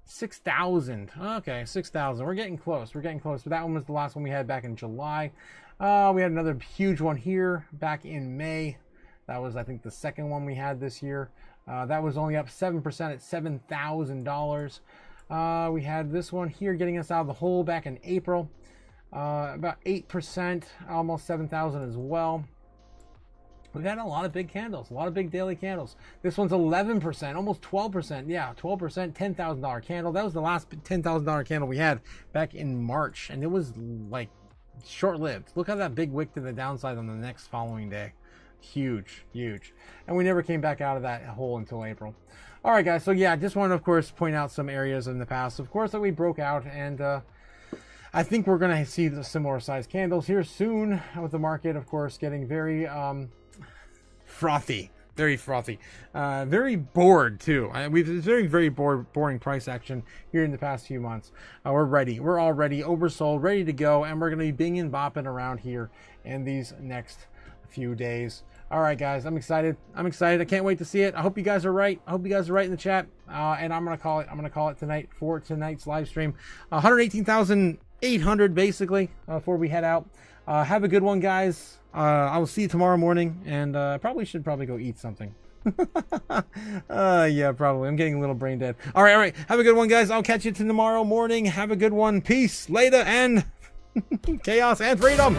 6,000. Okay, 6,000. We're getting close. But that one was the last one we had back in July. We had another huge one here back in May. That was, I think, the second one we had this year. That was only up 7% at $7,000. We had this one here getting us out of the hole back in April. About 8%, almost 7,000 as well. We've had a lot of big candles, a lot of big daily candles. This one's 11%, almost 12%. Yeah, 12%, $10,000 candle. That was the last $10,000 candle we had back in March, and it was like short-lived. Look at that big wick to the downside on the next following day. Huge. And we never came back out of that hole until April. All right, guys. So yeah, I just want to, of course, point out some areas in the past, of course, that we broke out, and I think we're going to see the similar size candles here soon, with the market, of course, getting very frothy, very bored too. We've very boring price action here in the past few months. We're ready. We're all ready, oversold, ready to go, and we're going to be binging and bopping around here in these next few days. All right, guys, I'm excited. I can't wait to see it. I hope you guys are right. in the chat. And I'm going to call it tonight for tonight's live stream. 118,800 basically before we head out. Have a good one, guys. I will see you tomorrow morning, and I should probably go eat something. Yeah, probably. I'm getting a little brain dead. All right. Have a good one, guys. I'll catch you tomorrow morning. Have a good one. Peace, later, and chaos and freedom.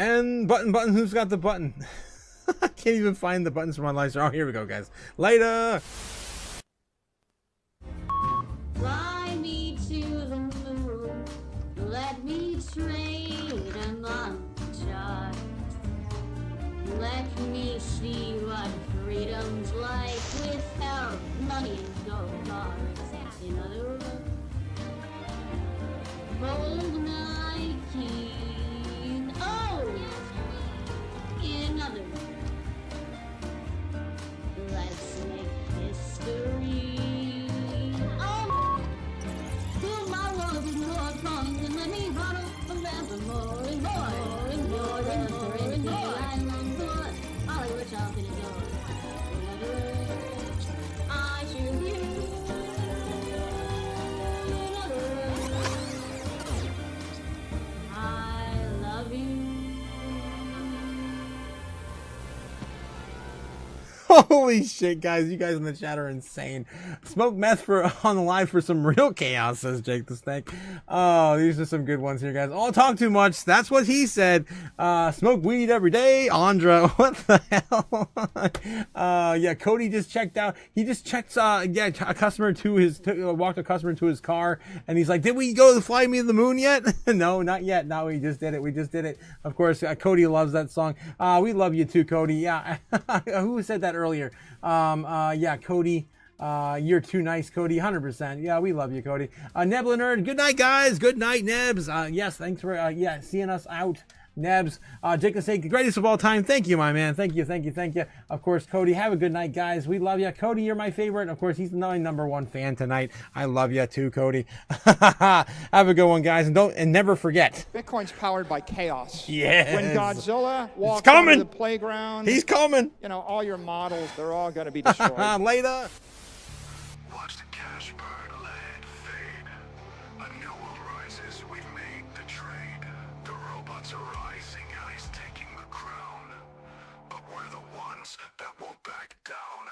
And button. Who's got the button? I can't even find the buttons for my live stream. Oh, here we go, guys. Later. Fly me to the moon, let me trade among stars. Let me see what freedom's like without money and gold bars. In other words, bold Nike. Oh, in other words, let's make history. Holy shit, guys. You guys in the chat are insane. Smoke meth on the live for some real chaos, says Jake the Snake. Oh, these are some good ones here, guys. Oh, talk too much. That's what he said. Smoke weed every day. Andra, what the hell? Yeah, Cody just checked out. He just checked, a customer walked a customer to his car, and he's like, did we go to Fly Me to the Moon yet? No, not yet. No, we just did it. Of course, Cody loves that song. We love you too, Cody. Yeah. Who said that earlier? Yeah, Cody. You're too nice, Cody. 100%. Yeah, we love you, Cody. Nebla Nerd. Good night, guys. Good night, Nebs. Yes, thanks for seeing us out, Nebs. Jake the Snake, the greatest of all time. Thank you, my man. Thank you. Of course, Cody. Have a good night, guys. We love you, Cody. You're my favorite. Of course, he's my #1 fan tonight. I love you too, Cody. Have a good one, guys, and never forget. Bitcoin's powered by chaos. Yes. When Godzilla walks onto the playground, he's coming. You know, all your models, they're all going to be destroyed. Later. Watch the cash burn, land fade. A new world rises, we've made the trade. The robots are rising, he's taking the crown. But we're the ones that won't back down.